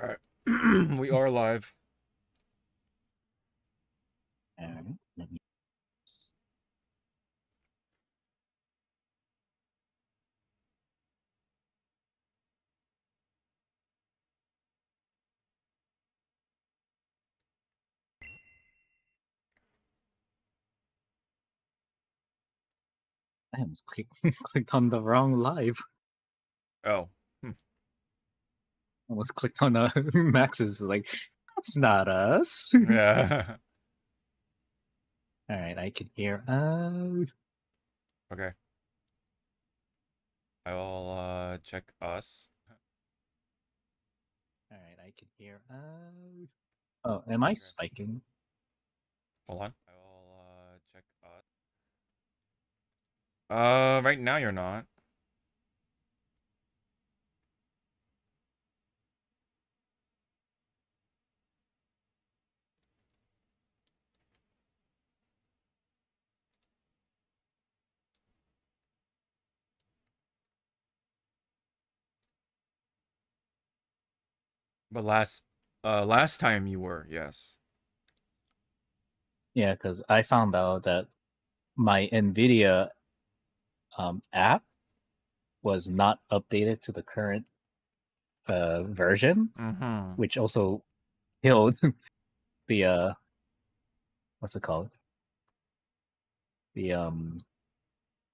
All right, we are live. Let me... I almost clicked on the wrong live. Oh. Almost clicked on Max's. Like, that's not us. Yeah. All right, I can hear. Okay. I will check us. All right, I can hear. Oh, am I Okay. spiking? Hold on. I will check us. Right now you're not. But last time you were, yes. Yeah, because I found out that my NVIDIA app was not updated to the current version, Mm-hmm. which also killed the what's it called? The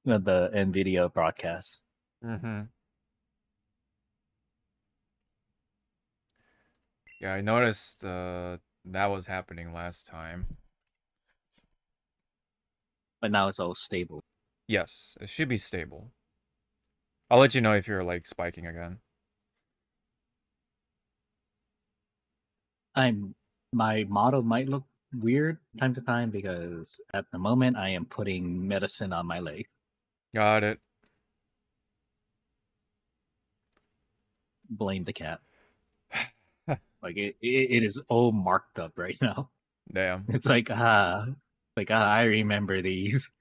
the NVIDIA broadcast. Mm-hmm. Yeah, I noticed that was happening last time. But now it's all stable. Yes, it should be stable. I'll let you know if you're like spiking again. My model might look weird time to time because at the moment I am putting medicine on my leg. Got it. Blame the cat. Like it is all marked up right now. Damn. It's like I remember these.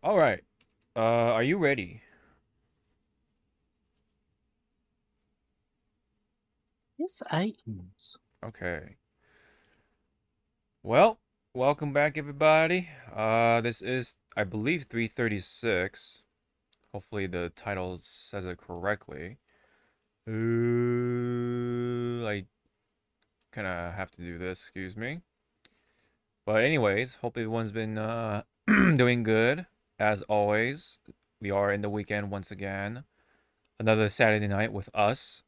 All right. Are you ready? Yes, I Okay. Well, welcome back, everybody. This is, I believe, 336. Hopefully, the title says it correctly. I kind of have to do this. Excuse me. But anyways, hope everyone's been doing good as always. We are in the weekend once again. Another Saturday night with us,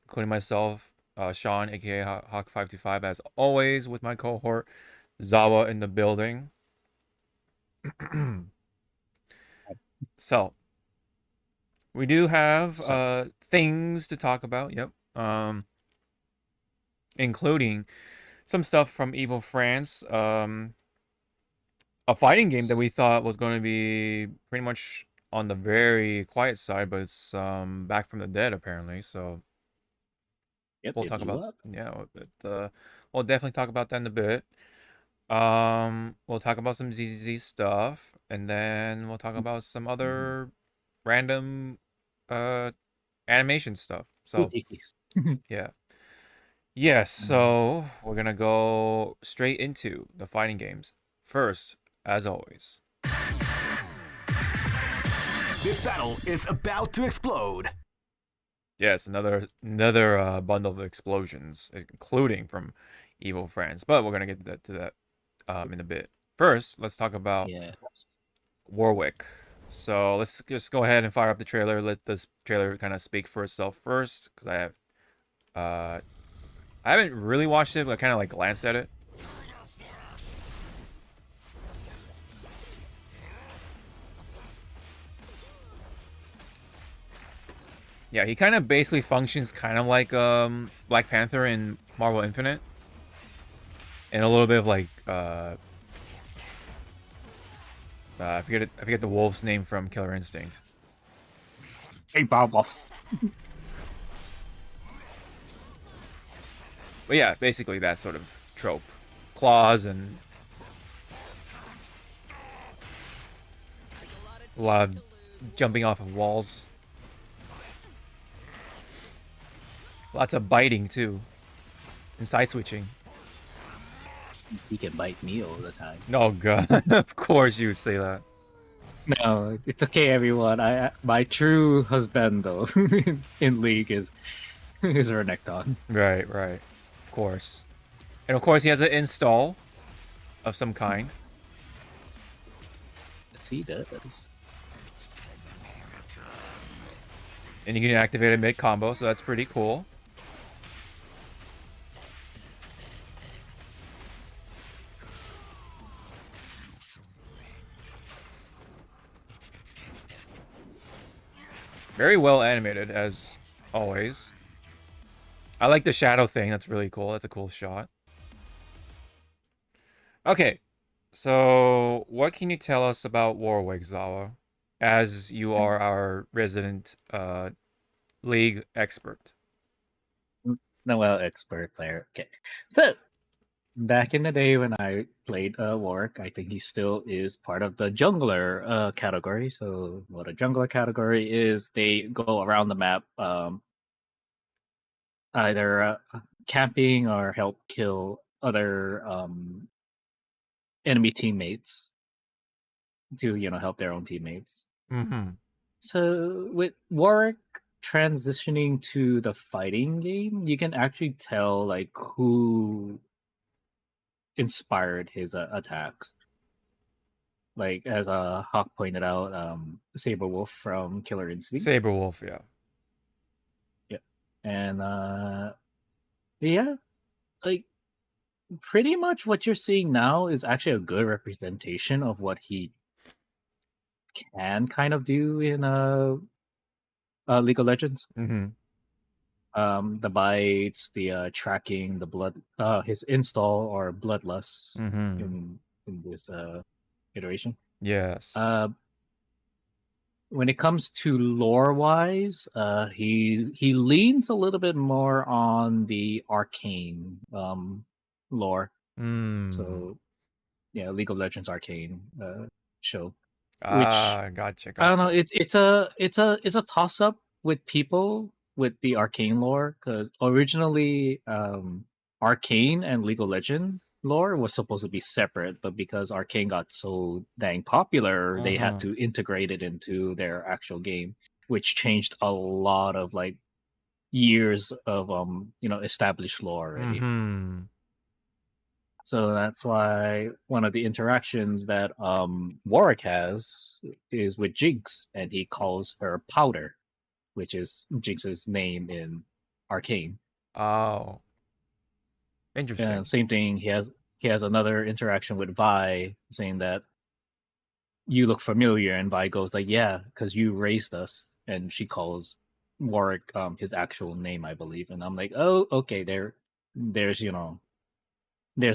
including myself, Sean, aka Hawk525, as always, with my cohort Zawa in the building. So, we do have things to talk about. Yep. Including some stuff from EVO France. A fighting game that we thought was going to be pretty much on the very quiet side, but it's back from the dead apparently. So Yep, we'll it talk blew about up. we'll definitely talk about that in a bit. We'll talk about some ZZZ stuff, and then we'll talk about some other random animation stuff. So yeah. Yes, so we're gonna go straight into the fighting games. First, as always. This battle is about to explode. Yes, another bundle of explosions, including from EVO France. But we're gonna get to that in a bit. First, let's talk about Warwick. So let's just go ahead and fire up the trailer. Let this trailer kind of speak for itself first, because I haven't really watched it, but I kind of like glanced at it. Yeah, he kind of basically functions kind of like Black Panther in Marvel Infinite, and a little bit of like I forget the wolf's name from Killer Instinct. Hey, Bob. But yeah, basically that sort of trope. Claws and a lot of jumping off of walls. Lots of biting too. And side switching. He can bite me all the time. Oh god. Of course you say that. No, it's okay, everyone. My true husband though in League is Renekton. Right, right. Of course. And of course he has an install of some kind. Yes, he does. And you can activate it mid-combo, so that's pretty cool. Very well animated, as always. I like the shadow thing. That's really cool. That's a cool shot. Okay. So, what can you tell us about Warwick, Zawa? As you are our resident League expert. No, well, expert player. Okay. So, back in the day when I played Warwick, I think he still is part of the jungler category. So, what a jungler category is, they go around the map either camping or help kill other enemy teammates to, help their own teammates. Mm-hmm. So, with Warwick transitioning to the fighting game, you can actually tell like who inspired his attacks. Like as Hawk pointed out, Saberwolf from Killer Instinct. Saberwolf, yeah. Yeah, and yeah, like pretty much what you're seeing now is actually a good representation of what he can kind of do in League of Legends. Mm-hmm. The bites, the tracking, the blood, his install or bloodlust Mm-hmm. in this iteration. Yes. When it comes to lore wise, he leans a little bit more on the arcane lore. So yeah, League of Legends Arcane show. Gotcha. I don't know. It's a toss up with people with the arcane lore, because originally Arcane and League of Legends lore was supposed to be separate, but because Arcane got so dang popular, they had to integrate it into their actual game, which changed a lot of like years of established lore already. Mm-hmm. So that's why one of the interactions that Warwick has is with Jinx, and he calls her Powder, which is Jinx's name in Arcane. Oh, interesting. And same thing, he has another interaction with Vi, saying that you look familiar, and Vi goes like, "Yeah, because you raised us," and she calls Warwick his actual name, I believe. And I'm like, "Oh, okay, there's there's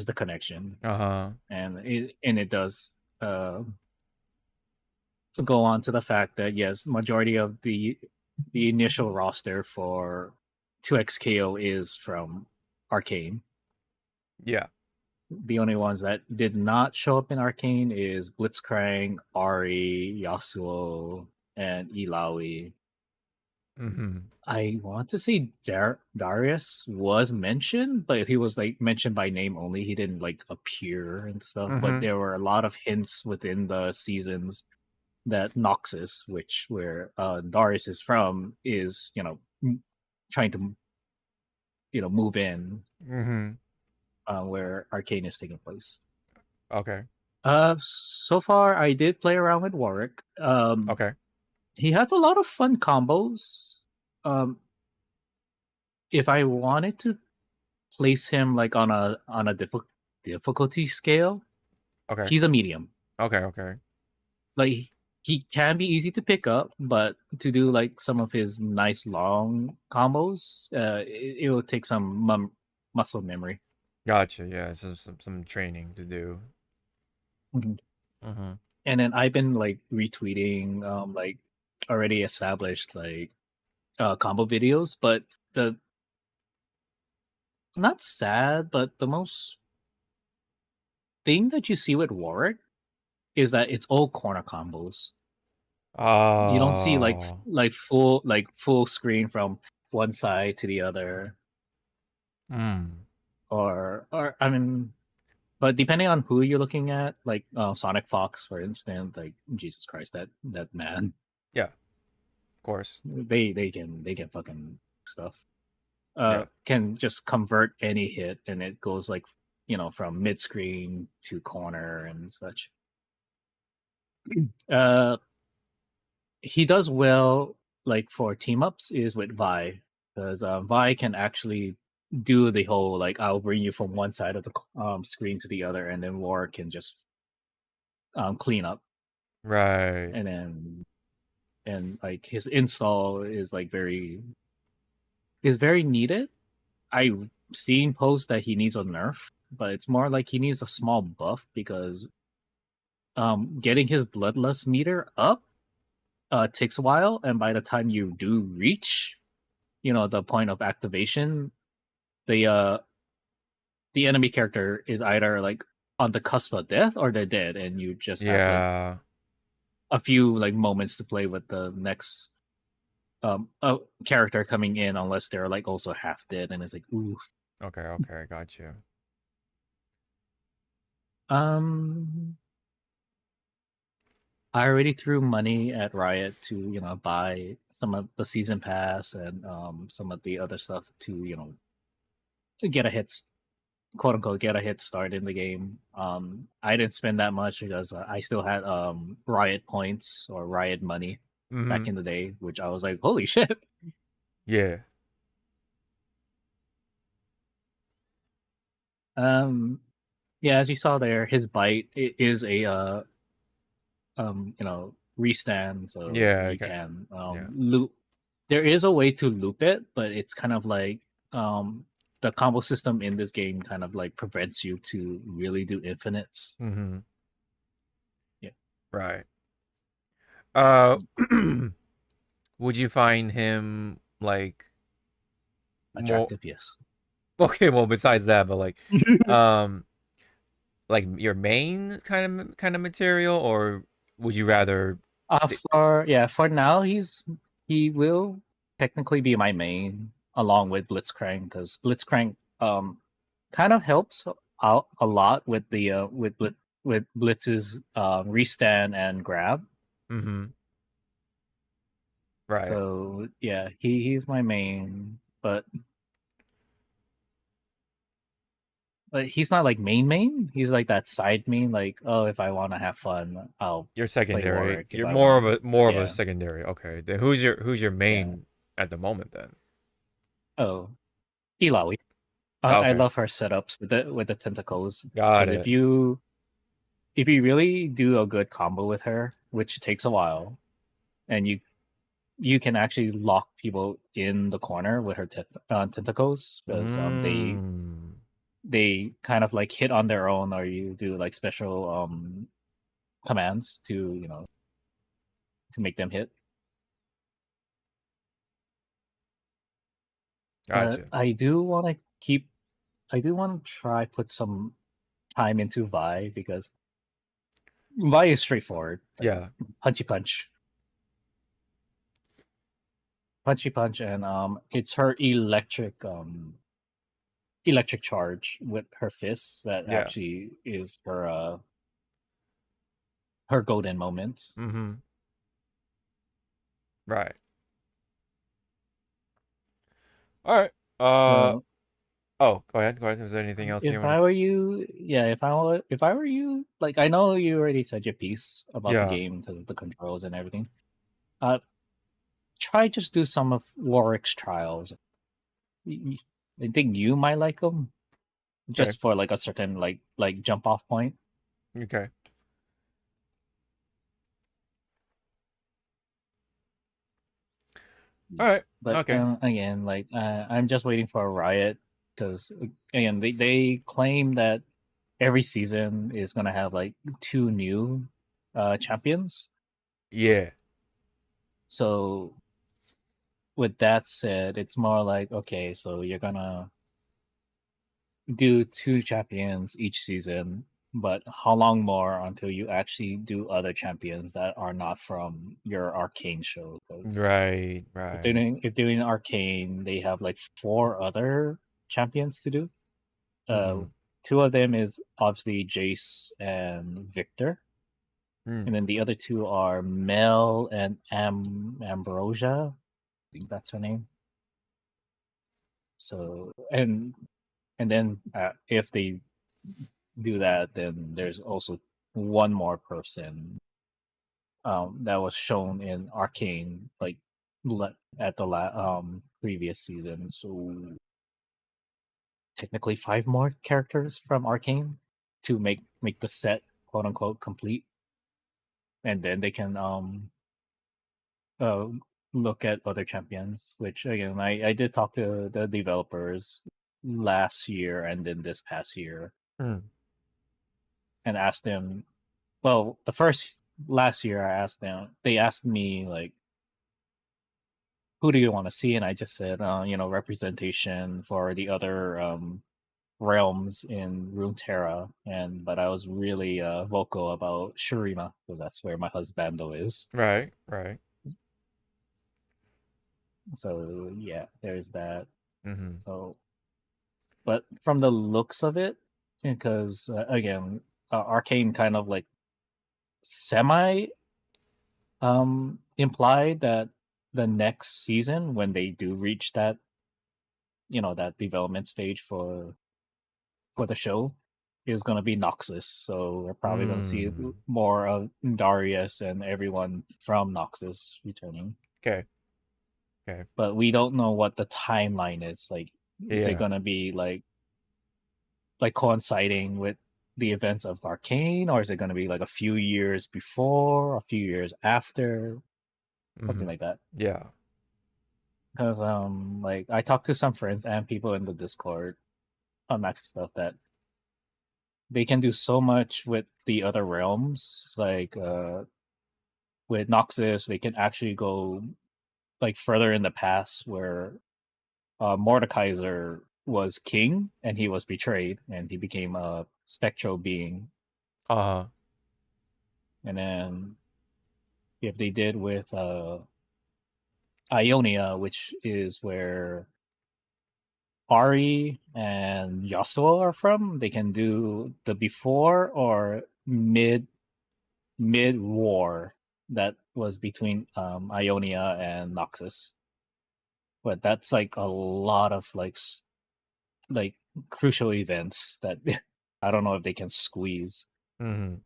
the connection." And it does go on to the fact that yes, majority of the initial roster for 2XKO is from Arcane. Yeah. The only ones that did not show up in Arcane is Blitzcrank, Ari, Yasuo, and Illaoi. Mm-hmm. I want to say Darius was mentioned, but he was like mentioned by name only. He didn't like appear and stuff. But there were a lot of hints within the seasons that Noxus, where Darius is from, is trying to move in where Arcane is taking place. Okay. So far I did play around with Warwick. Okay. He has a lot of fun combos. If I wanted to place him like on a difficulty scale, Okay. he's a medium. Okay. Like he can be easy to pick up, but to do like some of his nice long combos, it will take some muscle memory. Gotcha. Yeah, so some training to do. And then I've been like retweeting like already established like combo videos, but not sad, but the most thing that you see with Warwick is that it's all corner combos. You don't see Oh. full screen from one side to the other, Mm. or I mean, but depending on who you're looking at, like Sonic Fox, for instance, like Jesus Christ, that man, Yeah. Of course. they can fucking stuff. Yeah. Can just convert any hit, and it goes like from mid screen to corner and such. Uh, he does well like for team ups is with Vi, because Vi can actually do the whole like I'll bring you from one side of the screen to the other, and then War can just clean up, Right. and like his install is like very needed. I've seen posts that he needs a nerf, but it's more like he needs a small buff because getting his bloodlust meter up takes a while, and by the time you do reach the point of activation, the enemy character is either like on the cusp of death or they're dead, and you just have like Yeah. a few like moments to play with the next character coming in, unless they're like also half dead, and it's like ooh. Okay. Okay. Got you. I already threw money at Riot to buy some of the season pass and some of the other stuff to get a hit, quote unquote, get a hit start in the game. I didn't spend that much because I still had Riot points or Riot money back in the day, which I was like, holy shit. Yeah. Yeah, as you saw there, his bite is a restand, so Yeah. you Okay. can Yeah. loop. There is a way to loop it, but it's kind of like the combo system in this game kind of like prevents you to really do infinites. Mm-hmm. Yeah. Right. Would you find him like more Attractive, yes. okay? Well, besides that, but like your main kind of material, or would you rather? For now, he will technically be my main along with Blitzcrank, because Blitzcrank kind of helps out a lot with the with Blitz's restand and grab. Mm-hmm. Right. So yeah, he's my main, but he's not like main. He's like that side main. Like, oh, if I want to have fun, I'll You're play secondary. Warwick. If You're I more want, of a secondary. Okay. Then who's your main at the moment then? Oh, Ilawi. Okay. I love her setups with the tentacles. Got Because it. if you really do a good combo with her, which takes a while, and you can actually lock people in the corner with her tentacles, because they kind of like hit on their own, or you do like special commands to to make them hit. Gotcha. I do want to try put some time into Vi, because Vi is straightforward. Like, Yeah. punchy punch, and it's her electric charge with her fists that actually is her golden moment. Mm-hmm. Right. All right. Oh, go ahead. Go ahead. Is there anything else you If want? I were you, yeah, if I were you, like, I know you already said your piece about the game because of the controls and everything. Try just do some of Warwick's trials. I think you might like them, just for like a certain like jump off point. Okay. All right. But Okay. again, like I'm just waiting for a Riot, because again they claim that every season is gonna have like 2 new champions. Yeah. So with that said, it's more like, okay, so you're gonna do 2 champions each season, but how long more until you actually do other champions that are not from your arcane show? Because Right, right. if they're doing arcane, they have like 4 other champions to do. Mm-hmm. 2 of them is obviously Jace and Victor, and then the other 2 are Mel and Ambrosia. I think that's her name. So and then if they do that, then there's also one more person that was shown in Arcane, like at the previous season. So technically 5 more characters from Arcane to make the set quote unquote complete, and then they can uh look at other champions. Which again, I did talk to the developers last year and then this past year Mm. and asked them. Well, the first last year I asked them. They asked me like, "Who do you want to see?" And I just said, representation for the other realms in Runeterra. But I was really vocal about Shurima because that's where my husbando is. Right, right. So yeah, there's that. Mm-hmm. So, but from the looks of it, because again, Arcane kind of like semi implied that the next season when they do reach that that development stage for the show is going to be Noxus, so we're probably going to see more of Darius and everyone from Noxus returning. Okay. But we don't know what the timeline is. Like, is it Yeah. going to be like coinciding with the events of Arcane, or is it going to be like a few years before, a few years after, something like that? Yeah. Because like I talked to some friends and people in the Discord on Max stuff that they can do so much with the other realms. Like with Noxus, they can actually go like further in the past where Mordekaiser was king and he was betrayed and he became a spectral being. Uh-huh. And then if they did with Ionia, which is where Ari and Yasuo are from, they can do the before or mid war that was between Ionia and Noxus. But that's like a lot of like crucial events that I don't know if they can squeeze. Mm-hmm.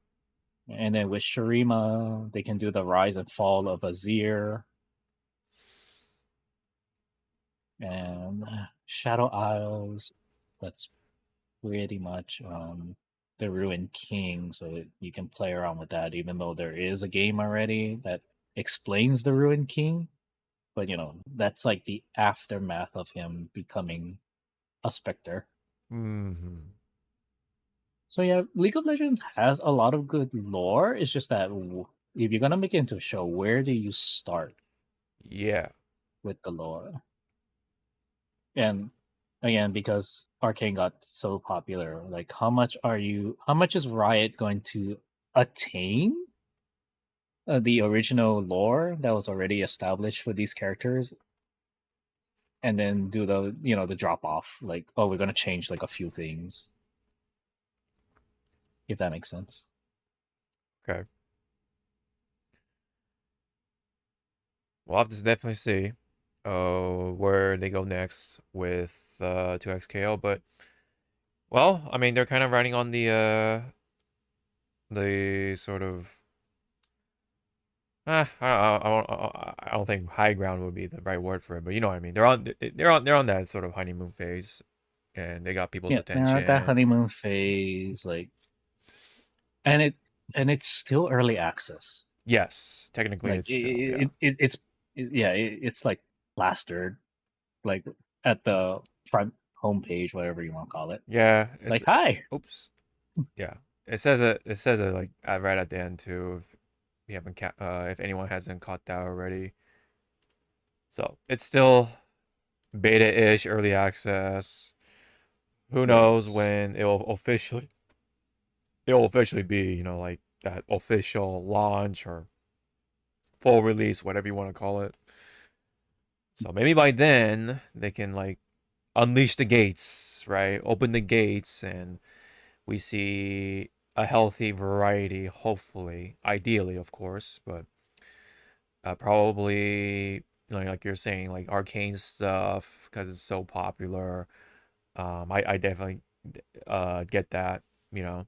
And then with Shurima, they can do the rise and fall of Azir. And Shadow Isles, that's pretty much the Ruined King, so you can play around with that, even though there is a game already that explains the Ruined King. But that's like the aftermath of him becoming a specter. Mm-hmm. So yeah, League of Legends has a lot of good lore. It's just that if you're gonna make it into a show, where do you start? Yeah. With the lore? And again, because Arcane got so popular, like how much is Riot going to attain the original lore that was already established for these characters and then do the drop off, like, oh, we're going to change like a few things, if that makes sense. Okay. We'll have to definitely see where they go next with 2XKL, but well, I mean, they're kind of riding on the sort of I don't think high ground would be the right word for it, but you know what I mean. They're on that sort of honeymoon phase, and they got people's attention. They're at that honeymoon phase, like, and it's still early access. Yes, technically, like, it's still, it's like plastered, like at the front homepage, whatever you want to call it. Yeah, like, hi. Oops. Yeah, it says it like right at the end too. If you haven't if anyone hasn't caught that already. So it's still beta-ish, early access. Who knows Yes. when it'll officially be, like that official launch or full release, whatever you want to call it. So maybe by then they can like unleash the gates, right? Open the gates, and we see a healthy variety, hopefully, ideally, of course, but probably like you're saying, like arcane stuff because it's so popular. I definitely get that. You know,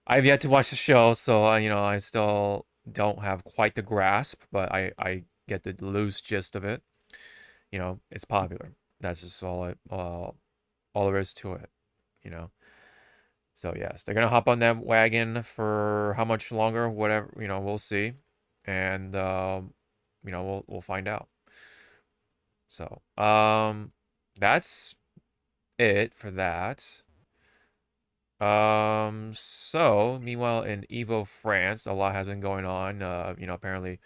I've yet to watch the show, so I still don't have quite the grasp, but I get the loose gist of it. It's popular. That's just all there is to it. You know. So yes, they're gonna hop on that wagon for how much longer? Whatever, we'll see, and we'll find out. So that's it for that. So meanwhile in EVO France, a lot has been going on. Apparently,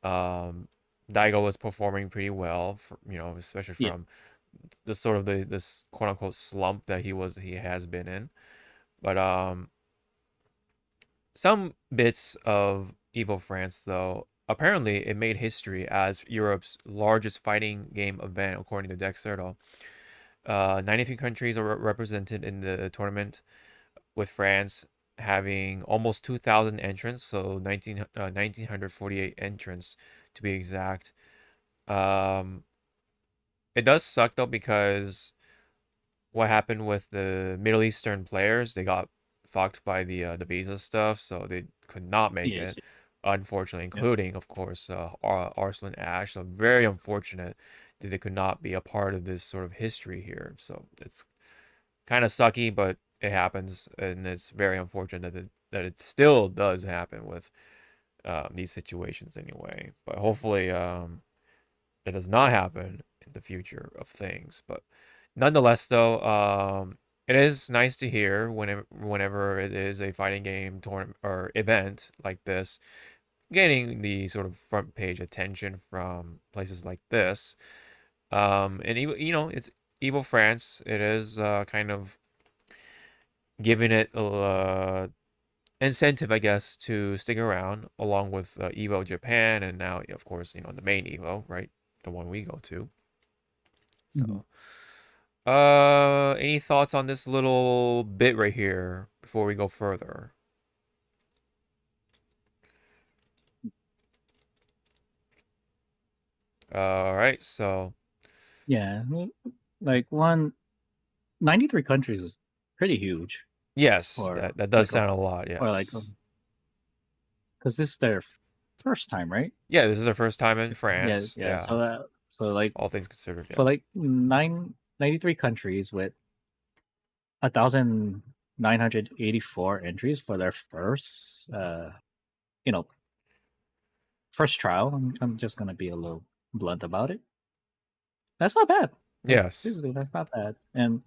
um, Daigo was performing pretty well, especially Yeah. from the sort of this quote unquote slump that he has been in. But some bits of EVO France, though, apparently it made history as Europe's largest fighting game event, according to Dexerto. 93 countries are represented in the tournament, with France having almost 2,000 entrants, so 1,948 entrants to be exact. It does suck, though, because what happened with the Middle Eastern players, they got fucked by the visa stuff, so they could not make Yes. it, unfortunately, Yeah. including, of course, Arslan Ash. So very unfortunate that they could not be a part of this sort of history here. So it's kind of sucky, but it happens, and it's very unfortunate that it still does happen with these situations anyway. But hopefully, that does not happen in the future of things. But nonetheless, though, it is nice to hear whenever it is a fighting game tournament or event like this, getting the sort of front page attention from places like this. And it's EVO France. It is kind of giving it incentive, I guess, to stick around, along with EVO Japan, and now, of course, the main EVO, right? The one we go to. Mhm. So, any thoughts on this little bit right here before we go further? All right, so Yeah. Like 93 countries is pretty huge. yes, Or that does like sound a lot. or like Yes. because this is their first time, right? Yeah, this is our first time in Yeah. France. Yeah. Yeah, So like all things considered. for Yeah. like 93 countries with 1,984 entries for their first you know first trial. I'm just gonna be a little blunt about it. That's not bad. Like Yes. seriously, that's not bad. And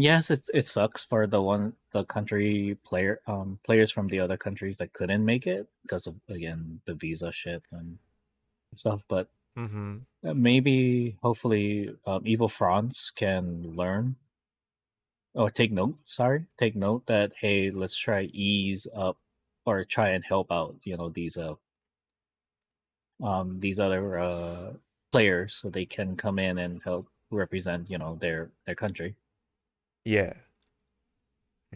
yes, it sucks for the country players from the other countries that couldn't make it because of, again, the visa shit and stuff. But Mm-hmm. maybe hopefully EVO France can learn or take note. Sorry, take note that, hey, let's try ease up or try and help out. These other players so they can come in and help represent their country. Yeah.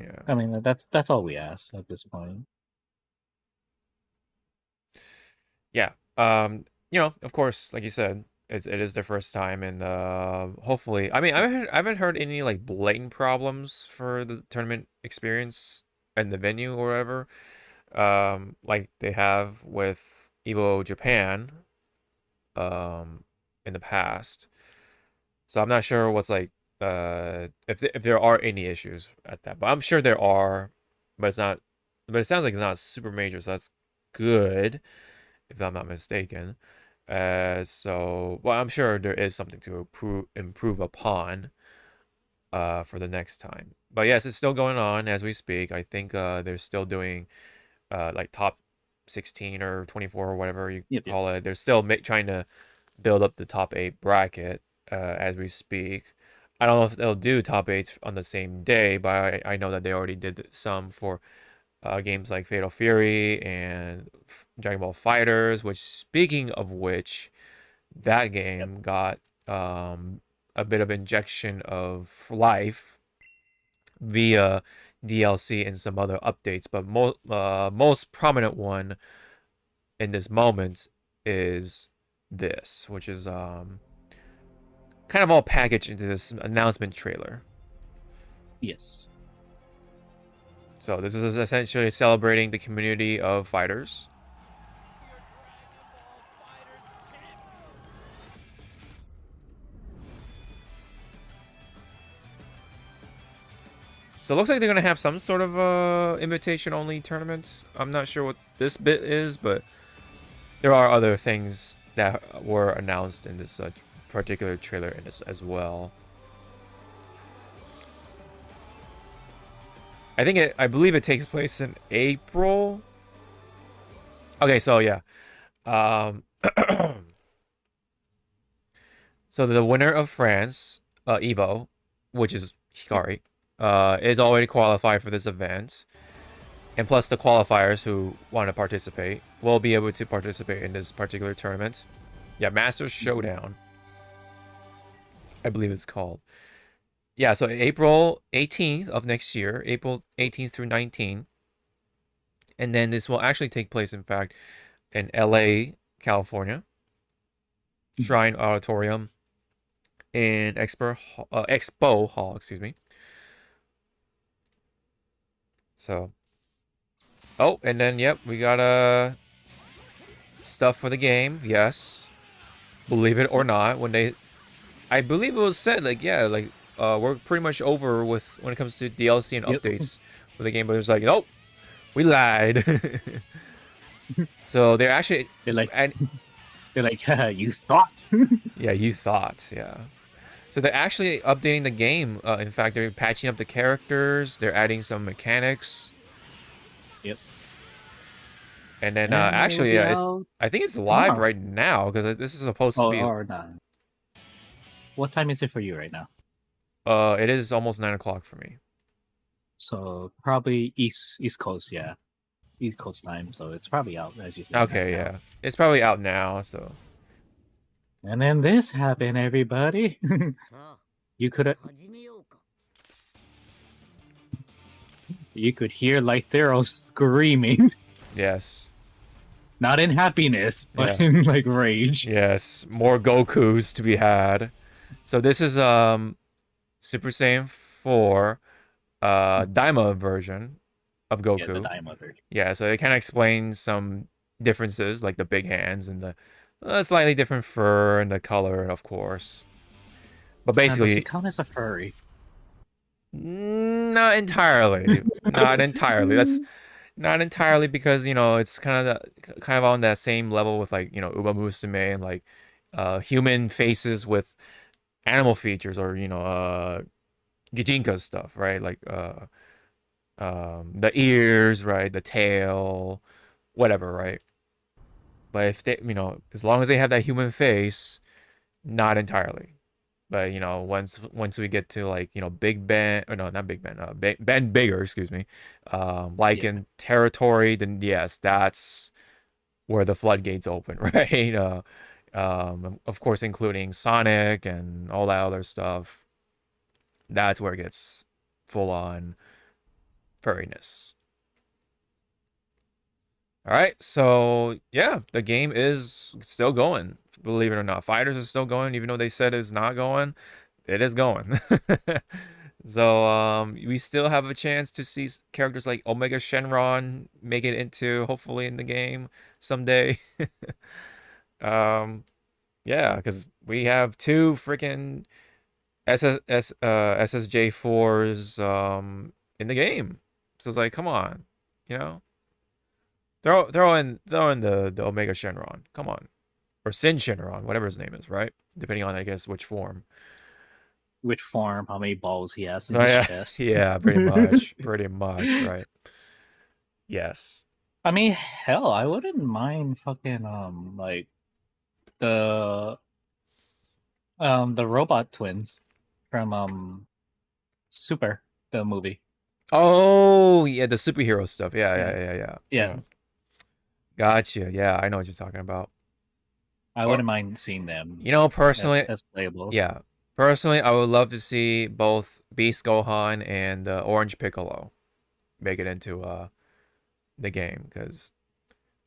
Yeah. I mean, that's all we ask at this point. Yeah. Of course, like you said, it is their first time, and hopefully, I mean, I haven't heard any like blatant problems for the tournament experience and the venue or whatever, like they have with EVO Japan, in the past. So I'm not sure what's like, if there are any issues at that, but I'm sure there are, but it's not. But it sounds like it's not super major, so that's good, if I'm not mistaken. Well, I'm sure there is something to improve upon for the next time. But yes, it's still going on as we speak. I think they're still doing like top 16 or 24 or whatever you Yep, yep. call it. They're still trying to build up the top 8 bracket as we speak. I don't know if they'll do top 8s on the same day, but I know that they already did some for games like Fatal Fury and Dragon Ball Fighters, which, speaking of which, that game got a bit of injection of life via DLC and some other updates, but most prominent one in this moment is this, which is kind of all packaged into this announcement trailer. Yes. So this is essentially celebrating the community of fighters. So it looks like they're gonna have some sort of invitation-only tournament. I'm not sure what this bit is, but there are other things that were announced in this particular trailer in this as well. I believe it takes place in April. Okay, so yeah. So the winner of France, EVO, which is Hikari, is already qualified for this event. And plus the qualifiers who want to participate will be able to participate in this particular tournament. Yeah, Masters Showdown, I believe it's called. Yeah, so April 18th of next year, April 18th through 19th. And then this will actually take place, in fact, in LA, California. Shrine Auditorium in Expo Hall, excuse me. So, oh, and then, yep, we got stuff for the game, yes. Believe it or not, I believe it was said, like, yeah, like, we're pretty much over with when it comes to DLC and updates for the game, but it's like, nope, we lied. So they're like, you thought. Yeah, you thought, yeah. So they're actually updating the game. In fact, they're patching up the characters. They're adding some mechanics. Yep. And then actually, yeah, I think it's live right now because this is supposed to be. Or not. What time is it for you right now? It is almost 9 o'clock for me. So probably East Coast, yeah, East Coast time. So it's probably out as you said. Okay, yeah, it's probably out now. So. And then this happened, everybody. You could hear Lythero screaming. Yes. Not in happiness, but in like rage. Yes, more Gokus to be had. So this is Super Saiyan 4 Daima version of Goku. Yeah, the Daima version. Yeah, so it kind of explains some differences, like the big hands and the slightly different fur and the color, of course. But basically, does it count as a furry? Not entirely. Not entirely. That's not entirely because it's kind of on that same level with like Uma Musume and like human faces with animal features or Gijinka stuff, right? Like the ears, right? The tail, whatever, right? But if they, as long as they have that human face, not entirely. But once we get to like Big Ben, or no, not Big Ben, Ben Bigger, excuse me, like in territory, then yes, that's where the floodgates open, right? Of course, including Sonic and all that other stuff. That's where it gets full on furriness. All right, so yeah, the game is still going. Believe it or not, Fighters is still going, even though they said it's not going. It is going. So we still have a chance to see characters like Omega Shenron make it into hopefully in the game someday. Yeah, because we have 2 freaking SSJ4s in the game. So it's like, come on, Throw in the Omega Shenron. Come on. Or Sin Shenron, whatever his name is, right? Depending on, I guess, which form. Which form, how many balls he has in his chest. Yeah, pretty much. Pretty much, right. Yes. I mean, hell, I wouldn't mind fucking like the robot twins. from Super, the movie. Oh yeah, the superhero stuff. Yeah. Yeah. Gotcha. Yeah, I know what you're talking about. I wouldn't mind seeing them You know, personally, as playable. yeah. Personally, I would love to see both Beast Gohan and Orange Piccolo make it into the game because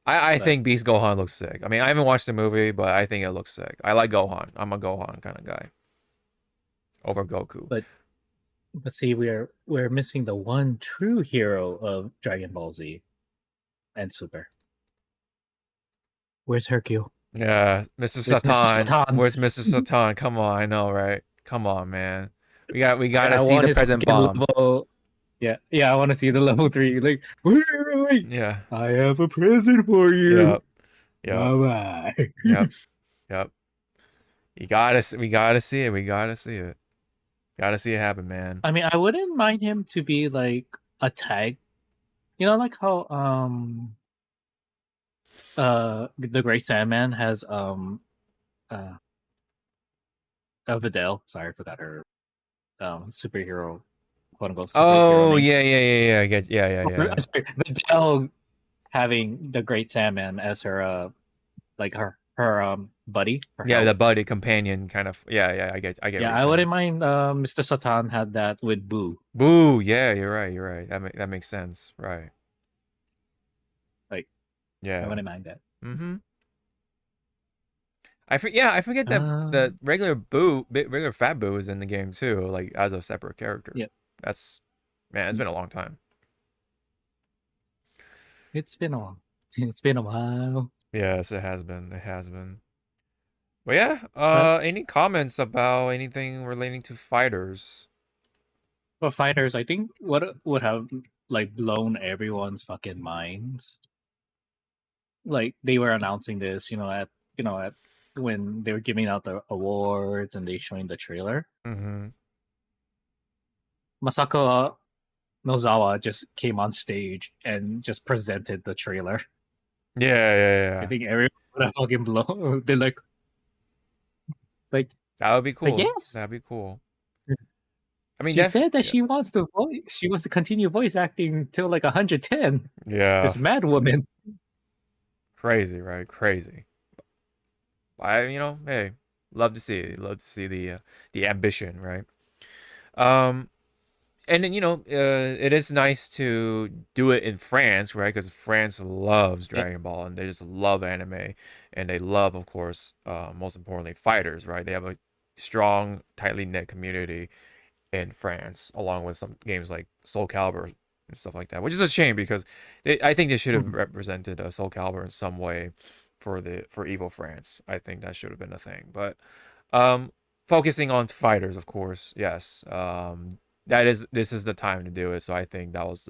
I But- think Beast Gohan looks sick. I mean, I haven't watched the movie, but I think it looks sick. I like Gohan. I'm a Gohan kind of guy over Goku. But see, we're missing the one true hero of Dragon Ball Z and Super. Where's Hercule? Yeah, Mr. Where's Mr. Satan. Satan? Where's Mr. Satan? Come on, I know, right? Come on, man. We gotta I see want the his present fucking bomb. level- Yeah, I want to see the level 3. Like, wait. Yeah. I have a present for you. Yep. Bye-bye. Yep. We gotta see it. We gotta see it. Gotta see it happen, man. I mean, I wouldn't mind him to be like a tag. You know, like how the Great Sandman has Videl. Sorry, I forgot her superhero, quote unquote. Oh name. yeah. I get yeah. Videl having the Great Sandman as her like her buddy. her Yeah, help. the buddy companion kind of. Yeah. I get. Yeah, what you're I saying. wouldn't mind. Mr. Satan had that with Boo. Boo. Yeah, you're right. That makes sense. Right. Like, Yeah. I wouldn't mind that. Mm-hmm. I forget that the regular Fat Boo is in the game too, like as a separate character. Yep. That's man, it's been a long time. It's been a while. It's been a while. Yes, it has been. It has been. But yeah, any comments about anything relating to fighters? But fighters, I think what would have like blown everyone's fucking minds. Like they were announcing this, at when they were giving out the awards and they showing the trailer. Mm-hmm. Masako Nozawa just came on stage and just presented the trailer. Yeah. I think everyone would have fucking blown. They're like That would be cool. yes. That'd be cool. I mean, she said that she wants to continue voice acting till like 110. Yeah. This mad woman. Crazy, right? Crazy. Hey, love to see it. Love to see the ambition, right? And then it is nice to do it in France, right? Because France loves Dragon Ball and they just love anime, and they love, of course, most importantly, fighters, right? They have a strong, tightly knit community in France, along with some games like Soul Calibur and stuff like that, which is a shame because I think they should have represented Soul Calibur in some way for EVO France. I think that should have been a thing, but focusing on fighters, of course, yes. This is the time to do it, so I think that was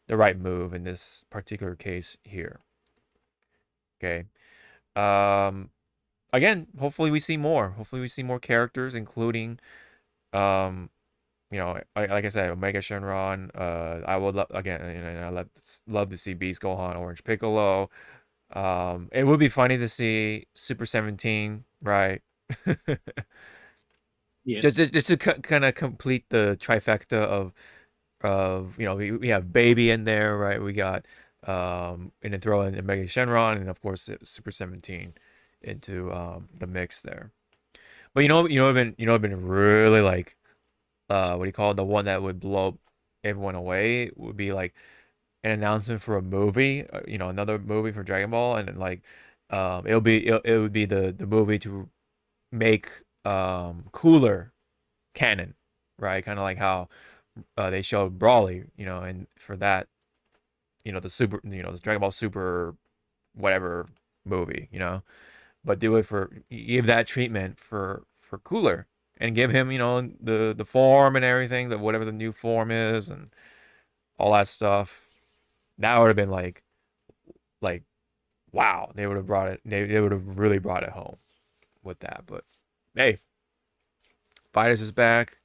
the right move in this particular case here. Okay. Again, hopefully we see more. Hopefully we see more characters, including like I said, Omega Shenron. I would love to see Beast Gohan, Orange Piccolo. It would be funny to see Super 17, right? Yeah. Just to kind of complete the trifecta of we have Baby in there, right? We got and then throw in Omega Shenron and of course Super 17 into the mix there. But it'd been really like what do you call it? The one that would blow everyone away would be like an announcement for a movie, another movie for Dragon Ball, and then like it would be the movie to make Cooler canon, right? Kind of like how they showed Brawly, and for that, the super, the Dragon Ball Super whatever movie, but do it give that treatment for Cooler and give him, the form and everything, that whatever the new form is and all that stuff. That would have been like wow, they would have brought it. They would have really brought it home with that. But hey, Fighters is back.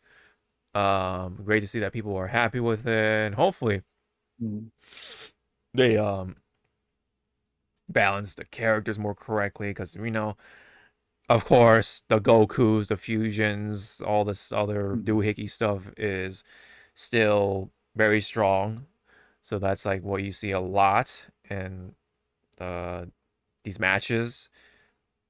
Great to see that people are happy with it, and hopefully they balance the characters more correctly, because we know of course, the Gokus, the fusions, all this other Mhm. doohickey stuff is still very strong. So that's like what you see a lot in these matches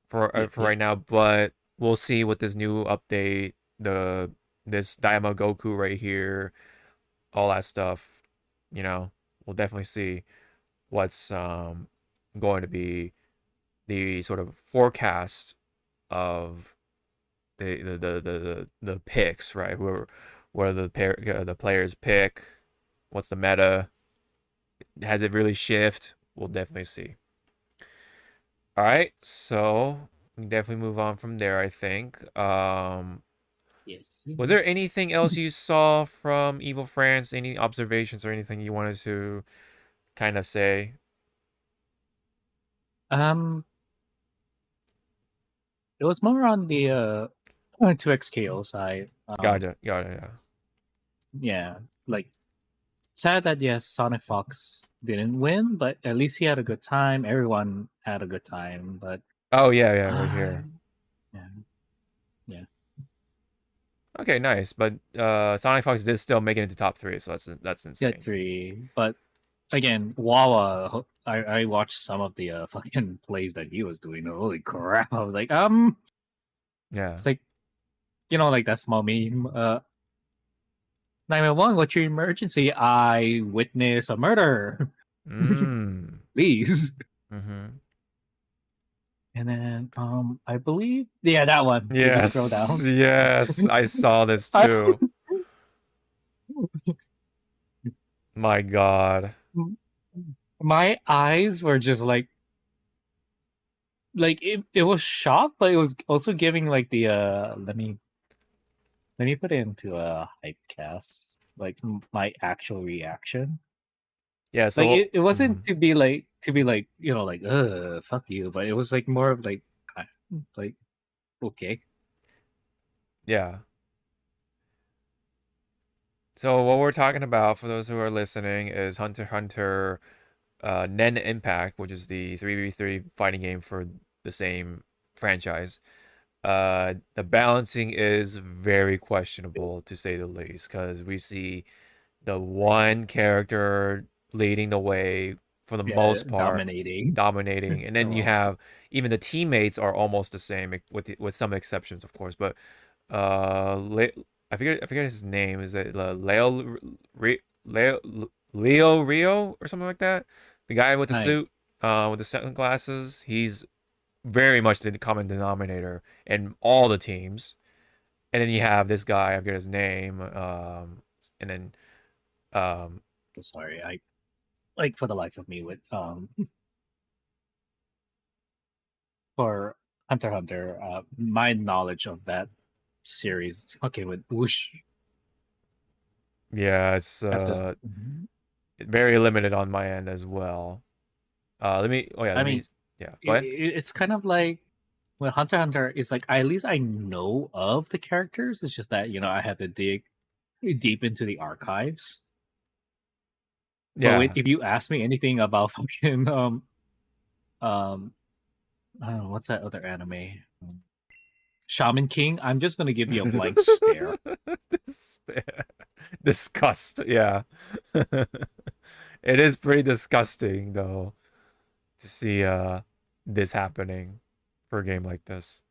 for Yep. right now. But we'll see with this new update, this Daima Goku right here, all that stuff. You know, we'll definitely see what's going to be the sort of forecast of the picks, right? Where the players pick, what's the meta? Has it really shift? We'll definitely see. All right, so we can definitely move on from there, I think. Yes. Was there anything else you saw from EVO France? Any observations or anything you wanted to kind of say? It was more on the 2XKO side. Got it, yeah. Yeah, like sad that yes, Sonic Fox didn't win, but at least he had a good time. Everyone had a good time, but Oh yeah, right uh, here. yeah. Okay, nice. But Sonic Fox did still make it into top 3, so that's insane. Get 3, but again, Wawa. I watched some of the fucking plays that he was doing. Holy crap! I was like, Yeah. it's like, like that small meme. 911, what's your emergency? I witnessed a murder. Mm. Please. Mm-hmm. And then I believe that one. Did you scroll Yes, down? yes, I saw this too. My God. My eyes were just like it was shocked, but it was also giving like the let me put it into a Hypecast, like my actual reaction. Yeah, Like so it wasn't to be like like fuck you, but it was like more of like okay. yeah. So what we're talking about for those who are listening is Hunter x Hunter Nen Impact, which is the 3v3 fighting game for the same franchise. The balancing is very questionable to say the least, because we see the one character leading the way for the Yeah, most part, dominating. and then you have even the teammates are almost the same with some exceptions, of course. But I forget his name. Is it Leo Rio or something like that? The guy with the suit, with the sunglasses. He's very much the common denominator in all the teams. And then you have this guy. I forget his name. And then Sorry, I like for the life of me with for Hunter x Hunter, my knowledge of that series with whoosh. yeah, it's very limited on my end as well. Let me. Oh yeah, I mean, yeah. Go ahead. it's kind of like when Hunter x Hunter is like at least I know of the characters. It's just that I have to dig deep into the archives. Yeah. But if you ask me anything about fucking what's that other anime? Shaman King, I'm just gonna give you a blank stare. Disgust, yeah. It is pretty disgusting though to see this happening for a game like this.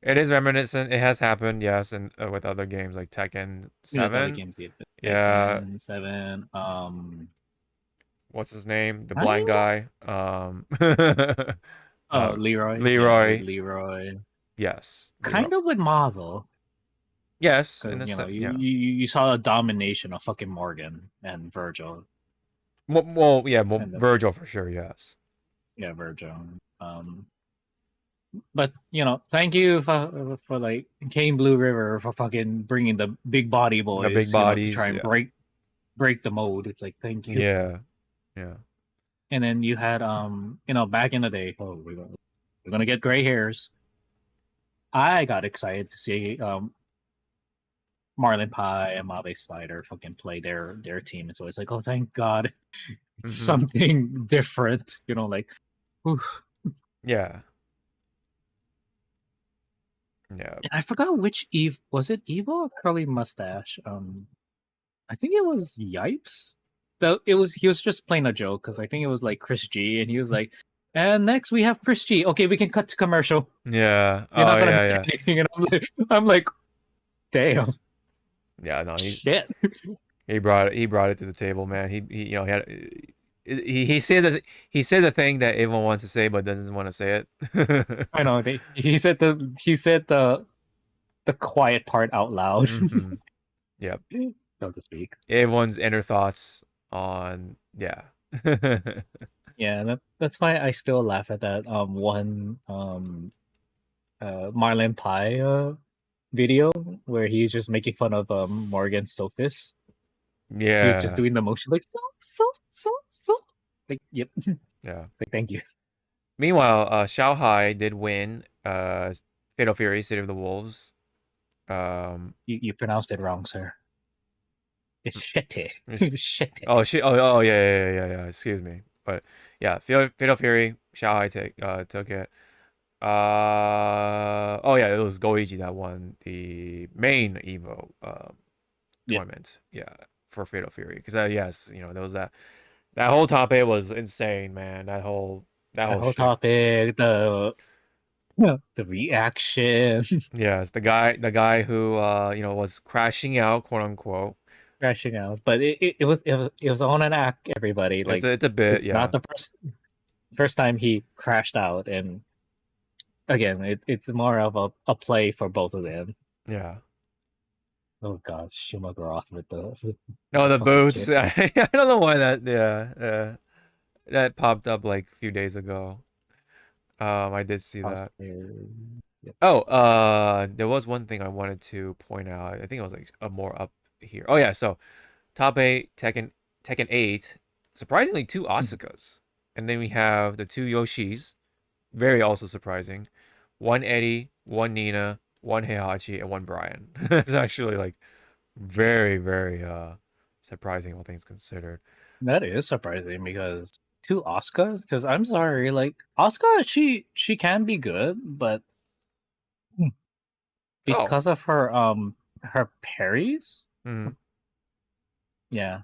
It is reminiscent. It has happened, yes, and with other games like Tekken 7. Other games, yeah. Tekken 7. What's his name? The blind guy. Leroy. Leroy. Yeah, Leroy. Yes. Kind of with Marvel. Yes, in Because the you saw a domination of fucking Morgan and Virgil. Well, yeah, Virgil for sure. Yes. Yeah, Virgil. But thank you for like Kane Blue River for fucking bringing the big body boys, the big bodies, to try and break the mode. It's like thank you. Yeah. And then you had back in the day, we're gonna get gray hairs. I got excited to see Marlin Pie and Mabe Spider fucking play their team. So it's like, oh, thank God, it's something different. Like, oof. Yeah. Yeah. And I forgot which Eve was it. Evo or Curly Mustache? I think it was Yipes. Though he was just playing a joke because I think it was like Chris G, and he was like, "And next we have Chris G. Okay, we can cut to commercial. Yeah. You're not Oh gonna yeah, miss yeah. anything." And I'm like, damn, Yeah, no, shit. he brought it to the table, man. He you know, he said the thing that everyone wants to say but doesn't want to say it. I know. He said the quiet part out loud, Mhm. Yep. so to speak. Everyone's inner thoughts on yeah. Yeah, that's why I still laugh at that one Marlon Pie video where he's just making fun of Morgan Sophis. He's just Yeah. doing the motion like so. Like, yep. Yeah. Like, thank you. Meanwhile, Shanghai did win Fatal Fury City of the Wolves. You pronounced it wrong, sir. It's shitty. Shitty. Oh shit! Oh yeah. Excuse me, but yeah, Fatal Fury, Shanghai took it. Oh yeah, it was Goichi that won the main Evo tournament. Yeah, for Fatal Fury, because yes, you know there was that whole top 8 was insane, man. That whole shit. topic, the reaction, Yes, the guy who you know was crashing out, quote unquote. crashing out. But it was on an act, everybody. Like, It's a bit, it's yeah. not the first time he crashed out, and again, it's more of a play for both of them. Yeah. Oh god, Shumagroth with the No, the fucking boots. chip. I don't know why that popped up like a few days ago. I did see that. Yep. Oh, there was one thing I wanted to point out. I think it was like a more up here. Oh yeah, so top 8 Tekken 8, surprisingly 2 Asukas. And then we have the 2 Yoshis, very also surprising. 1 Eddie, 1 Nina, 1 Heihachi, and 1 Brian. It's actually like very, very surprising, all things considered. That is surprising because 2 Oscars. Because I'm sorry, like Oscar, she can be good, but because of her parries, Mhm. yeah.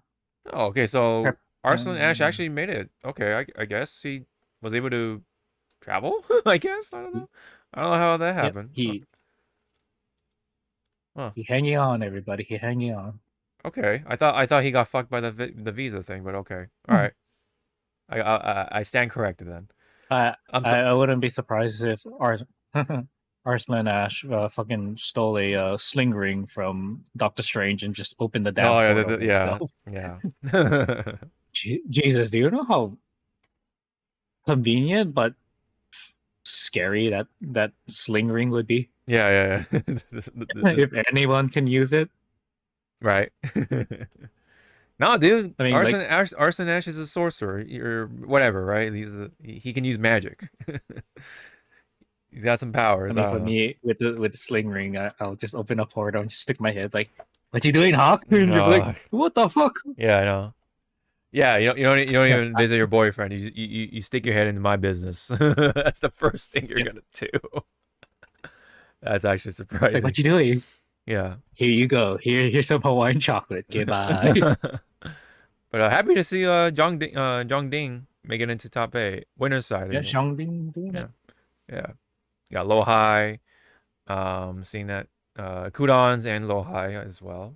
Oh, okay. So Her- Arslan Ash actually made it. Okay, I guess he was able to travel. I guess I don't know. I don't know how that Yep, happened. Huh. he hanging on, everybody. He hanging on. Okay, I thought he got fucked by the visa thing, but okay, all right. I stand corrected then. I wouldn't be surprised if Arslan Ash fucking stole a sling ring from Doctor Strange and just opened the damn Oh yeah, portal himself. yeah. Jesus, do you know how convenient but scary that sling ring would be? Yeah. If anyone can use it. Right. No, dude. I mean, Arslan Ash is a sorcerer or whatever, right? He can use magic. He's got some powers. I mean, for me, with the sling ring, I'll just open a portal and just stick my head like, "What you doing, Hawk?" And you're like, "What the fuck?" Yeah, I know. Yeah, you don't even visit your boyfriend. You stick your head into my business. That's the first thing you're gonna do. That's actually surprising. Like, what you doing? Yeah. Here you go. Here's some Hawaiian chocolate. Goodbye. But happy to see Zhang Ding make it into top 8. Winner's side. Yeah, Shangding. Yeah. Got Lohai. Seeing that Kudons and Lohai as well.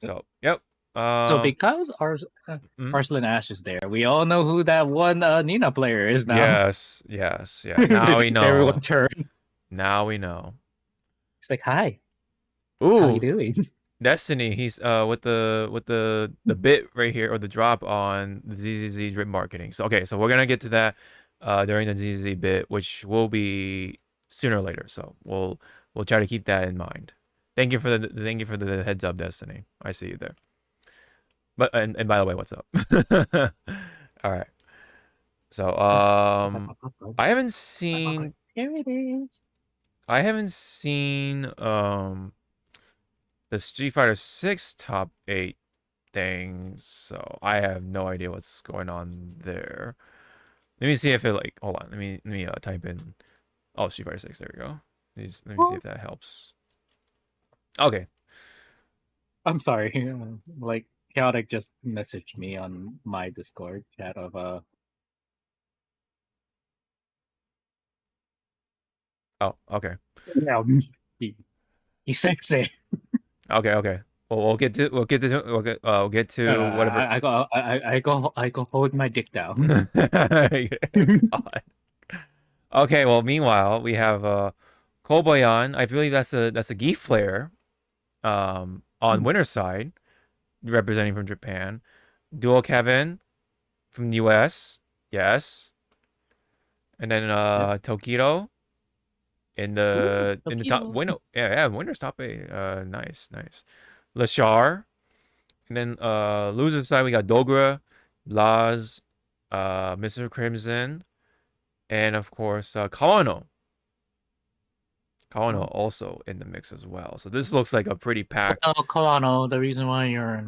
So, yep. So because Arslan Ash is there, we all know who that one Nina player is now. Yes. Yeah. Now we know. Everyone turn. Now we know. He's like, "Hi. Ooh. How you doing?" Destiny, he's with the bit right here, or the drop on the ZZZ drip marketing. So okay, so we're gonna get to that during the ZZZ bit, which will be sooner or later. So we'll try to keep that in mind. Thank you for the heads up, Destiny. I see you there. But and by the way, what's up? All right. So I haven't seen. Here it is. I haven't seen the Street Fighter 6 top 8 things, so I have no idea what's going on there. Let me see if it like hold on. Let me type in Street Fighter 6. There we go. Let me see if that helps. Okay. I'm sorry. Like Chaotic just messaged me on my Discord chat of Oh, okay. yeah, he's sexy. Okay. Well, we'll get to whatever. I go hold my dick down. God. Okay. Well, meanwhile, we have Kobayan. I believe that's a Geef player. On winner's side, representing from Japan. Dual Kevin from the US. Yes. And then Tokido in the top winner. Yeah, winner's top 8. Nice. Lashar. And then loser's side we got Dogra, Laz, Mr. Crimson, and of course Kawano. Kawano also in the mix as well. So this looks like a pretty packed. Oh, Kawano, the reason why you're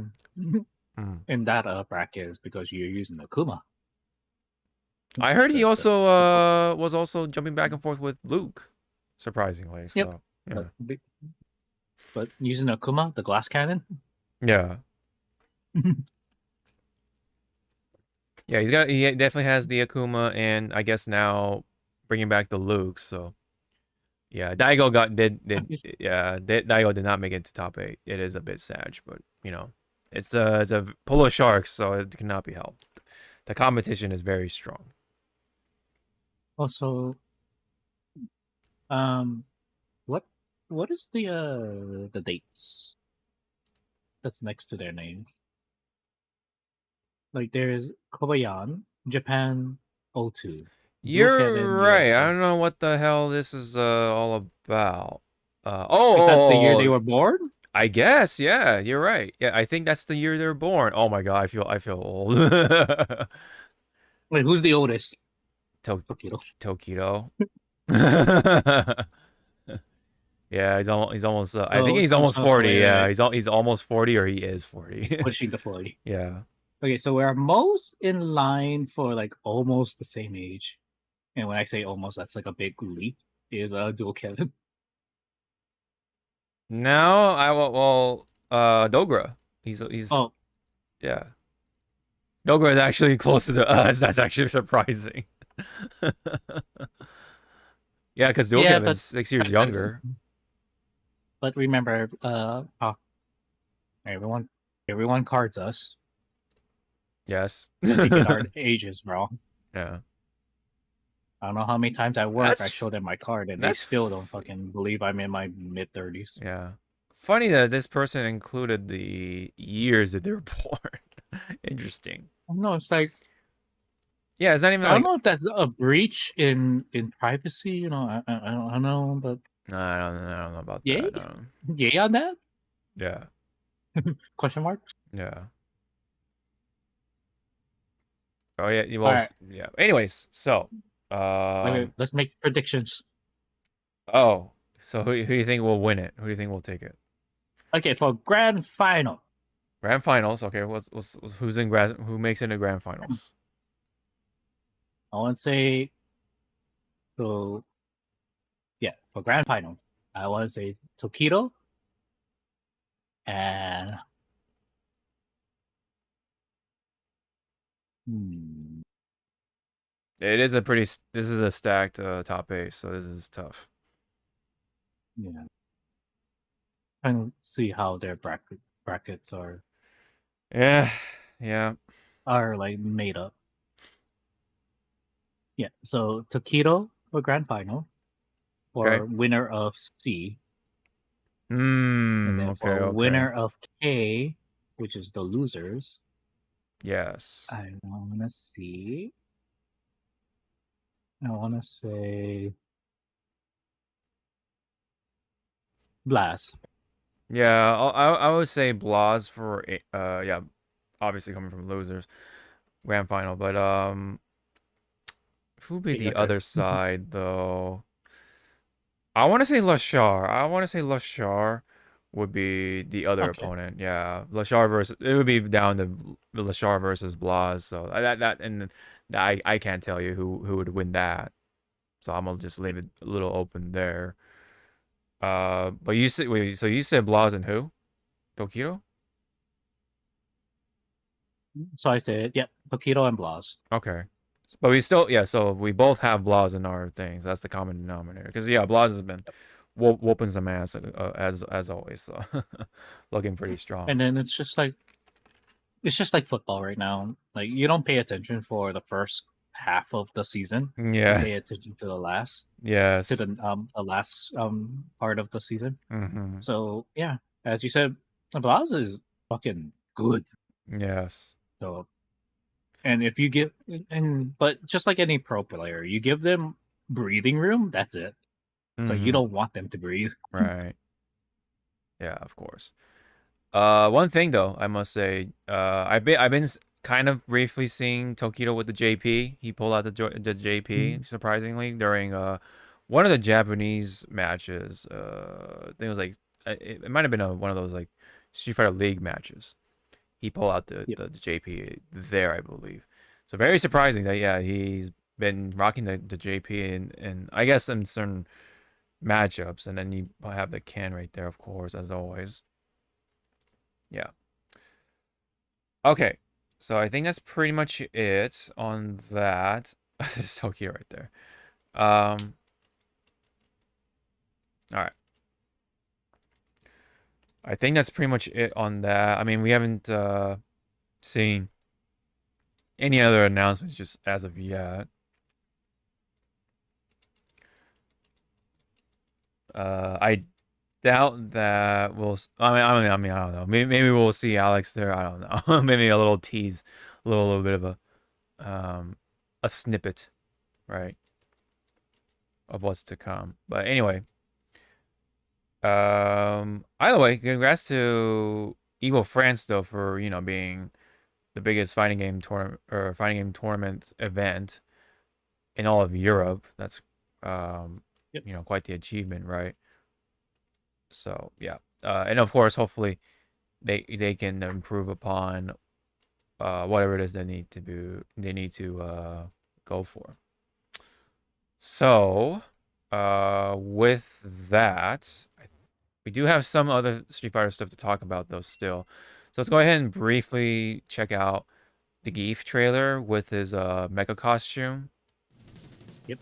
in that bracket is because you're using Akuma. I heard he also was also jumping back and forth with Luke, surprisingly. So yeah. But using Akuma, the glass cannon. Yeah. Yeah, he definitely has the Akuma, and I guess now bringing back the Luke. So yeah, Daigo Daigo did not make it to top 8. It is a bit sad, but you know, it's a Polo Sharks, so it cannot be helped. The competition is very strong. Also, what is the dates that's next to their names? Like there's Kobayan, Japan, 02. You're right. I don't know what the hell this is all about. Is that the year they were born? I guess, yeah, you're right. Yeah, I think that's the year they were born. Oh my god, I feel old. Wait, who's the oldest? Tokido. Yeah, he's almost. I think he's almost 40. Yeah, he's almost 40, or he is 40. He's pushing the 40. Yeah. Okay, so we're most in line for like almost the same age, and when I say almost, that's like a big leap. Is Dual Kevin? No, Dogra. He's yeah. Dogra is actually closer to us. That's actually surprising. Yeah, because Dual Kevin's 6 years younger. But remember, everyone cards us. Yes. We get our ages wrong. Yeah. I don't know how many times at work I show them my card and they still don't fucking believe I'm in my mid-30s. Yeah. Funny that this person included the years that they were born. Interesting. No, it's like... Yeah, it's not even I don't know if that's a breach in privacy, you know, I don't know, but... No, I don't know about that. Yay on that? Yeah. Question mark? Yeah. Oh yeah, well, yeah. Anyways, so let's make predictions. Oh, so who do you think will win it? Who do you think will take it? Okay, for grand final. Grand finals. Okay, who makes it in grand finals? I want to say, so yeah, for grand final, I want to say Tokido and It is this is a stacked top 8, so this is tough. Yeah. Trying to see how their brackets are. Yeah. Are like made up. Yeah, so Tokido for grand final, or winner of C. And then for winner of K, which is the losers. Yes. I want to see. I want to say Blaz. Yeah, I would say Blaz for yeah, obviously coming from losers, grand final. But who would be the other side though? I want to say Lashar would be the other opponent. Yeah, Lashar versus it would be down to Lashar versus Blaz. So I can't tell you who would win that. So I'm gonna just leave it a little open there. But you said wait, so you said Blaz and who? Tokito? So I said, yep, Tokido and Blaz. Okay. But we still, yeah, so we both have Blaz in our things. That's the common denominator. Because, yeah, Blaz has been whooping some ass, as always. So, looking pretty strong. And then it's just like football right now. Like you don't pay attention for the first half of the season. Yeah. You pay attention to the last Yes. to the last part of the season. Mm-hmm. So yeah, as you said, Blaz is fucking good. Yes. So, and if you give but just like any pro player, you give them breathing room. That's it. So you don't want them to breathe. Right. Yeah, of course. One thing though, I must say, I've been kind of briefly seeing Tokido with the JP. He pulled out the JP surprisingly during one of the Japanese matches. I think it was like it might have been one of those like Street Fighter League matches. He pulled out the JP there, I believe. So very surprising that yeah he's been rocking the JP and I guess in certain matchups, and then you have the can right there, of course, as always. Yeah. Okay. So I think that's pretty much it on that. This is so cute right there. All right. I think that's pretty much it on that. I mean, we haven't seen any other announcements just as of yet. I doubt that we'll. I don't know. Maybe we'll see Alex there. I don't know. Maybe a little tease, a little bit of a snippet, right, of what's to come. But anyway, either way, congrats to EVO France though for being the biggest fighting game tournament event in all of Europe. That's quite the achievement, right? So yeah, and of course, hopefully, they can improve upon whatever it is they need to go for. So, with that, we do have some other Street Fighter stuff to talk about though still. So let's go ahead and briefly check out the Geef trailer with his mecha costume. Yep.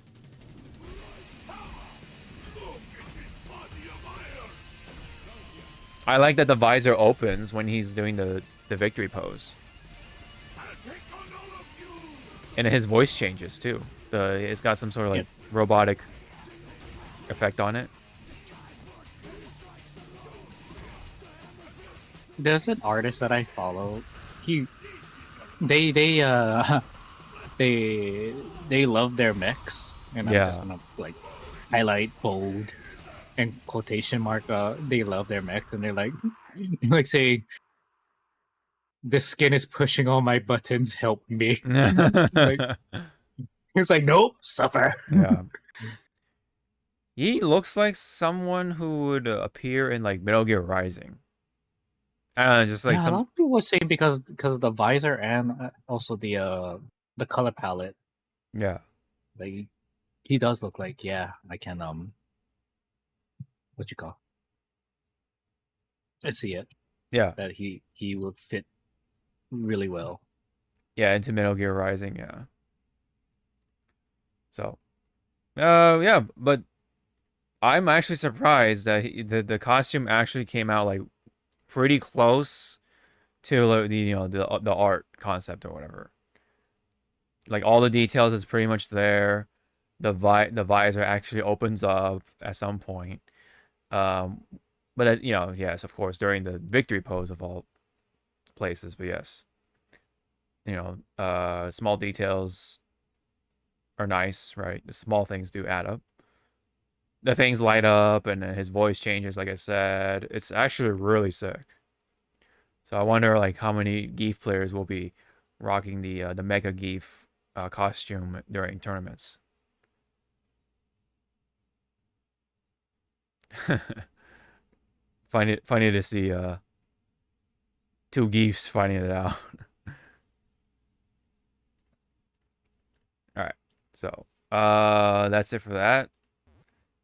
I like that the visor opens when he's doing the victory pose. And his voice changes too. It's got some sort of like robotic effect on it. There's an artist that I follow. They love their mechs, and I'm just gonna like highlight bold and quotation mark. They love their mechs, and they're like saying, "The skin is pushing all my buttons. Help me!" It's like, nope, suffer. Yeah. He looks like someone who would appear in like Metal Gear Rising. Just like a lot of people were saying because of the visor and also the color palette. Yeah. Like he does look like I can what you call? I see it. Yeah. That he would fit really well. Yeah, into Metal Gear Rising, yeah. So, yeah, but I'm actually surprised that the costume actually came out like pretty close to the art concept or whatever. Like all the details is pretty much there. The visor actually opens up at some point. But yes, of course, during the victory pose of all places. But yes, small details are nice, right? The small things do add up. The things light up, and then his voice changes. Like I said, it's actually really sick. So I wonder, like, how many Geef players will be rocking the Mega Geef costume during tournaments. Funny to see two Geefs finding it out. All right, so that's it for that.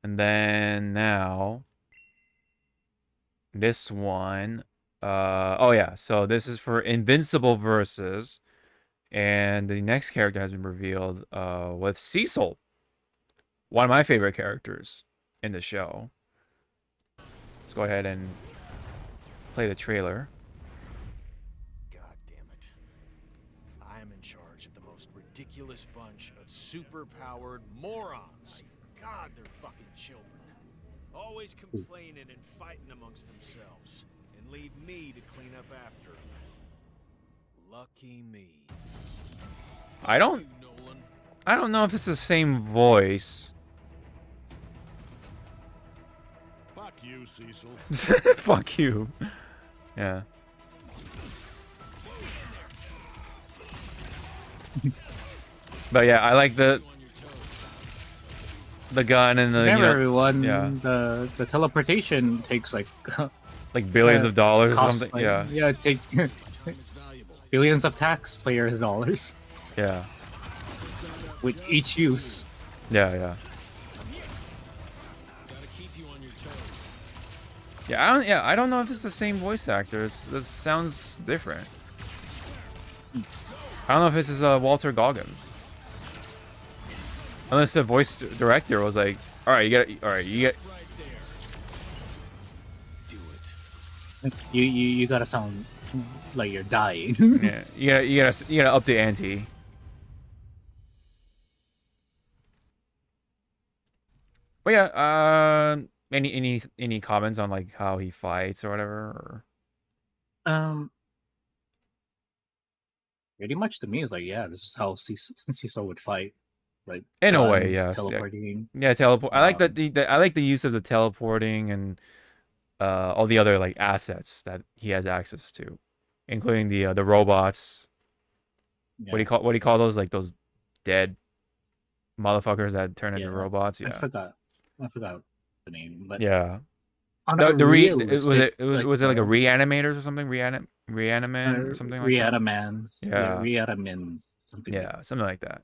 And then now this one, oh yeah, so this is for Invincible versus, and the next character has been revealed with Cecil, one of my favorite characters in the show. Let's go ahead and play the trailer. God damn it. I am in charge of the most ridiculous bunch of super-powered morons. God, they're fucking children. Always complaining and fighting amongst themselves. And leave me to clean up after them. Lucky me. I don't know if it's the same voice. Fuck you, Cecil. Fuck you. Yeah. But yeah, I like the gun and the Remember, everyone, yeah, the teleportation takes like billions of dollars or costs, something. like, Yeah. it take billions of taxpayers' dollars Yeah. with each use. Yeah, yeah. Yeah, I don't know if it's the same voice actor. This sounds different. I don't know if this is Walter Goggins. Unless the voice director was like, "All right, you get." You gotta sound like you're dying. Yeah, you gotta up the ante. But yeah, any comments on like how he fights or whatever? Or... Pretty much to me is like, yeah, this is how Cecil would fight. Like in a way, guns, yes. teleporting. Yeah, teleport. I like I like the use of the teleporting and all the other like assets that he has access to, including the robots. Yeah. What do you call those? Like those dead motherfuckers that turn into robots. Yeah, I forgot the name, but yeah. On Was realistic, it like a reanimators or something? Reaniman or something like that. Reanimans. Yeah, Reanimans. Something. Yeah, something like that.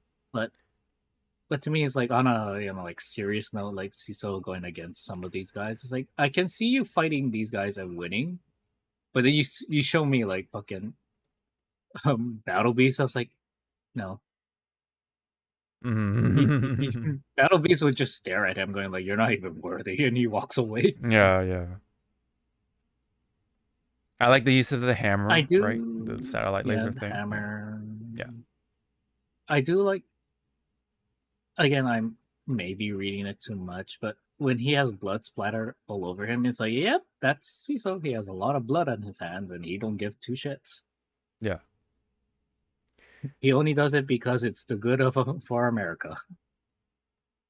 But to me, it's like on a like serious note, like Cecil going against some of these guys. It's like I can see you fighting these guys and winning, but then you show me like fucking Battle Beast. I was like, no. Battle Beast would just stare at him, going like, "You're not even worthy," and he walks away. Yeah, yeah. I like the use of the hammer. I do. Right? The satellite laser thing. Hammer. Yeah. I do like. Again, I'm maybe reading it too much, but when he has blood splatter all over him, it's like, yep, that's Cecil. He has a lot of blood on his hands, and he don't give two shits. Yeah. He only does it because it's the good of for America.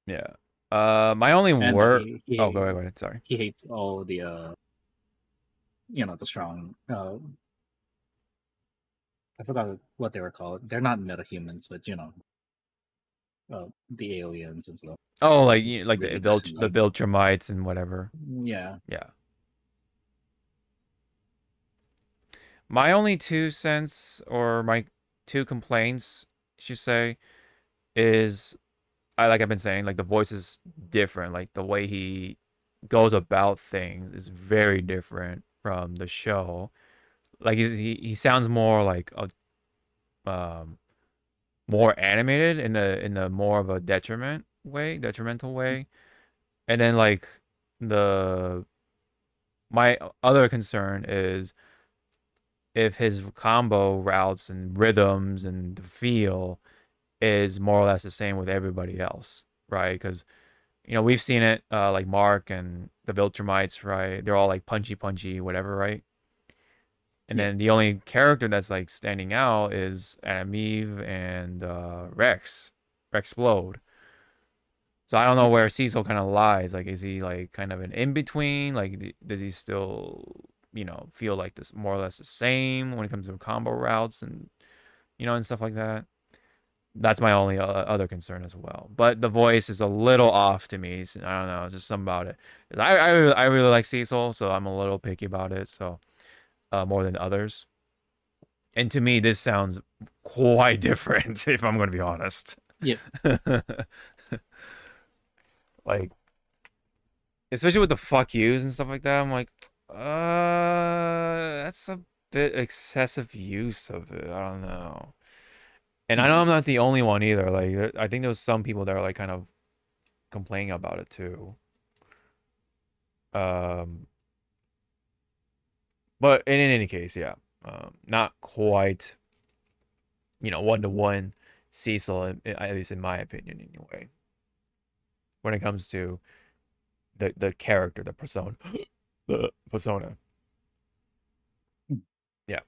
Yeah. My only word. Oh, go ahead. Sorry. He hates all the, the strong. I forgot what they were called. They're not metahumans, but the aliens and stuff. Oh, like really the Viltrumites and whatever. Yeah. Yeah. My only 2 cents or my 2 complaints, I should say, is I've been saying, like the voice is different. Like the way he goes about things is very different from the show. Like he sounds more like a more animated in the more of a detrimental way. And then like my other concern is if his combo routes and rhythms and the feel is more or less the same with everybody else, right? Because we've seen it like Mark and the Viltrumites, right? They're all like punchy whatever, right? And then the only character that's like standing out is Eve and Rexplode. So I don't know where Cecil kind of lies. Like, is he like kind of an in between? Like, does he still, feel like this more or less the same when it comes to combo routes and, and stuff like that? That's my only other concern as well. But the voice is a little off to me. So I don't know, just something about it. I really like Cecil, so I'm a little picky about it. So. More than others. And to me, this sounds quite different, if I'm going to be honest. Yeah. Like, especially with the fuck yous and stuff like that, I'm like, That's a bit excessive use of it. I don't know. And I know I'm not the only one either. Like, I think there's some people that are like kind of complaining about it too. But in any case, yeah, not quite, one-to-one Cecil, at least in my opinion, anyway. When it comes to the character, the persona, the persona. Yeah.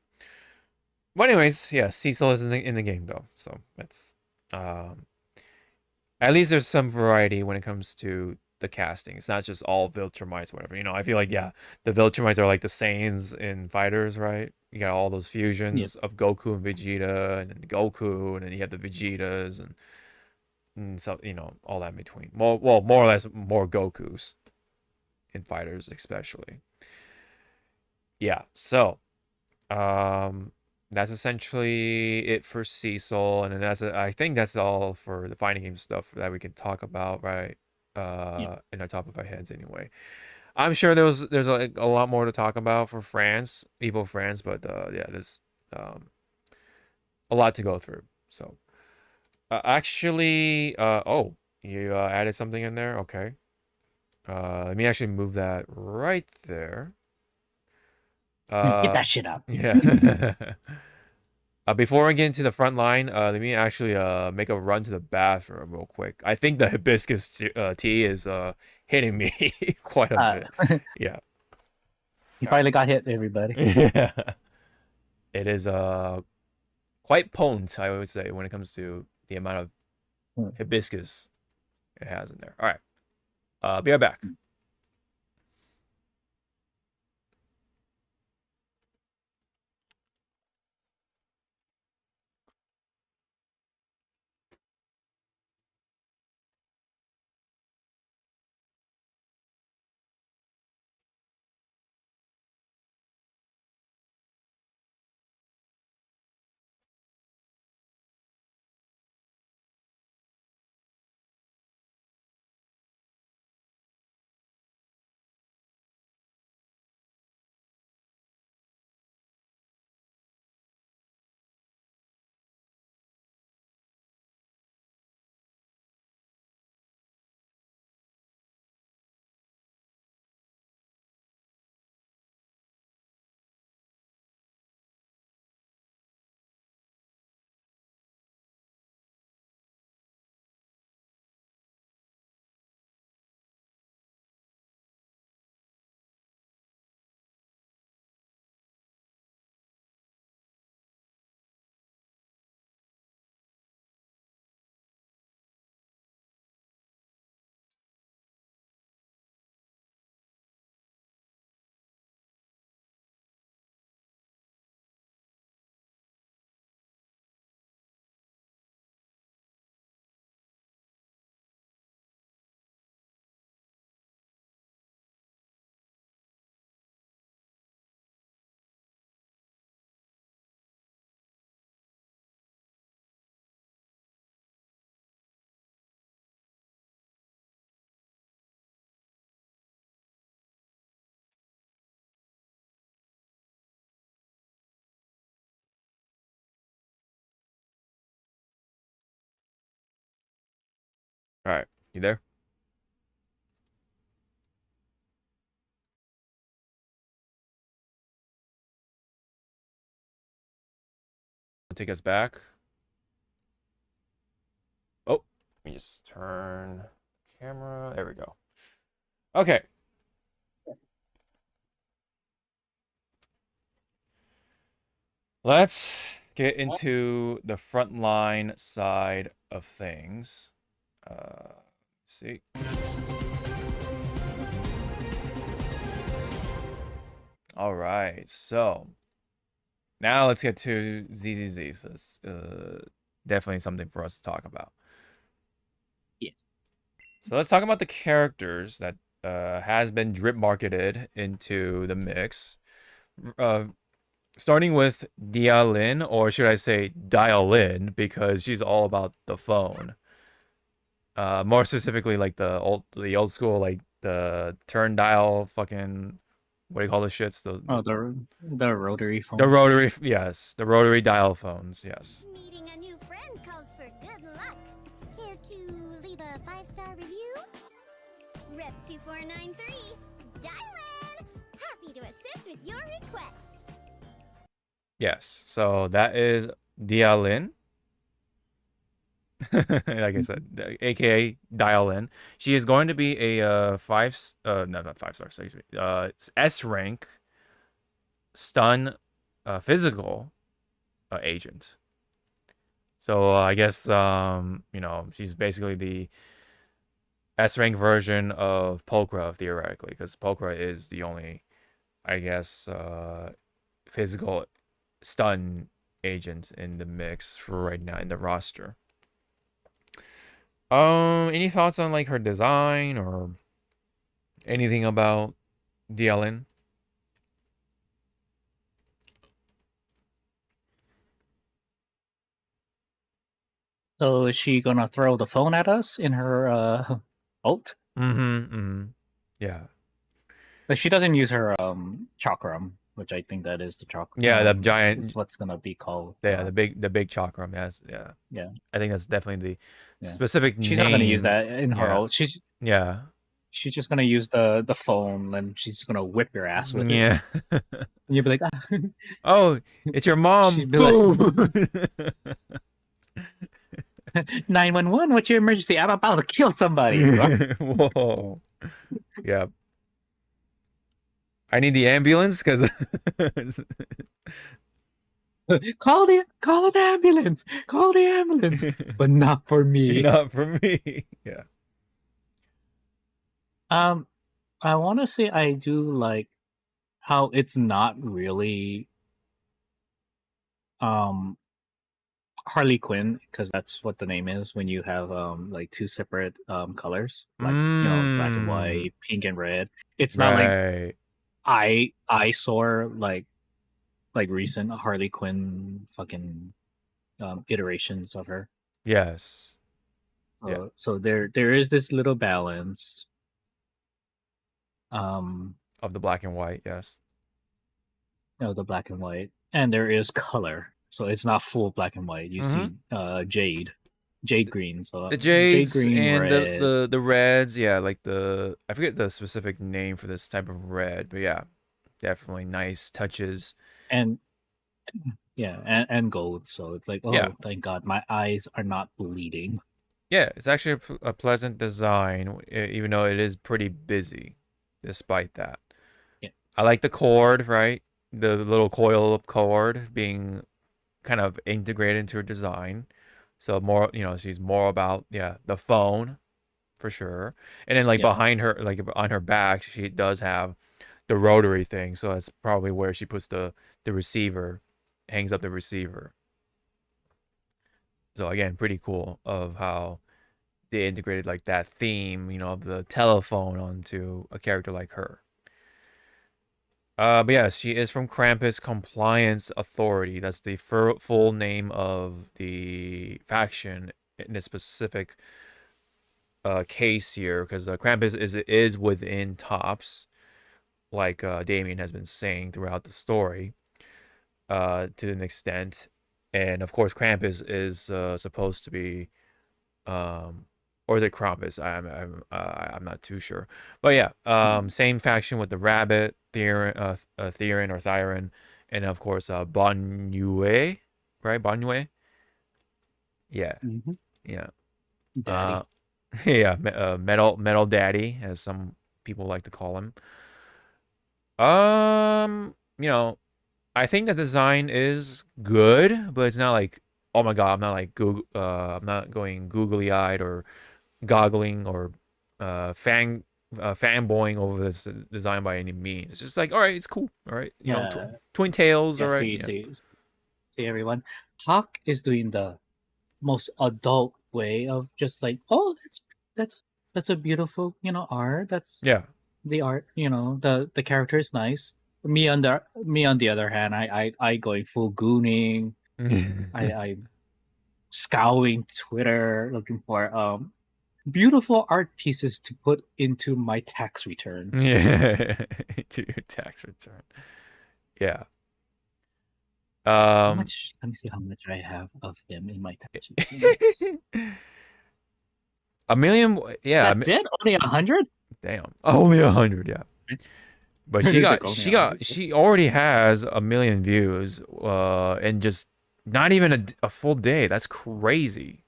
But anyways, yeah, Cecil is in the game though, so that's at least there's some variety when it comes to the casting. It's not just all Viltrumites, whatever. I feel like the Viltrumites are like the Saiyans in Fighters, right? You got all those fusions of Goku and Vegeta, and then Goku, and then you have the Vegetas, and so all that in between. More or less more Gokus in Fighters, especially. Yeah. So, that's essentially it for Cecil, and then I think that's all for the fighting game stuff that we can talk about, right? In our top of our heads, anyway. I'm sure there's a lot more to talk about for France, EVO France, but yeah, there's a lot to go through. So, actually, oh, you added something in there, okay. Let me actually move that right there. Get that shit up. Yeah. Before I get into the front line, let me actually make a run to the bathroom real quick. I think the hibiscus tea is hitting me quite a bit. Yeah. You finally got hit, everybody. Yeah. It is quite potent, I would say, when it comes to the amount of hibiscus it has in there. All right. Be right back. All right. You there? Take us back. Oh, let me just turn the camera. There we go. Okay. Let's get into the frontline side of things. Let's see. All right, so now let's get to ZZZ. So it's definitely something for us to talk about. Yes. So let's talk about the characters that has been drip marketed into the mix. Starting with Dialin, or should I say Dialin, because she's all about the phone. More specifically, like the old school, like the turn dial fucking what do you call the shits? The rotary phone. The rotary, yes, the rotary dial phones, yes. Meeting a new friend calls for good luck. Care to leave a 5-star review? Rep 2493, Dylan! Happy to assist with your request. Yes, so that is Dialin. Like I said, aka Dialin. She is going to be a not 5-star, excuse me, S rank stun physical agent. So I guess you know, she's basically the S rank version of Pokra theoretically, because Pokra is the only, I guess, physical stun agent in the mix for right now in the roster. Any thoughts on like her design or anything about Dialin? So is she gonna throw the phone at us in her ult? Yeah. But she doesn't use her chakram, which I think that is the chakram. Yeah, the giant. It's what's gonna be called. Yeah, the big chakram. Yes, yeah. Yeah. I think that's definitely the specific She's name. not gonna use that in her ult. She's just gonna use the phone, and she's gonna whip your ass with it. Yeah. And you'll be like, ah. Oh, it's your mom. She'd be Boom. 911, what's your emergency? I'm about to kill somebody. Whoa. Yeah. I need the ambulance because call an ambulance. Call the ambulance. But not for me. Not for me. Yeah. I want to say I do like how it's not really Harley Quinn, because that's what the name is when you have like two separate colors, like you know, black and white, pink and red. It's not like eyesore like recent Harley Quinn fucking iterations of her. Yes. So there is this little balance of the black and white, yes. No, the black and white, and there is color, so it's not full black and white. You see jade green, so the jades jade green, and red. the reds, yeah, like I forget the specific name for this type of red, but yeah, definitely nice touches. And and gold, so it's like, oh, thank God, my eyes are not bleeding. Yeah, it's actually a pleasant design, even though it is pretty busy. Despite that, I like the cord, right? The little coil of cord being kind of integrated into her design. So more, you know, she's more about the phone for sure. And then like behind her, like on her back, she does have the rotary thing. So that's probably where she puts the receiver, hangs up the receiver. So again, pretty cool of how they integrated like that theme, you know, of the telephone onto a character like her. But yeah, she is from Krampus Compliance Authority. That's the full name of the faction in this specific case here, because Krampus is within Tops, like Damien has been saying throughout the story, to an extent. And of course, Krampus is supposed to be, or is it Krampus? I'm not too sure. But yeah, same faction with the Rabbit, Theron or Thyron, and of course Bonue, right? Bonue. Yeah, yeah. Daddy. Yeah, metal daddy, as some people like to call him. You know, I think the design is good, but it's not like, oh my god, I'm not like I'm not going googly eyed or goggling or fanboying over this design by any means. It's just like, all right, it's cool. All right, you know, twin tails. All right. See everyone. Hawk is doing the most adult way of just like, oh, that's a beautiful, you know, art. That's the art. You know, the character is nice. Me on the other hand, I going full gooning. I scouring Twitter looking for beautiful art pieces to put into my tax returns. Yeah, to your tax return. Yeah. How much? Let me see how much I have of him in my tax returns. $1 million. Yeah. That's it? Only 100? Damn. Only 100. Yeah. But It's she like got only she 100. got she already has 1 million views. In just not even a full day. That's crazy.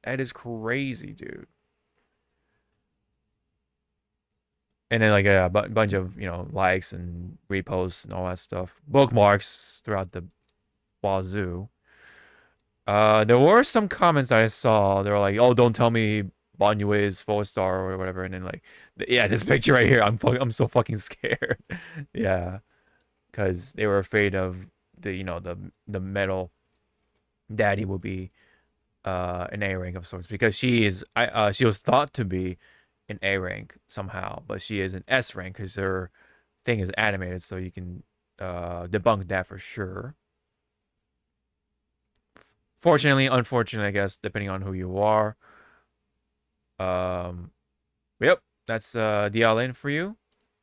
That is crazy, dude. And then like a bunch of likes and reposts and all that stuff, bookmarks throughout the wazoo. There were some comments I saw. They were like, "Oh, don't tell me Banyue is 4-star or whatever." And then like, yeah, this picture right here, I'm so fucking scared. Yeah, because they were afraid of the metal daddy will be an A rank of sorts, because she was thought to be an A rank somehow, but she is an S rank because her thing is animated, so you can debunk that for sure. Fortunately, unfortunately, I guess, depending on who you are. Yep, that's DL in for you.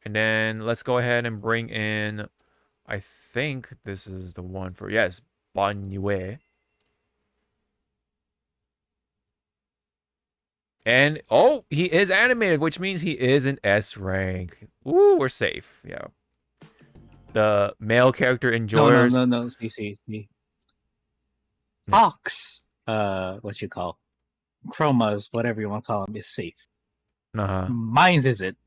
And then let's go ahead and bring in, I think this is the one for, yes, Banyue. And, oh, he is animated, which means he is an S rank. Ooh, we're safe. Yeah. The male character enjoyers. No. See. Hawks, what you call chromas, whatever you want to call them, is safe. Mine's isn't.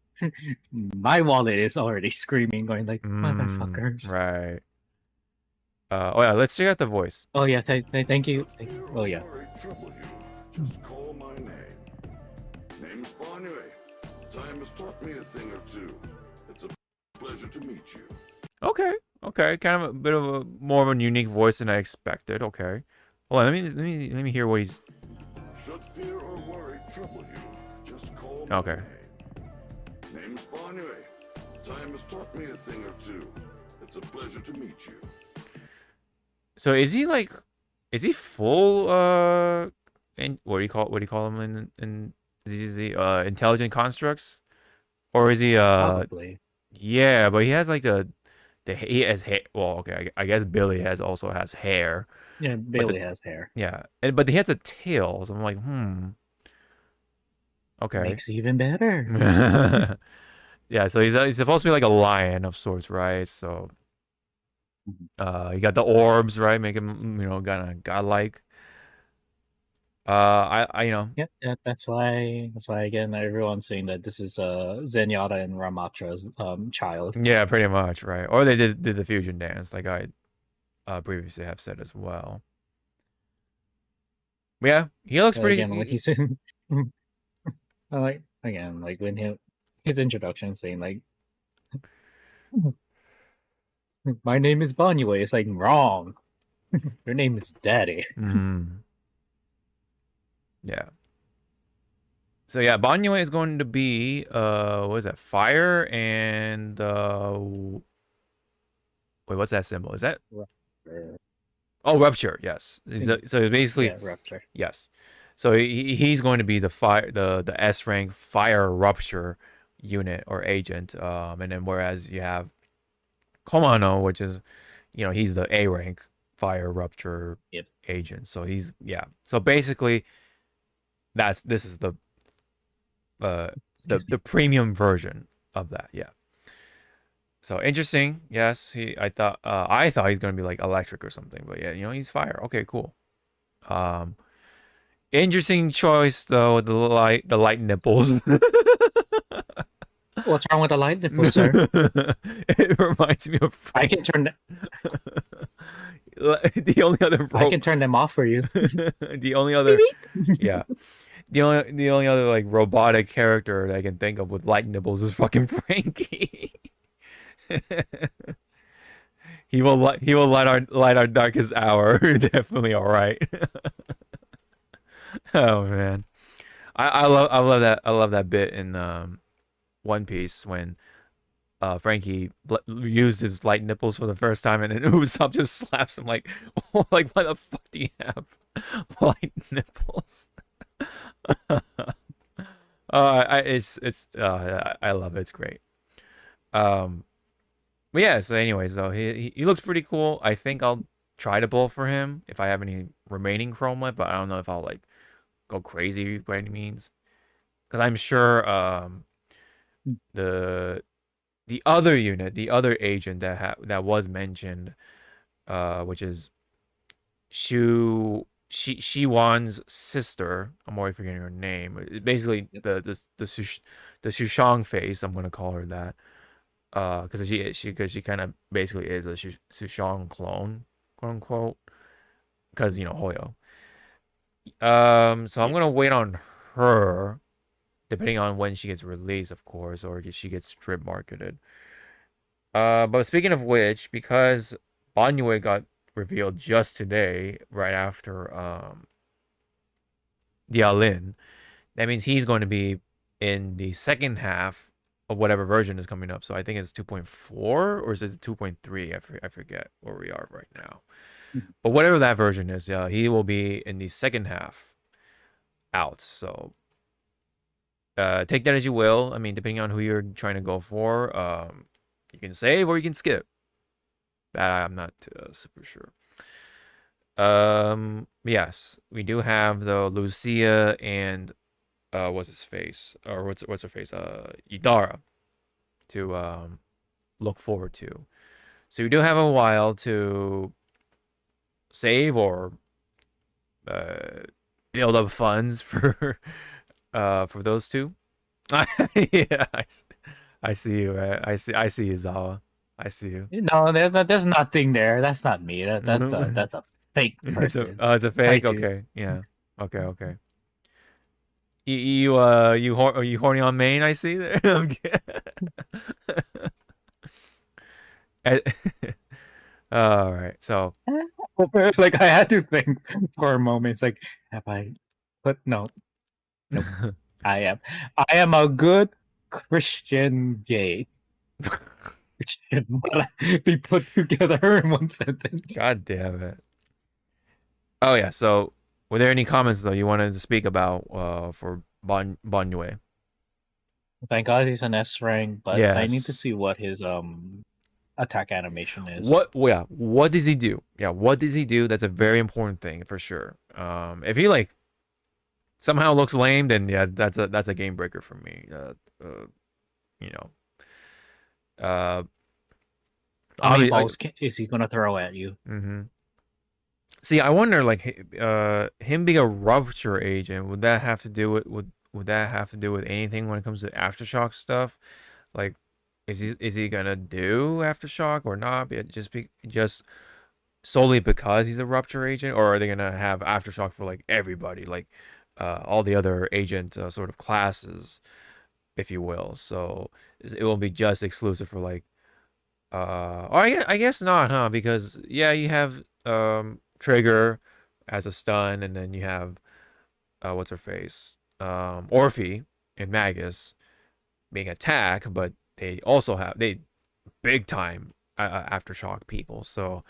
My wallet is already screaming, going like, motherfuckers. Right. Oh yeah, let's check out the voice. Oh yeah, thank you. Oh yeah. Just call my name. Name's Banyue. Time has taught me a thing or two. It's a pleasure to meet you. Okay. Kind of a bit of a more of a unique voice than I expected. Okay. Hold on, let me hear what he's. Should fear or worry trouble you, just call my name. Name's Banyue. Time has taught me a thing or two. It's a pleasure to meet you. So is he full and what do you call him in ZZZ intelligent constructs, or is he Probably. Yeah, but he has like he has hair. Well, okay, I guess Billy also has hair. Yeah, Billy has hair. Yeah, but he has a tail, so I'm like, okay, makes it even better. Yeah, so he's supposed to be like a lion of sorts, right? So you got the orbs, right? Make him kind of godlike. Yep, that's why again everyone's saying that this is Zenyatta and Ramatra's child. Yeah, pretty much, right? Or they did the fusion dance, like I previously have said as well. Yeah, he looks pretty. Again, when he's in, like when his introduction saying like, "My name is Banyue," it's like wrong. Your name is Daddy. Yeah. So yeah, Banyue is going to be what is that? Fire and wait, what's that symbol? Is that Rupture. Oh, rupture? Yes. So basically, rupture. Yes. So he's going to be the S rank fire rupture unit or agent, and then whereas you have Komano, which is he's the A rank fire rupture agent. So So basically, this is the premium version of that. Yeah. So interesting. Yes, I thought he's gonna be like electric or something, but yeah, he's fire. Okay, cool. Interesting choice though, the light nipples. What's wrong with the light nipples, sir? It reminds me of. I can turn. The only other. I can turn them off for you. The only other. Yeah. The only other like robotic character that I can think of with light nipples is fucking Frankie. He will light our darkest hour. Definitely all right. Oh man, I love that bit in One Piece when Frankie used his light nipples for the first time, and then Usopp just slaps him like, like why the fuck do you have light nipples? I love it. It's great. But yeah. So, anyways, though he looks pretty cool. I think I'll try to pull for him if I have any remaining chrome left, but I don't know if I'll like go crazy by any means, because I'm sure the other unit, the other agent that was mentioned, which is Shiwan's sister. I'm always forgetting her name. Basically, the Sushang face. I'm gonna call her that. Because she kind of basically is a Sushang clone, quote unquote. Because Hoyo. So I'm gonna wait on her, depending on when she gets released, of course, or she gets strip marketed. But speaking of which, because Banyue got revealed just today, right after Dialin, that means he's going to be in the second half of whatever version is coming up. So I think it's 2.4 or is it 2.3? I forget where we are right now. But whatever that version is, he will be in the second half out. So take that as you will. I mean, depending on who you're trying to go for, you can save or you can skip. That I'm not super sure. Yes, we do have though Lucia and what's his face, or what's her face, Idara, to look forward to. So we do have a while to save or build up funds for those two. Yeah, I see you. I see you, Zawa. I see you. No, there's nothing there. That's not me. That's a fake person. It's a fake. Okay, yeah. Okay. Are you horny on main? I see there. All right. So like I had to think for a moment. It's like, have I put no? Nope. I am a good Christian gay. Be put together in one sentence. God damn it. Oh yeah. So, were there any comments though you wanted to speak about for Banyue? Thank God he's an S rank, but yes. I need to see what his attack animation is. What does he do? Yeah, what does he do? That's a very important thing for sure. If he like somehow looks lame, then yeah, that's a game breaker for me. How many balls is he gonna throw at you? Mm-hmm. See, I wonder, like, him being a rupture agent, would that have to do with anything when it comes to aftershock stuff? Like, is he gonna do aftershock or not? Just solely because he's a rupture agent, or are they gonna have aftershock for like everybody, like all the other agent sort of classes, if you will? So it will be just exclusive for like, I guess not, huh? Because yeah, you have Trigger as a stun, and then you have what's her face, Orphe and Magus being attack, but they also have big time aftershock people. So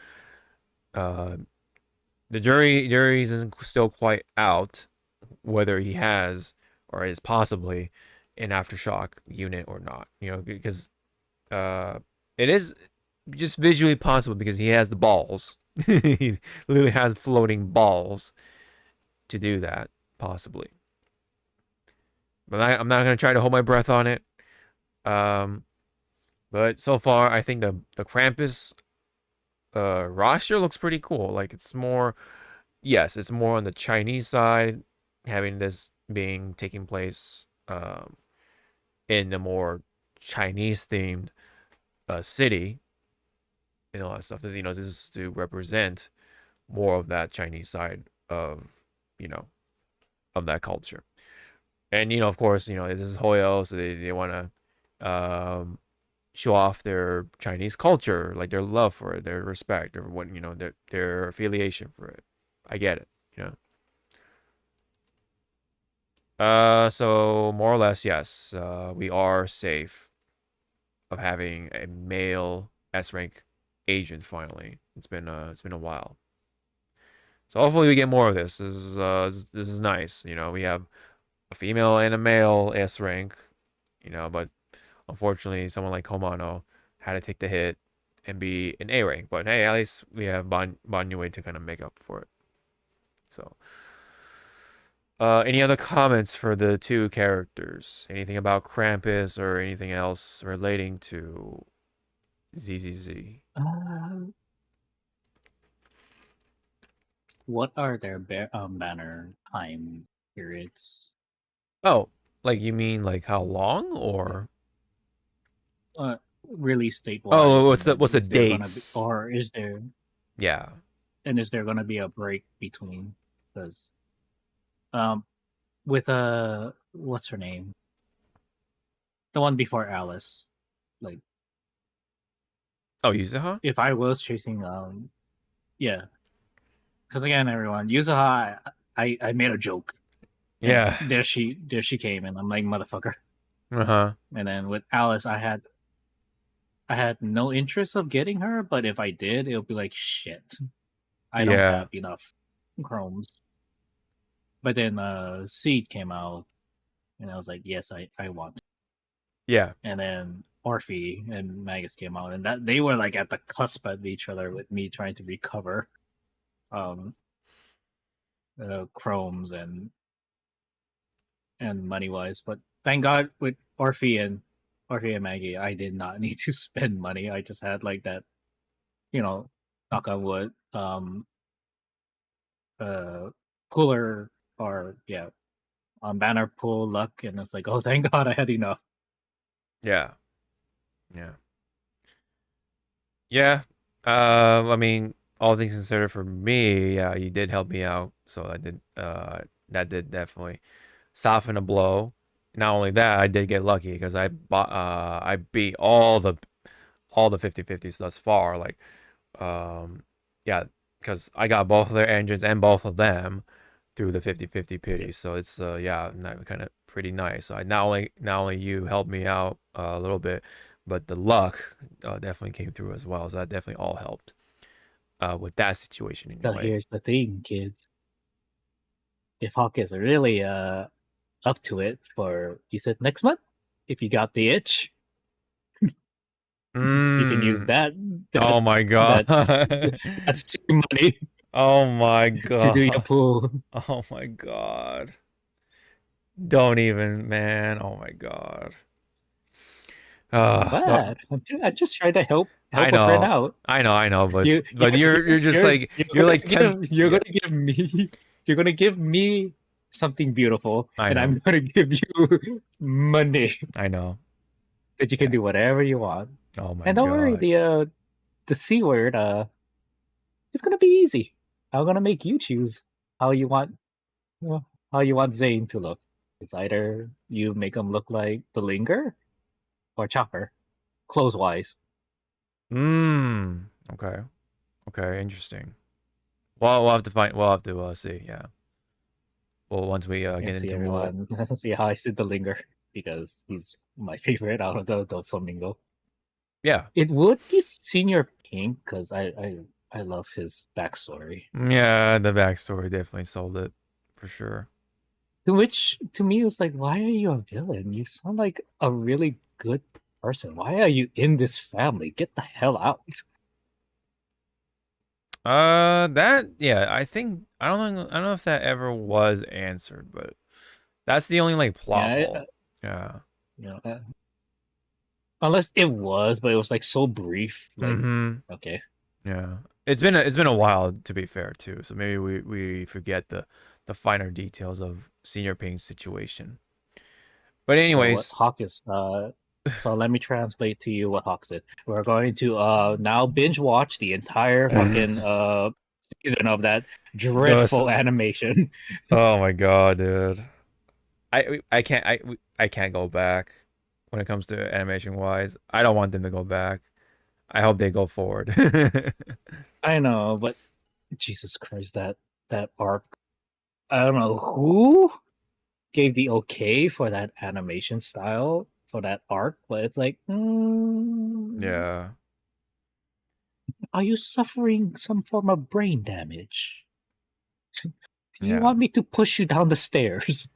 the jury isn't still quite out whether he has or is possibly an aftershock unit or not. Because it is just visually possible because he has the balls. He literally has floating balls to do that, possibly. But I'm not gonna try to hold my breath on it. But so far, I think the Krampus roster looks pretty cool. Like it's more on the Chinese side, having this taking place in a more Chinese themed city and all that stuff. This is to represent more of that Chinese side of that culture. And of course, this is Hoyo, so they want to show off their Chinese culture, like their love for it, their respect, or what their affiliation for it. I get it, So more or less, yes, we are safe of having a male S rank agent finally. It's been a while. So hopefully we get more of this. This is nice. We have a female and a male S rank, you know, but unfortunately, someone like Komano had to take the hit and be an A rank. But hey, at least we have Banyue to kind of make up for it. So, any other comments for the two characters? Anything about Krampus or anything else relating to ZZZ? What are their banner time periods? Oh, like you mean like how long or? Release date wise. Oh, what's the is there gonna dates? or is there? Yeah. And is there gonna be a break between? Because, with what's her name? The one before Alice, like. Oh, Yuzuha? If I was chasing, yeah. Because again, everyone, Yuzuha, I made a joke. Yeah. There she came, and I'm like, motherfucker. Uh-huh. And then with Alice, I had no interest of getting her, but if I did, it'll be like shit. I don't have enough chromes. But then Seed came out, and I was like, yes, I want. Yeah. And then Orphe and Magus came out, and that they were like at the cusp of each other with me trying to recover chromes and money wise. But thank God with Orphe and Maggie, I did not need to spend money. I just had like that, knock on wood, cooler or on banner pool luck, and it's like, oh, thank God I had enough. Yeah. I mean, all things considered, for me, yeah, you did help me out, so I did. That did definitely soften the blow. Not only that, I did get lucky because I beat all the 50/50s thus far. Like, because I got both of their engines and both of them through the 50/50 pity. So it's kind of pretty nice. So not only you helped me out a little bit, but the luck definitely came through as well. So that definitely all helped with that situation anyway. So here's the thing, kids. If Hawk is really up to it for, you said next month, if you got the itch, you can use that. Oh my god. That's money. Oh my god. To do your pool. Oh my god. Don't even, man. Oh my god. Bad. I just tried to help I a friend out. I know, but you're just you're gonna give me something beautiful, and I'm gonna give you money. I know that you can do whatever you want. Oh my god! And don't worry, the C word, it's gonna be easy. I'm gonna make you choose how you want Zane to look. It's either you make him look like the Linger or Chopper, clothes wise. Okay. Interesting. Well, we'll have to see. Yeah. Well, once we get into everyone, see how I said the Linger, because he's my favorite out of the Flamingo. Yeah. It would be Senior Pink because I love his backstory. Yeah, the backstory definitely sold it for sure. Which to me was like, why are you a villain? You sound like a really good person. Why are you in this family? Get the hell out. I think I don't know if that ever was answered, but that's the only like plot hole. Yeah. Unless it was, but it was like so brief. Like, okay. Yeah. It's been a while, to be fair, too. So maybe we forget the finer details of Senior Pink's situation. But anyways, so what Hawk is so let me translate to you what Hawk said. We're going to now binge watch the entire fucking season of that dreadful animation. Oh my god, dude. I can't go back when it comes to animation wise. I don't want them to go back. I hope they go forward. I know, but Jesus Christ, that arc. I don't know who gave the okay for that animation style for that arc, but it's like, yeah. Are you suffering some form of brain damage? Do you want me to push you down the stairs?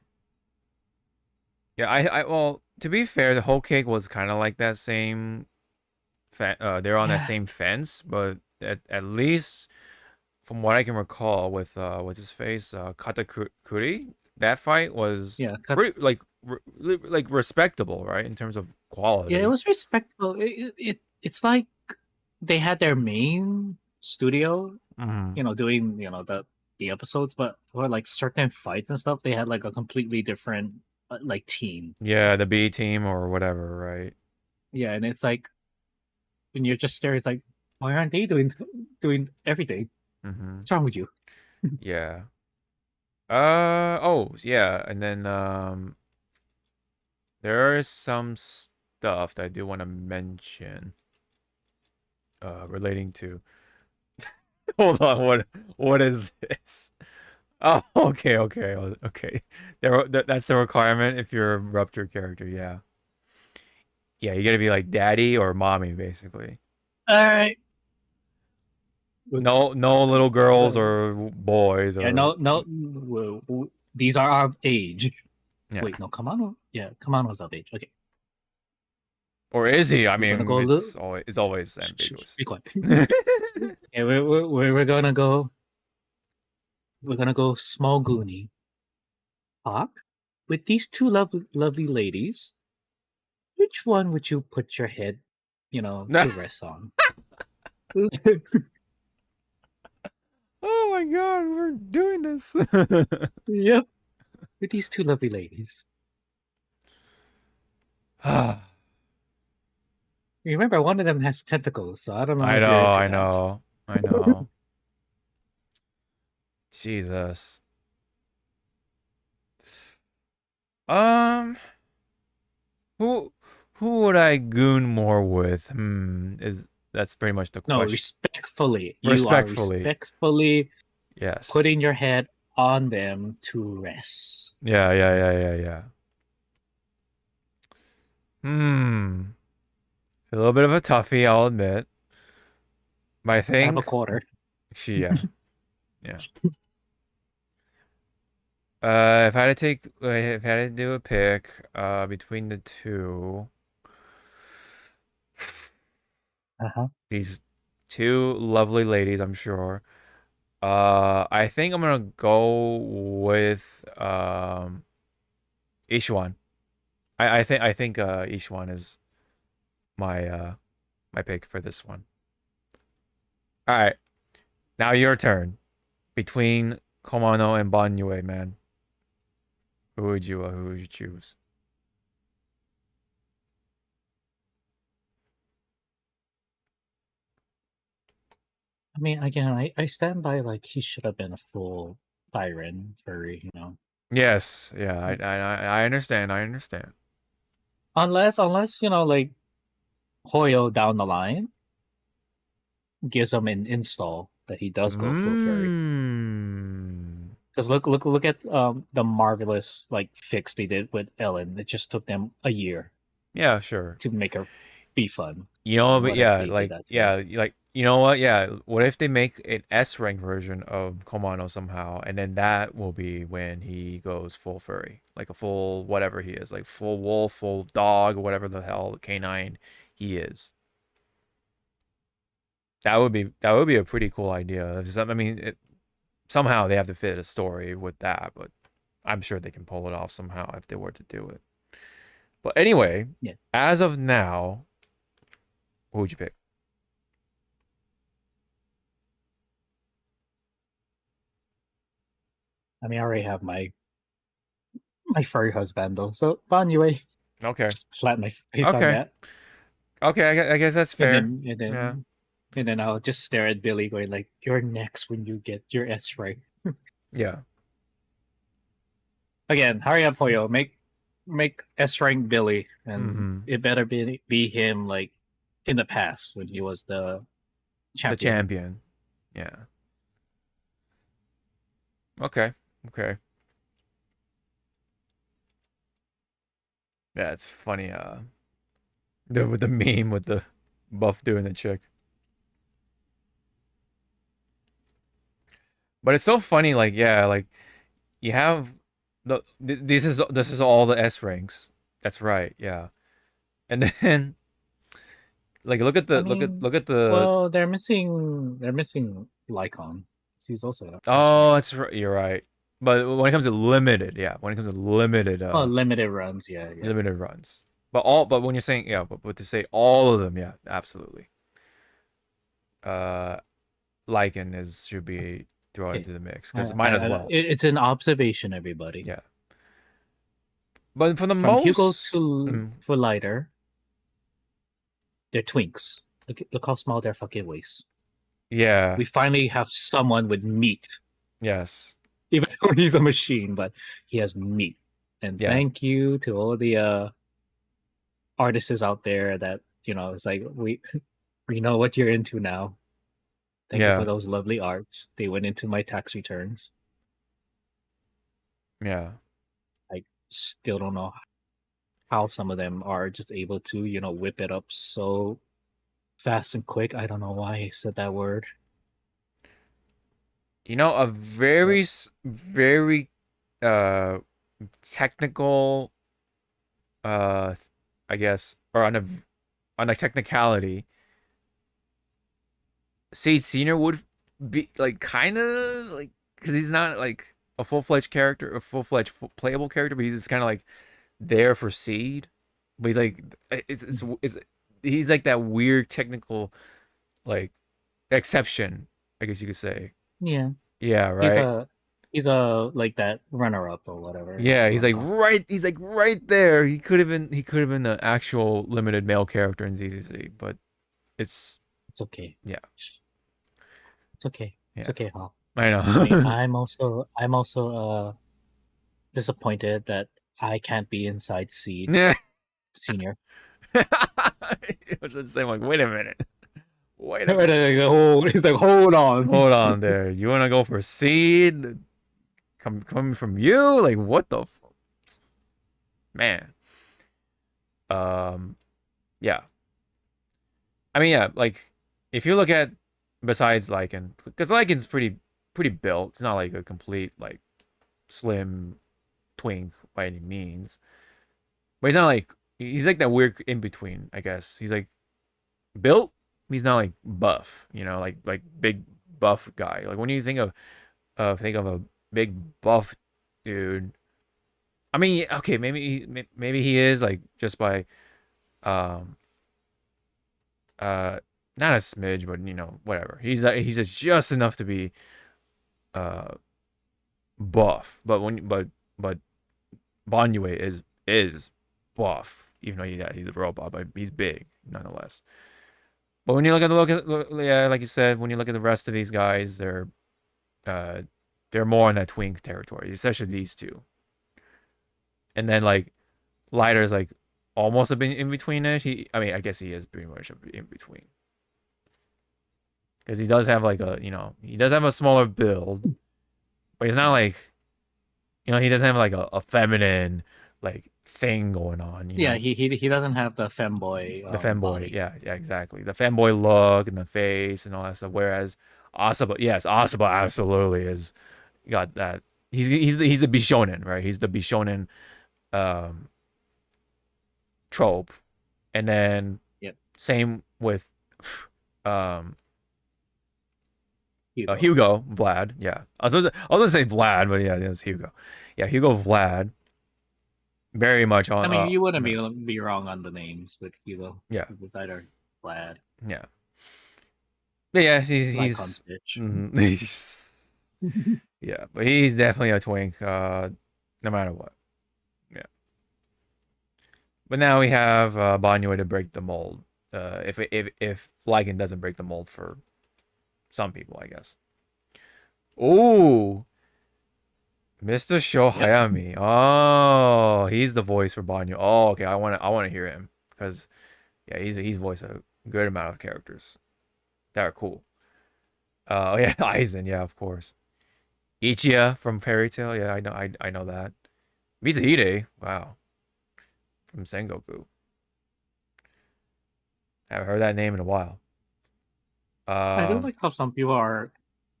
Yeah, well, to be fair, the whole cake was kind of like that same. They're on that Yeah. same fence, but at least from what I can recall, with what's his face, Katakuri, that fight was Yeah, pretty like respectable, right, in terms of yeah, it quality. was respectable. It's like they had their main studio, Mhm. doing the episodes, but for like certain fights and stuff, they had like a completely different like team. Yeah, the B team or whatever, right? Yeah, and it's like when you're just there, it's like, why aren't they doing everything? Mhm. What's wrong with you? Yeah. Oh, yeah, and then there is some stuff that I do want to mention relating to. Hold on, what is this? Oh, okay. That's the requirement if you're a rupture character, yeah. Yeah, you gotta be like daddy or mommy, basically. All right. No little girls or boys Yeah, or no. These are of age. yeah. Wait, no, Kamano. Yeah, Kamano's of age. Okay, Or is he? I we're gonna mean, go. it's always Shh, ambiguous. be quiet. Yeah, we're gonna go. We're gonna go small Goonie. Hawk, with these two lovely ladies, which one would you put your head, to rest on? Oh my god, we're doing this. Yep, with these two lovely ladies. Remember, one of them has tentacles, so I don't know if you're into that. I know. Jesus. Who would I goon more with? That's pretty much the No, question. respectfully. You are Respectfully. respectfully Yes. putting your head on them to rest. Yeah. A little bit of a toughie, I'll admit. But I Have think a quarter. yeah. If I had to do a pick, between the two, these two lovely ladies, I'm sure. I think I'm gonna go with Ishwan. I think Ishwan is my my pick for this one. All right, now your turn. Between Komano and Banyue, man. Who would you choose? I mean, again, I stand by like he should have been a full Thyran furry, Yes, yeah, I understand. I understand. Unless like Hoyo down the line gives him an install that he does go full furry. Because look at the marvelous like fix they did with Ellen. It just took them a year. Yeah, sure. To make her be fun. You know, but What yeah, if they like did that to like you know what? Yeah, what if they make an S rank version of Komano somehow, and then that will be when he goes full furry, like a full whatever he is, like full wolf, full dog, whatever the hell canine he is. That would be a pretty cool idea. I mean, somehow they have to fit a story with that, but I'm sure they can pull it off somehow if they were to do it. But anyway, Yeah. As of now, who would you pick? I mean, I already have my furry husband though. So Banyue, Okay. just flat my face on Okay. that. Okay, I guess that's fair. And then I'll just stare at Billy, going like, "You're next when you get your S rank." Yeah. Again, hurry up, Hoyo. Make S rank Billy, and Mhm. it better be him like in the past when he was the champion. The champion. Yeah. Okay. Yeah, it's funny. With the meme with the buff doing the chick. But it's so funny. Like, yeah, like you have this is all the S ranks, That's right. Yeah. And then like look at the I mean, look at the well, they're missing Lycon. He's also oh, that's right. You're right. But when it comes to limited, yeah, when it comes to limited limited runs, yeah. limited runs. But when you're saying yeah, but to say all of them, yeah, absolutely. Lycan should be thrown into the mix because mine as well. It's an observation, everybody. Yeah. But for the From most Hugo to for Lighter, they're twinks. Look how small their fucking waist. yeah. We finally have someone with meat. Yes. Even though he's a machine, but he has meat. And Yeah. thank you to all the artists out there that, you know, it's like we know what you're into now. Thank you for those lovely arts. They went into my tax returns. Yeah. I still don't know how some of them are just able to, you know, whip it up so fast and quick. I don't know why I said that word. You know, a very technical I guess, or on a technicality, Sage Senior would be like kind of like, because he's not like a full-fledged character, a full-fledged playable character, but he's just kind of like there for Seed. But he's like he's like that weird technical like exception, I guess you could say. Yeah. Yeah, right. He's a like that runner-up or whatever. Yeah, he's like right there. He could have been the actual limited male character in ZZZ, but it's okay. Yeah. It's okay. It's okay, Hal. I know. I'm also disappointed that I can't be inside Seed Senior. I was just saying, like, wait a minute. He's like, hold on there. You want to go for Seed? Coming from you? Like, what the man? Yeah. I mean, yeah, like, if you look at, besides Lycan, because Lycan's pretty built. It's not like a complete, like, slim twink by any means. But he's not like, he's like that weird in-between, I guess. He's like, built, he's not like buff, you know, like big buff guy. Like, when you think of a big buff dude, I mean, okay, maybe he is like just by not a smidge, but you know, whatever. He's just enough to be buff. But Banyue is buff, even though he's a robot, but he's big nonetheless. But when you look at like you said, when you look at the rest of these guys, they're more in that twink territory, especially these two. And then like Lighter's like almost a bit in between-ish. I mean, I guess he is pretty much in between. Because he does have like he does have a smaller build, but he's not like, he doesn't have like a feminine like thing going on. Yeah, he doesn't have the femboy. The femboy, body. yeah, exactly. The femboy look and the face and all that stuff. Whereas Asaba absolutely is got that. He's the Bishonen, right? He's the Bishonen trope. And then same with Hugo Vlad. Yeah, I was gonna say Vlad, but yeah, it's Hugo. Yeah, Hugo Vlad. Very much on. I mean, you wouldn't be wrong on the names with Hugo. Yeah, it's either Vlad. Yeah. But yeah, he's yeah, but he's definitely a twink, no matter what. Yeah. But now we have Banyue to break the mold. If Lycan doesn't break the mold for some people, I guess. Ooh, Mr. Sho Hayami. Oh, he's the voice for Banyue. Oh, okay. I want to hear him because yeah, he's voiced a good amount of characters that are cool. Oh yeah, Aizen. Yeah, of course. Ichiya from Fairy Tail. Yeah, I know that. Mitsuhide. Wow. From Sengoku. Haven't heard that name in a while. I do like how some people are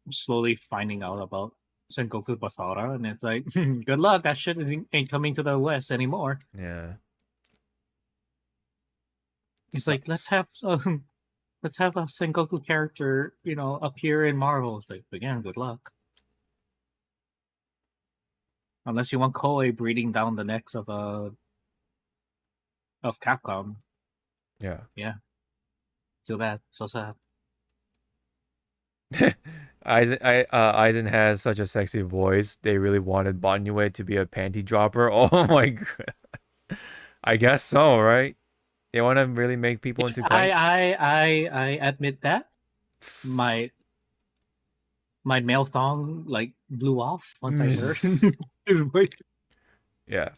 slowly finding out about Sengoku Basara, and it's like, good luck, that shit ain't coming to the West anymore. Yeah. He's like, let's have a Sengoku character, appear in Marvel. It's like, again, good luck. Unless you want Koei breathing down the necks of Capcom. Yeah. Yeah. Too bad. So sad. Aizen has such a sexy voice. They really wanted Banyue to be a panty dropper. Oh my god. I guess so, right? They want to really make people into I admit that my male thong like blew off once I heard his voice. Yeah.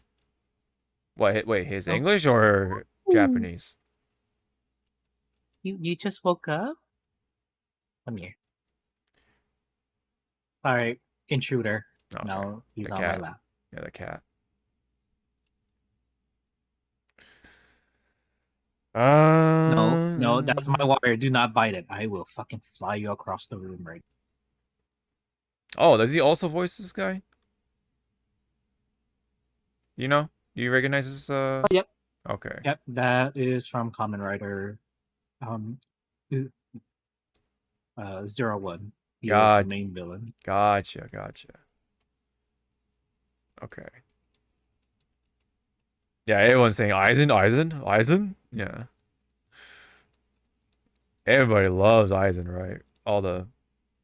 Wait, his English or Japanese? You just woke up? Come here. Sorry, intruder. Okay. Now he's The on cat. my lap. Yeah, the cat. No, that's my wire. Do not bite it. I will fucking fly you across the room right. Oh, does he also voice this guy? You know? Do you recognize this? Yep. Okay. Yep, that is from Kamen Rider 01. He was the main villain. Gotcha. Okay. Yeah, everyone's saying Aizen. Yeah. Everybody loves Aizen, right? All the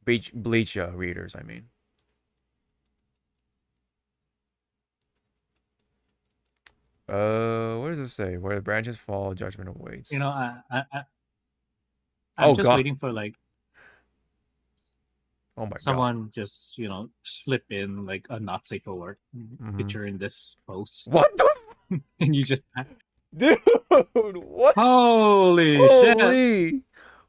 Bleach readers, I mean. What does it say? Where the branches fall, judgment awaits. I'm just waiting for like oh my someone just slip in like a not safe for work picture in this post. What the and you just dude, what? Holy shit.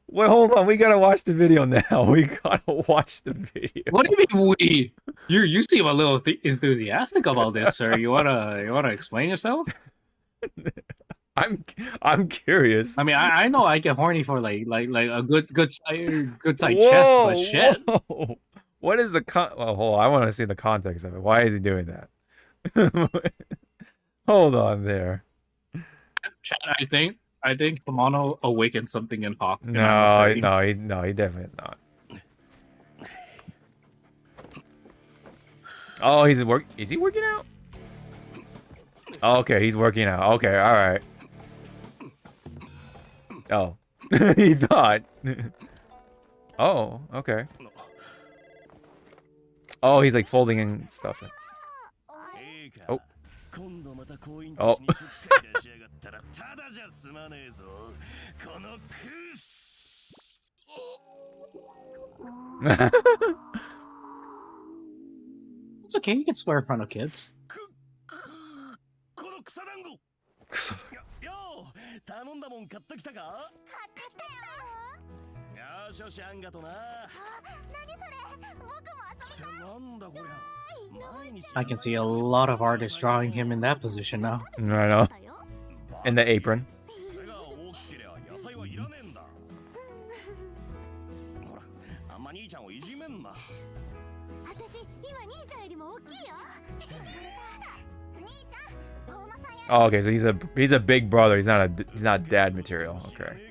Wait, hold on. We gotta watch the video now. We gotta watch the video. What do you mean we? You seem a little enthusiastic about this, sir. You wanna explain yourself? I'm curious. I mean, I know I get horny for like a good side chest, but shit. Whoa. What is the hold on, I want to see the context of it. Why is he doing that? Hold on there. Chad, I think Kamano awakened something in Hawk. No, he definitely is not. Oh, is he working out? Oh, okay, he's working out. Okay, all right. Oh, he thought. Oh, okay. Oh, he's like folding in stuff. Oh. Oh. It's okay, you can swear in front of kids. I can see a lot of artists drawing him in that position now. I know. In the apron. Oh, okay, so he's a big brother. He's not dad material. Okay,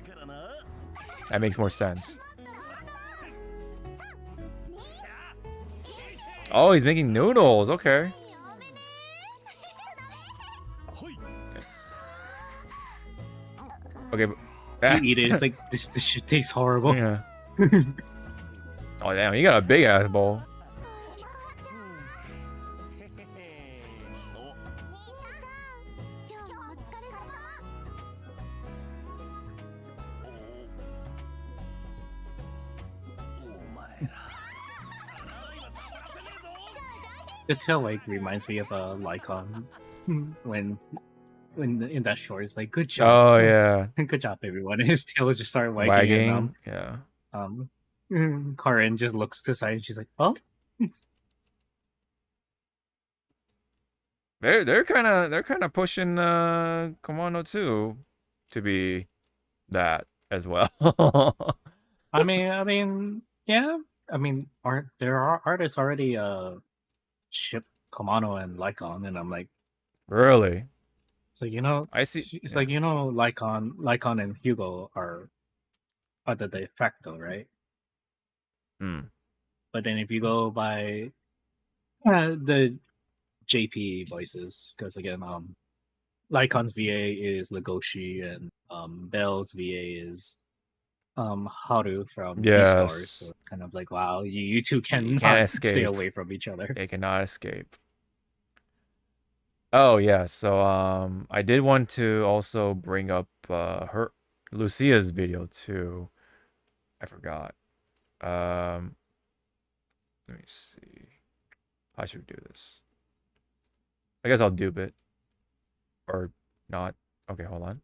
that makes more sense. Oh, he's making noodles. Okay. Okay, you eat it. It's like this shit tastes horrible. Yeah. Oh damn, you got a big ass bowl. The tail like reminds me of a Lycon when in that short it's like good job. Oh yeah. Good job everyone. His tail just started wagging. And, yeah. Karin just looks to the side and she's like, oh. They're kind of pushing Komono too to be that as well. I mean, yeah. I mean, there are artists already ship Komono and Lycon, and I'm like, really? It's like I see. It's yeah. like Lycon and Hugo are the de facto, right? Mm. But then if you go by the JP voices, because again, Lycon's VA is Legoshi, and Bell's VA is Haru from Beastars. So Yes. it's kind of like, wow, you two You cannot can't stay escape. away from each other. They cannot escape. Oh yeah, so I did want to also bring up Lucia's video too. I forgot. Let me see. How should we do this? I guess I'll dupe it. Or not. Okay, hold on.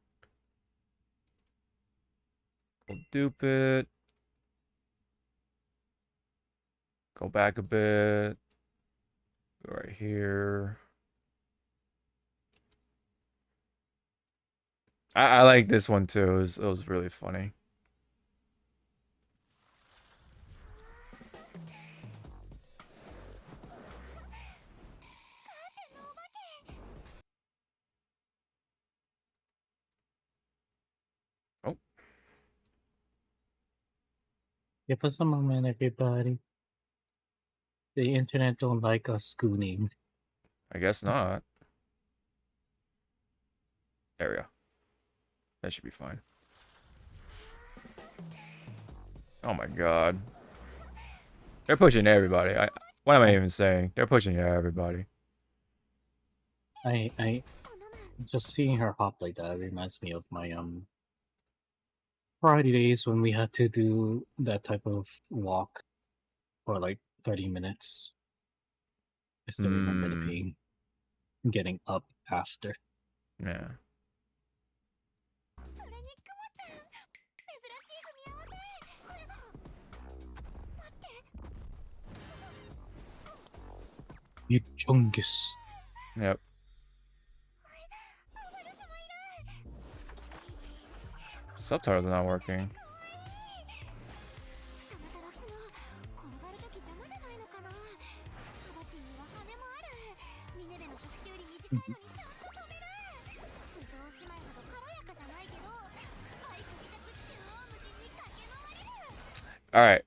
We'll dupe it. Go back a bit. Go right here. I like this one too. It was really funny. Oh, Give us a moment, everybody. The internet don't like us scooning. I guess not. There we go. That should be fine. Oh my god. They're pushing everybody. What am I even saying? They're pushing everybody. I just seeing her hop like that reminds me of my Friday days when we had to do that type of walk for like 30 minutes. I still remember the pain getting up after. Yeah. You chungus. Yep. Subtitles are not working. All right.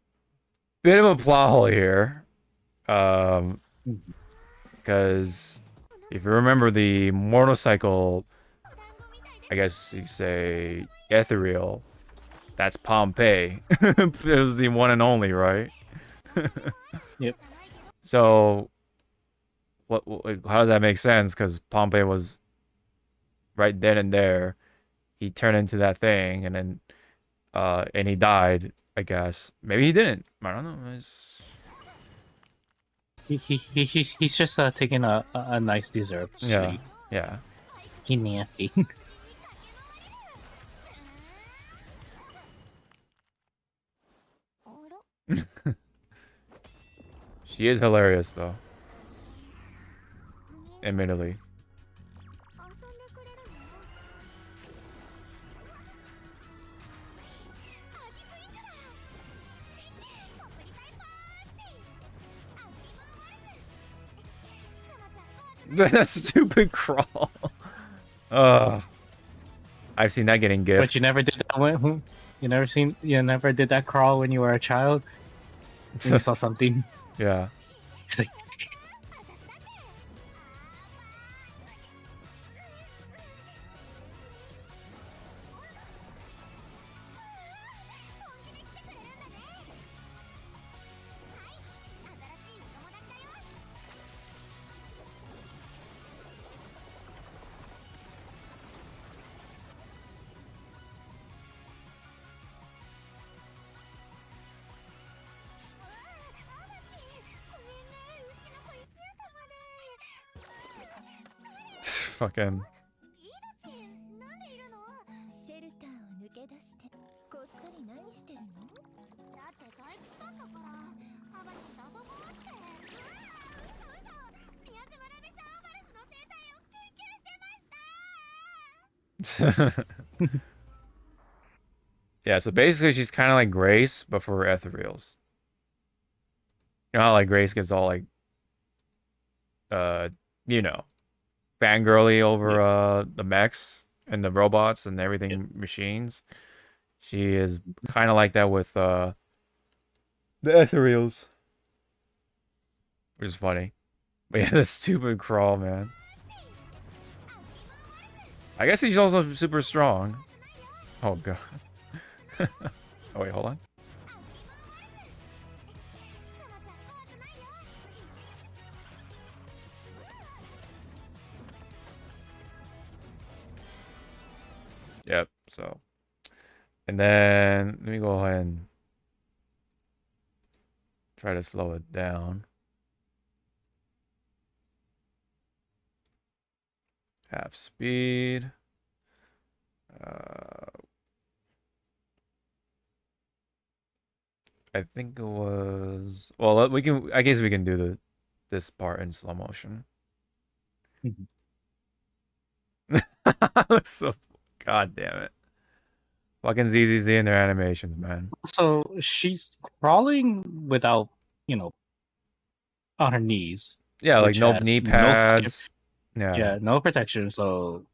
Bit of a plot hole here. Because if you remember the motorcycle, I guess you say ethereal, that's Pompeii. It was the one and only, right? Yep. So, how does that make sense? Because Pompeii was right then and there. He turned into that thing, and then, and he died. I guess maybe he didn't. I don't know. He's just taking a nice deserved sleep. Yeah. He napping. She is hilarious though. Admittedly. That stupid crawl. I've seen that getting gifted. But you never did that when you never did that crawl when you were a child. When you saw something. Yeah. It's like fucking. Yeah, so basically she's kind of like Grace, but for ethereals. You know how like Grace gets all like, you know, fangirly over the mechs and the robots and everything machines. She is kind of like that with the ethereals, which is funny. But yeah, the stupid crawl, man. I guess he's also super strong. Oh god. Oh wait, hold on. Yep, so. And then let me go ahead and try to slow it down. Half speed. I think it was, well, we can, I guess we can do this part in slow motion. So, god damn it. Fucking ZZZ and their animations, man. So she's crawling without, you know, on her knees. Yeah, like which no has knee no pads. Yeah, no protection. So,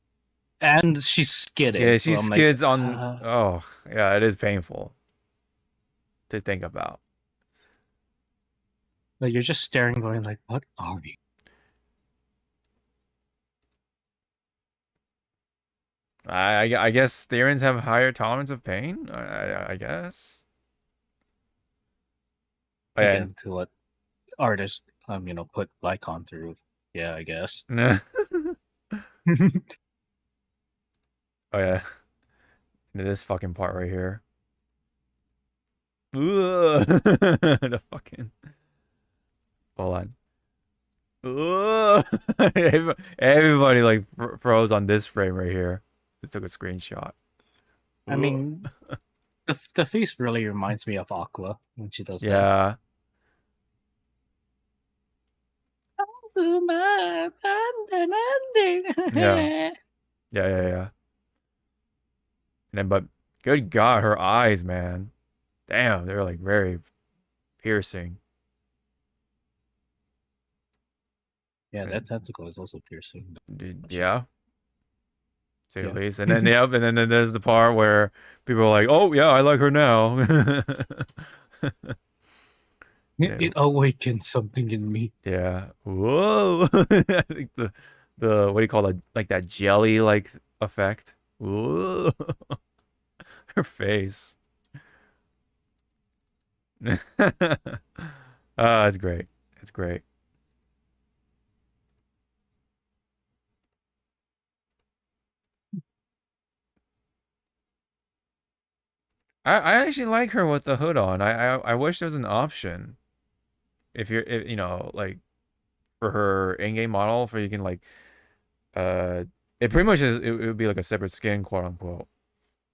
and she's skidding. Yeah, so she I'm skids like, on. Oh, yeah, it is painful to think about. Like you're just staring, going like, "What are you?" I guess Therans have higher tolerance of pain. I guess. Oh, yeah. Again, to what artists, you know, put Lycon through. Yeah, I guess. Oh yeah. Into this fucking part right here. The fucking. Hold on. Everybody like froze on this frame right here. Just took a screenshot. I mean, the face really reminds me of Aqua when she does that. Yeah. Yeah. Yeah. And then, but good God, her eyes, man. Damn, they're like very piercing. Yeah, that tentacle is also piercing. Yeah. Say the least. And then yep, and then there's the part where people are like, "Oh yeah, I like her now." It awakened something in me. Yeah. Whoa. I think the what do you call it? Like that jelly like effect. Whoa. Her face. It's great. It's great. I actually like her with the hood on. I wish there was an option. If you know, like for her in-game model, for you can like it pretty much is, it would be like a separate skin, quote unquote.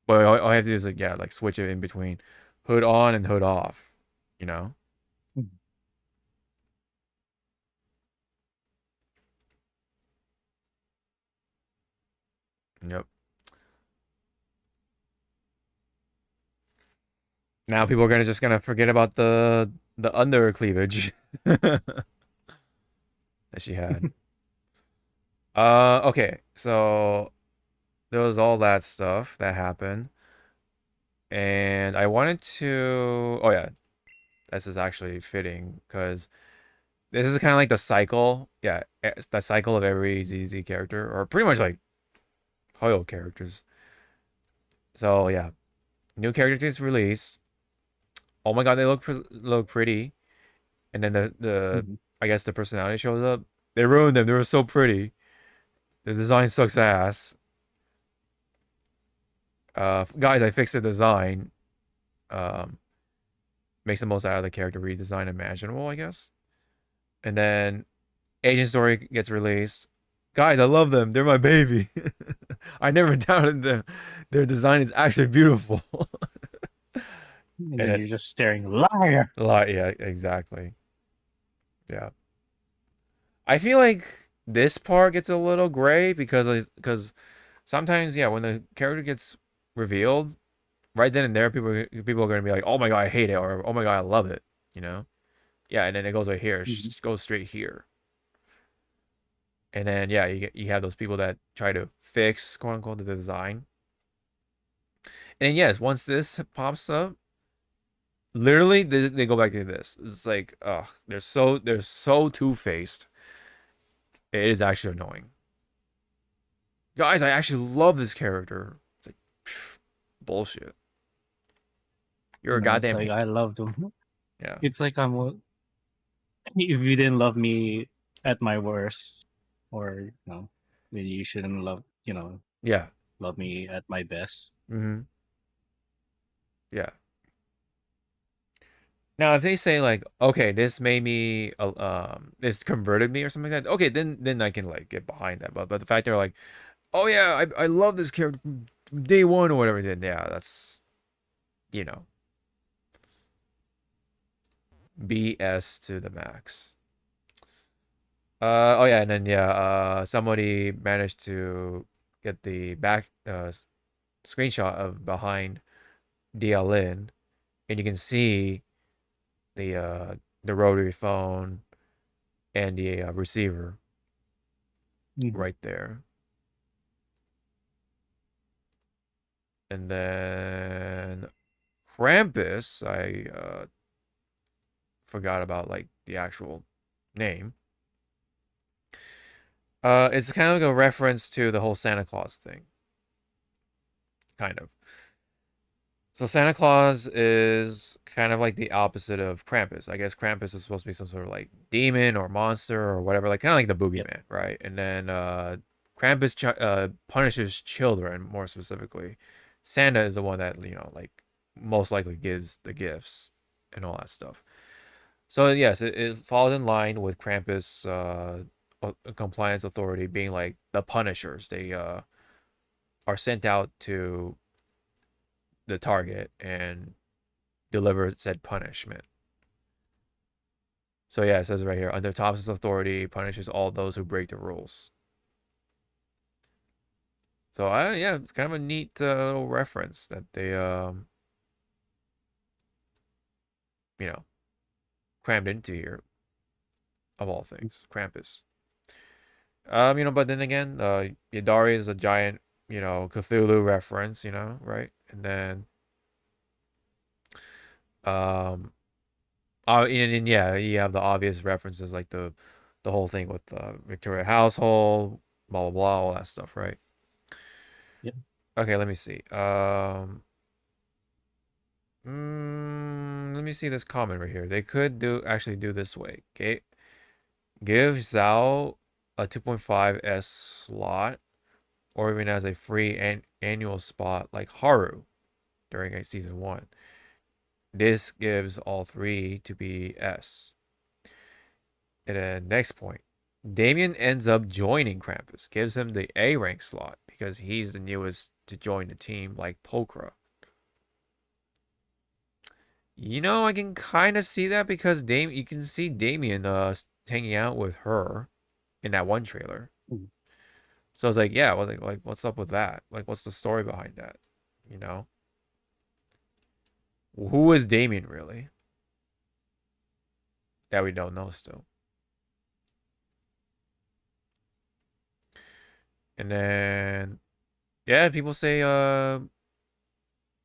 But all I have to do is like, yeah, like switch it in between hood on and hood off, you know? Yep. Now people are just gonna forget about the under cleavage that she had. Okay, so there was all that stuff that happened, and I wanted to. Oh yeah, this is actually fitting because this is kind of like the cycle. Yeah, it's the cycle of every ZZ character, or pretty much like Hoyo characters. So yeah, new characters released. Oh my god, they look pretty, and then the I guess the personality shows up. They ruined them. They were so pretty. The design sucks ass. Guys, I fixed the design. Makes the most out of the character redesign imaginable, I guess. And then Agent Story gets released. Guys, I love them. They're my baby. I never doubted them. Their design is actually beautiful. And then you're just staring, liar. Yeah, exactly. Yeah. I feel like this part gets a little gray because sometimes, yeah, when the character gets revealed, right then and there, people are going to be like, "Oh my god, I hate it," or "Oh my god, I love it," you know? Yeah, and then it goes right here. It goes straight here. And then yeah, you have those people that try to fix, quote unquote, the design. And yes, once this pops up, literally they go back to this. It's like, ugh, they're so two-faced. It is actually annoying. Guys, I actually love this character. It's like, pff, bullshit. You're a You know, it's goddamn like I love them. yeah. It's like if you didn't love me at my worst, or then you shouldn't Yeah. love me at my best. Mm-hmm. Yeah. Now, if they say like, okay, this made me, this converted me or something like that, okay, then I can like get behind that. But the fact they're like, oh yeah, I love this character from day one or whatever, then yeah, that's, you know, BS to the max. Oh yeah, and then yeah, somebody managed to get the back screenshot of behind DLN, and you can see the rotary phone and the receiver right there. And then Krampus, I forgot about like the actual name. It's kind of like a reference to the whole Santa Claus thing. Kind of. So Santa Claus is kind of like the opposite of Krampus. I guess Krampus is supposed to be some sort of like demon or monster or whatever, like kind of like the boogeyman, right? And then Krampus punishes children more specifically. Santa is the one that, you know, like most likely gives the gifts and all that stuff. So yes, it falls in line with Krampus compliance authority being like the punishers. They are sent out to the target and deliver said punishment. So yeah, it says right here, under Thompson's authority, punishes all those who break the rules. So yeah, it's kind of a neat little reference that they you know, crammed into here, of all things, Krampus. You know, but then again, Yadari is a giant, you know, Cthulhu reference, you know, right? And then and yeah, you have the obvious references like the whole thing with the Victoria household, blah blah blah, all that stuff, right? Yep. Okay, let me see. Let me see this comment right here. They could actually do this way. Okay, give Zhao a 2.5 S slot, or even as a free annual spot like Haru during a season 1. This gives all 3 to be S. And then next point, Damien ends up joining Krampus, gives him the A rank slot because he's the newest to join the team, like Pokra. You know, I can kind of see that because you can see Damien hanging out with her in that one trailer. So I was like, yeah, well, like what's up with that? Like, what's the story behind that? You know? Who is Damien really? That we don't know still. And then, yeah, people say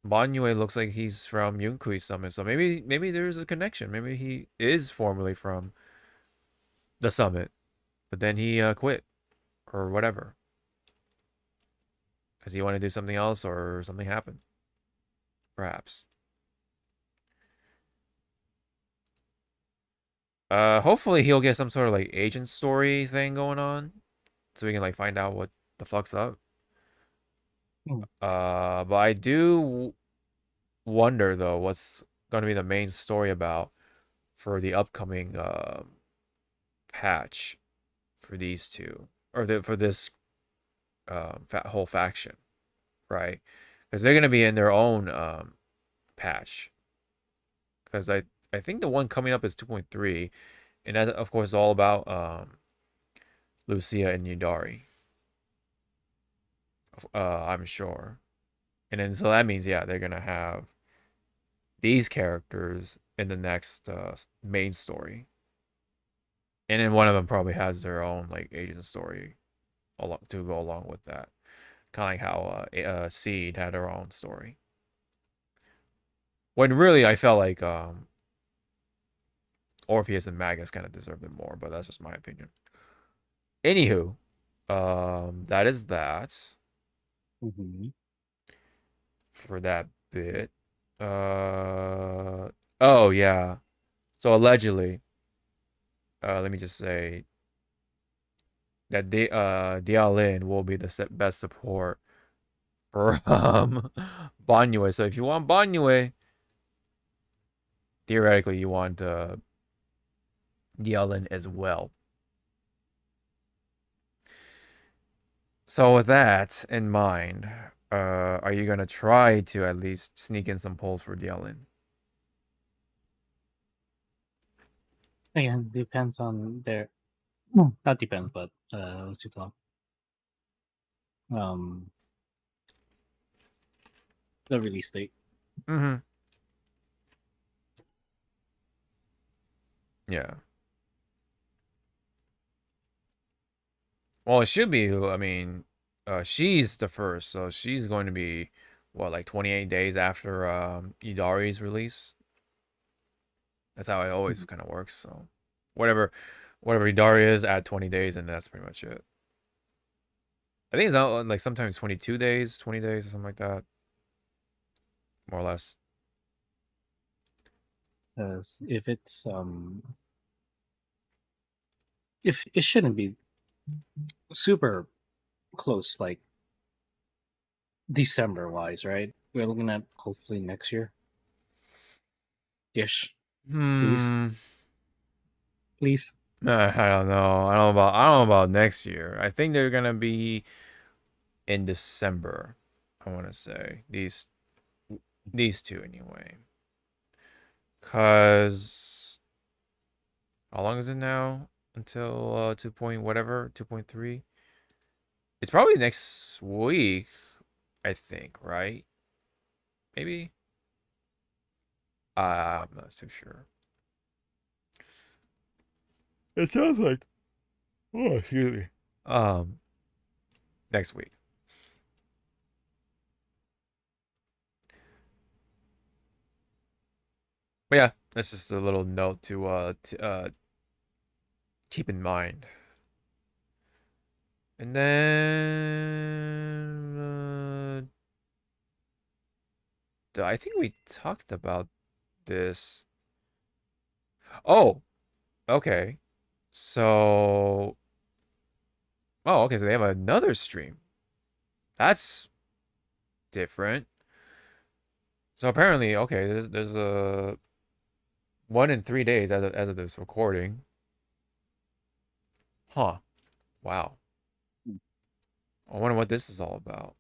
Banyue looks like he's from Yunkui Summit, so maybe there's a connection. Maybe he is formerly from the summit, but then he quit or whatever. Because he wanted to do something else or something happened. Perhaps. Hopefully he'll get some sort of like agent story thing going on. So we can like find out what the fuck's up. But I do wonder though what's gonna be the main story about for the upcoming patch for these two. Or for this whole faction, right? Because they're gonna be in their own patch. Because I think the one coming up is 2.3, and that of course is all about Lucia and Yudari. I'm sure, and then so that means yeah they're gonna have these characters in the next main story. And then one of them probably has their own like agent story to go along with that. Kind of like how Seed had her own story. When really I felt like Orpheus and Magus kind of deserved it more, but that's just my opinion. Anywho, that is that for that bit. Oh yeah. So allegedly, let me just say that Dialin will be the best support for Banyue. So if you want Banyue, theoretically you want Dialin as well. So with that in mind, are you gonna try to at least sneak in some polls for Dialin? Again, depends on their. Not depends, but what's it called? The release date. Mm-hmm. Yeah. Well, it should be. I mean, she's the first, so she's going to be what, like 28 days after Idari's release. That's how it always kind of works. So, whatever Idari is, add 20 days, and that's pretty much it. I think it's out like sometimes 22 days, 20 days, or something like that, more or less. If it's if it shouldn't be super close, like December wise, right? We're looking at hopefully next year. Ish. Please. Please. I don't know. I don't know about next year. I think they're gonna be in December. I want to say these two anyway. Cause how long is it now until 2 point whatever 2.3? It's probably next week, I think, right? Maybe. I'm not too sure. It sounds like, oh, excuse me. Next week. But yeah, that's just a little note to keep in mind. And then I think we talked about this. Oh, okay. So, okay, so they have another stream. That's different. So apparently, okay, there's a 1 in 3 days as of this recording. Huh. Wow. I wonder what this is all about.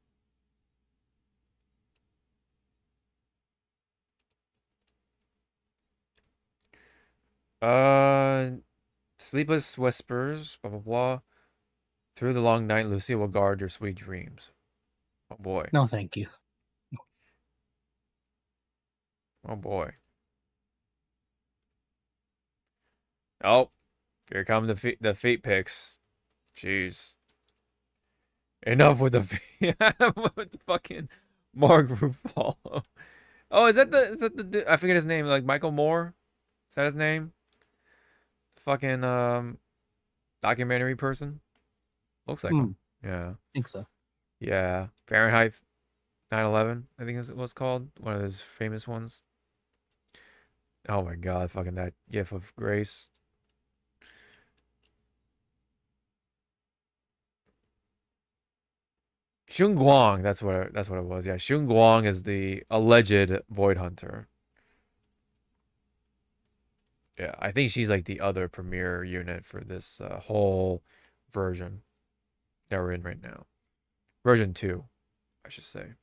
Sleepless whispers, blah blah blah. Through the long night, Lucia will guard your sweet dreams. Oh boy. No, thank you. Oh boy. Oh, here come the feet pics. Jeez. Enough with the with the fucking Mark Ruffalo. Oh, is that the I forget his name, like Michael Moore? Is that his name? Fucking documentary person? Looks like him. Yeah. I think so. Yeah. Fahrenheit 9/11, I think it was called. One of those famous ones. Oh my god, fucking that gif of Grace. Xun Guang, that's what it was. Yeah, Xun Guang is the alleged Void Hunter. Yeah, I think she's like the other premier unit for this whole version that we're in right now. Version 2, I should say.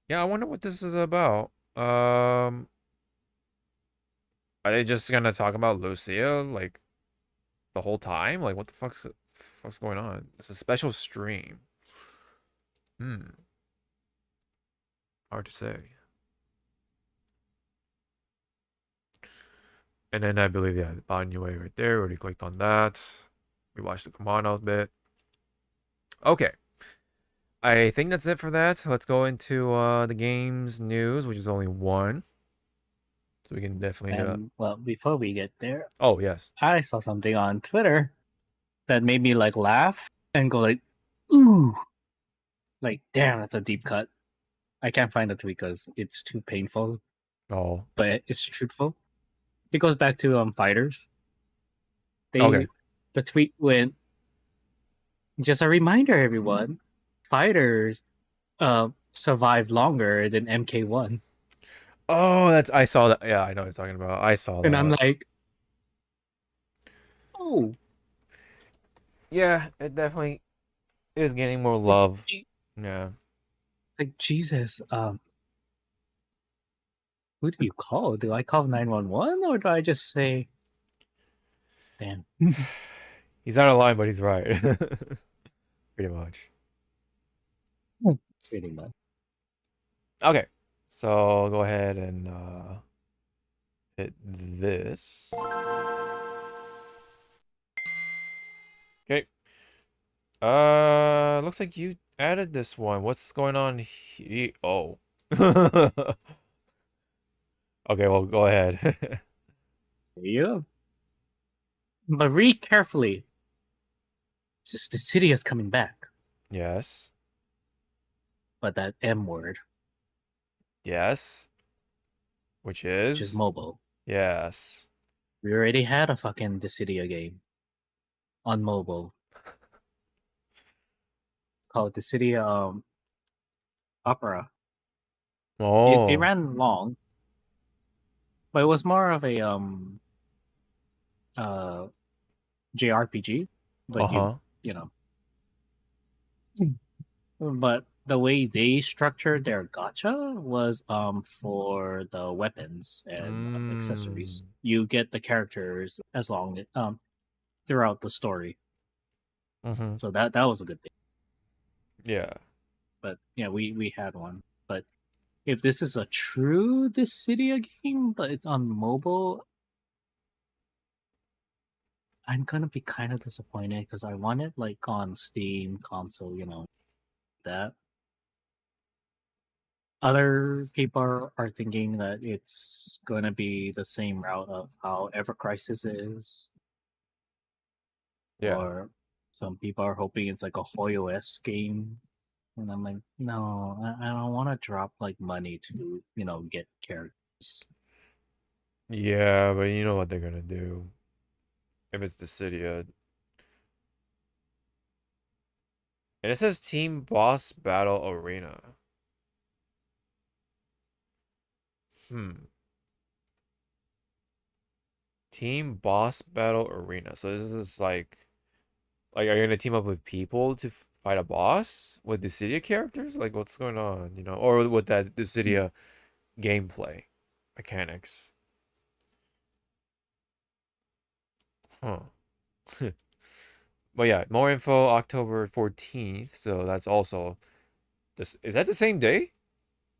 Yeah, I wonder what this is about. Are they just gonna talk about Lucia like the whole time? Like, what the fuck's going on? It's a special stream. Hard to say. And then I believe, yeah, Banyue right there. Already clicked on that. We watched the Kumano bit. Okay. I think that's it for that. Let's go into the games news, which is only one. So we can definitely... And well, before we get there, Oh, yes. I saw something on Twitter that made me like laugh and go like, ooh. Like, damn, that's a deep cut. I can't find the tweet because it's too painful, Oh. but it's truthful. It goes back to fighters. Okay. The tweet went, just a reminder, everyone, fighters survived longer than MK1. Oh, I saw that. Yeah, I know what you're talking about. I saw that. And I'm like, oh. Yeah, it definitely is getting more love. Yeah. Like, Jesus, who do you call? Do I call 911 or do I just say, damn? He's not alive, but he's right. Pretty much. Pretty much. Okay. So I'll go ahead and hit this. Okay. Looks like you added this one. What's going on here? Oh. Okay, well, go ahead. There you go. But read carefully. The city is coming back. Yes. But that M word, Yes. Which which is mobile. Yes. We already had a fucking Dissidia game on mobile called Dissidia Opera. Oh. It ran long, but it was more of a JRPG. But you know. But the way they structured their gacha was for the weapons and accessories. You get the characters as long throughout the story. So that was a good thing. Yeah. But yeah, we had one. But if this is a true Dissidia game, but it's on mobile, I'm gonna be kind of disappointed because I want it like on Steam console, you know, that. Other people are thinking that it's going to be the same route of how Ever Crisis is. Yeah. Or some people are hoping it's like a HoYo-esque game. And I'm like, no, I don't want to drop like money to, you know, get characters. Yeah, but you know what they're gonna do. If it's Dissidia. And it says Team Boss Battle Arena. Team Boss Battle Arena. So this is like are you gonna team up with people to fight a boss with Dissidia characters? Like, what's going on? You know, or with that Dissidia gameplay mechanics? Huh. But yeah, more info October 14th. So that's also this. Is that the same day?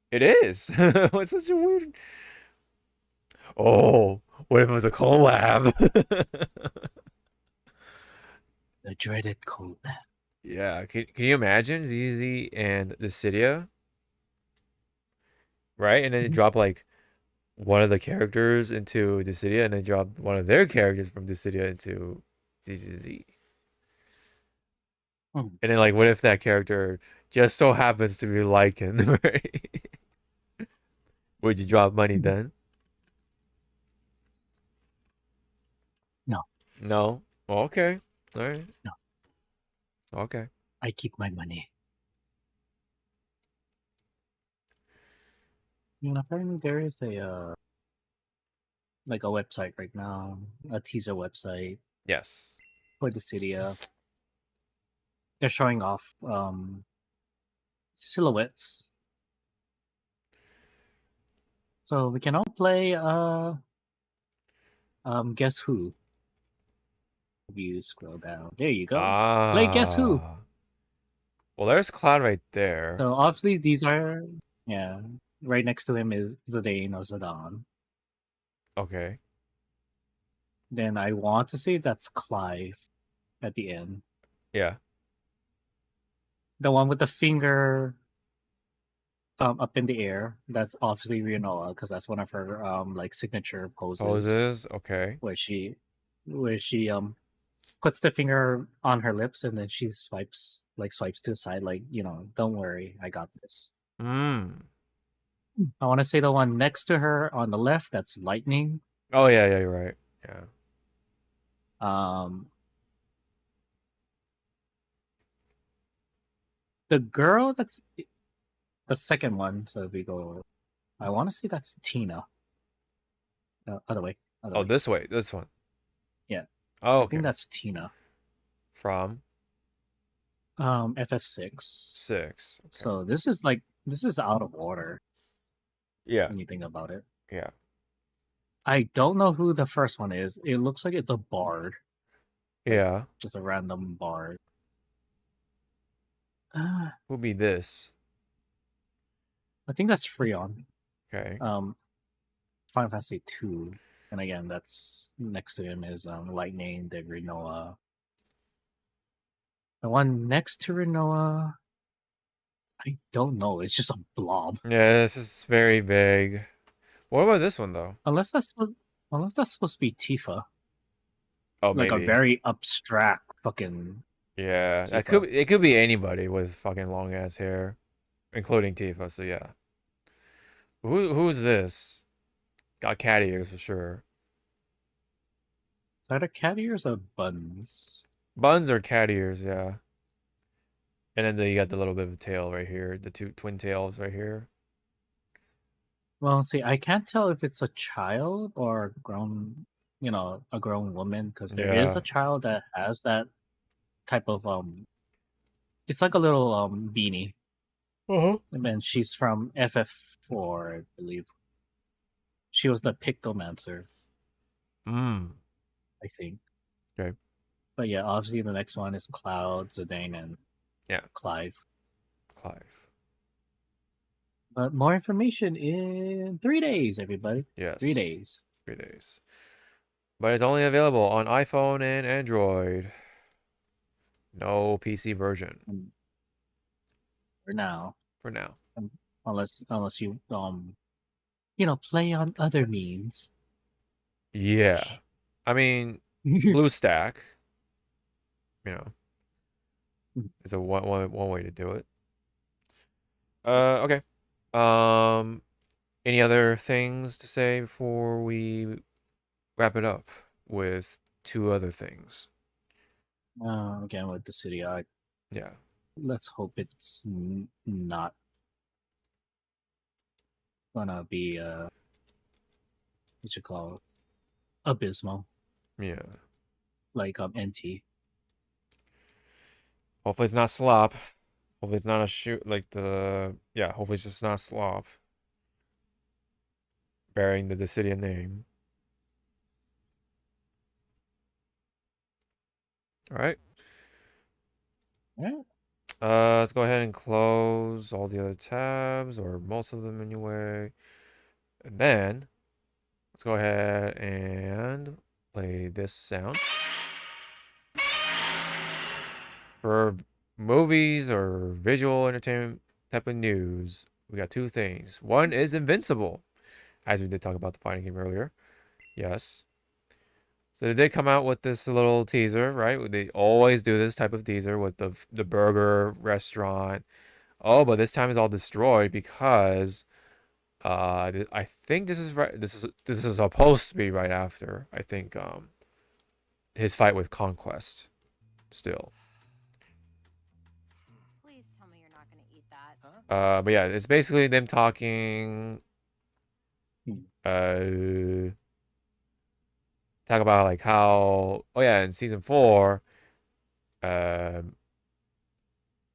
It is. What's such a weird? Oh, what if it was a collab? The dreaded collab. Yeah, can you imagine ZZ and Dissidia? Right? And then they drop like one of the characters into Dissidia, and then drop one of their characters from Dissidia into ZZZ. And then like, what if that character just so happens to be Lycan, right? Would you drop money then? No. No? Oh, okay. All right. No. Okay. I keep my money. You know, apparently there is a like a website right now, a teaser website. Yes. For Dissidia. They're showing off silhouettes. So we can all play Guess Who. If you scroll down. There you go. Play Guess Who. Well, there's Cloud right there. So obviously these are right next to him is Zidane or Zidane. Okay. Then I want to say that's Clive at the end. Yeah. The one with the finger up in the air. That's obviously Rinoa because that's one of her like signature poses. Poses. Okay. Where she puts the finger on her lips and then she swipes to the side, like, you know, don't worry, I got this. Hmm. I want to say the one next to her on the left, that's Lightning. Oh yeah, yeah, you're right. Yeah. The girl that's the second one. So if we go, I want to say that's Tina. Other way. Oh, this way. This one. Yeah. Oh, I okay. think that's Tina From FF6. 6. Okay. So this is out of order. Yeah. When you think about it. Yeah. I don't know who the first one is. It looks like it's a bard. Yeah. Just a random bard. Who'd be this? I think that's Freon. Okay. Final Fantasy 2. And again, that's next to him is Lightning, the Rinoa. The one next to Rinoa, I don't know. It's just a blob. Yeah, this is very vague. What about this one though? Unless that's supposed to be Tifa. Oh, like maybe. A very abstract fucking. Yeah, Tifa. it could be anybody with fucking long ass hair, including Tifa. So yeah. Who's this? Got cat ears for sure. Is that a cat ears or buns? Buns or cat ears, yeah. And then you got the little bit of a tail right here, the two twin tails right here. Well, see, I can't tell if it's a child or a grown woman, because there is Yeah. a child that has that type of it's like a little beanie. Uh-huh. And then she's from FF4, I believe. She was the Pictomancer, I think. Okay. But yeah, obviously the next one is Cloud, Zidane, and Clive. But more information in 3 days, everybody. Yes. 3 days. 3 days. But it's only available on iPhone and Android. No PC version. For now. Unless you play on other means. Yeah. I mean, BlueStack, is a one way to do it. Okay. Any other things to say before we wrap it up with 2 other things? Again with the city arc. Yeah. Let's hope it's not gonna be what you call it, abysmal. Yeah. Like NT. Hopefully it's not slop. Hopefully it's not a shoot like hopefully it's just not slop. Bearing the Dissidia name. Alright. Yeah. Let's go ahead and close all the other tabs, or most of them anyway. And then let's go ahead and play this sound. For movies or visual entertainment type of news, we got 2 things. One is Invincible, as we did talk about the fighting game earlier. Yes. So they did come out with this little teaser, right? They always do this type of teaser with the burger restaurant. Oh, but this time it's all destroyed because I think this is right. This is supposed to be right after, I think, his fight with Conquest. Still. Please tell me you're not gonna eat that. But yeah, it's basically them talking. Talk about like how in season 4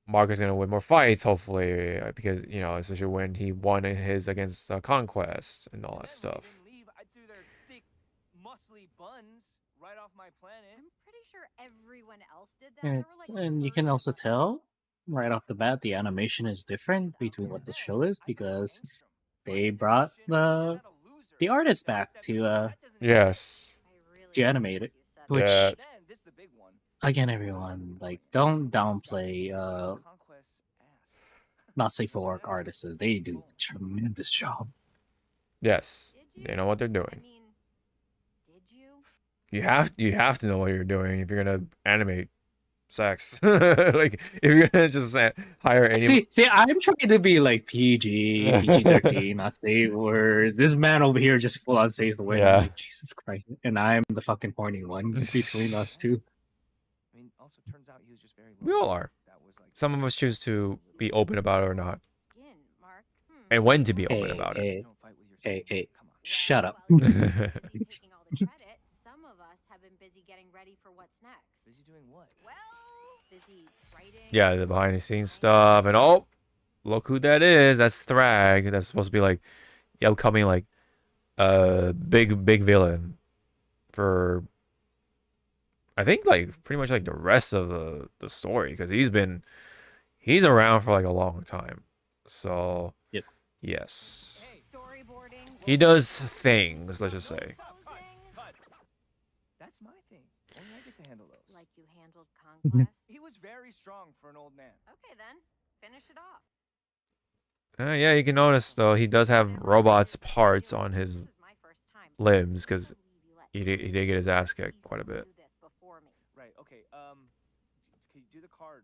Mark is gonna win more fights, hopefully, because especially when he won his against Conquest and all that stuff. I threw their thick, muscly buns right off my planet. I'm pretty sure everyone else did that. And you can also tell right off the bat the animation is different between what the show is, because they brought the artist back to Yes. to animate it. Which Yeah. Then this is the big one. again, everyone, like, don't downplay Conquest ass. not safe for work artists. They do a tremendous job. Yes, Did they you? know what they're I doing. mean, did you? You have to know what you're doing if you're gonna animate sex. Like if you're gonna just hire any. See, I'm trying to be like PG-13, not safe words. This man over here just full on saves the word. Yeah. I'm like, Jesus Christ, and I'm the fucking horny one between us two. I mean, also turns out he was just very. We all are. That was like. Some of us choose to be open about it or not, Skin, Mark. and when to be open Hey, about it. hey, Don't fight with your hey, skin. hey, Come on. shut up. Well, you taking all the credit. Some of us have been busy getting ready for what's next. Busy doing what? Well, busy writing. Yeah, the behind the scenes stuff, and oh, look who that is. That's Thrag. That's supposed to be like the upcoming like big villain for I think like pretty much like the rest of the story, because he's around for like a long time. So Yep. yes, Storyboarding. he does things. Let's just say. Cut. That's my thing. Only I get to handle those. Like you handled Conquest. He was very strong for an old man. Okay then, finish it off. Yeah, you can notice though he does have robots parts on This his is my first time. limbs because I believe you let he did get his ass He's kicked quite a bit. do this before me. Right. Okay. Can you do the card?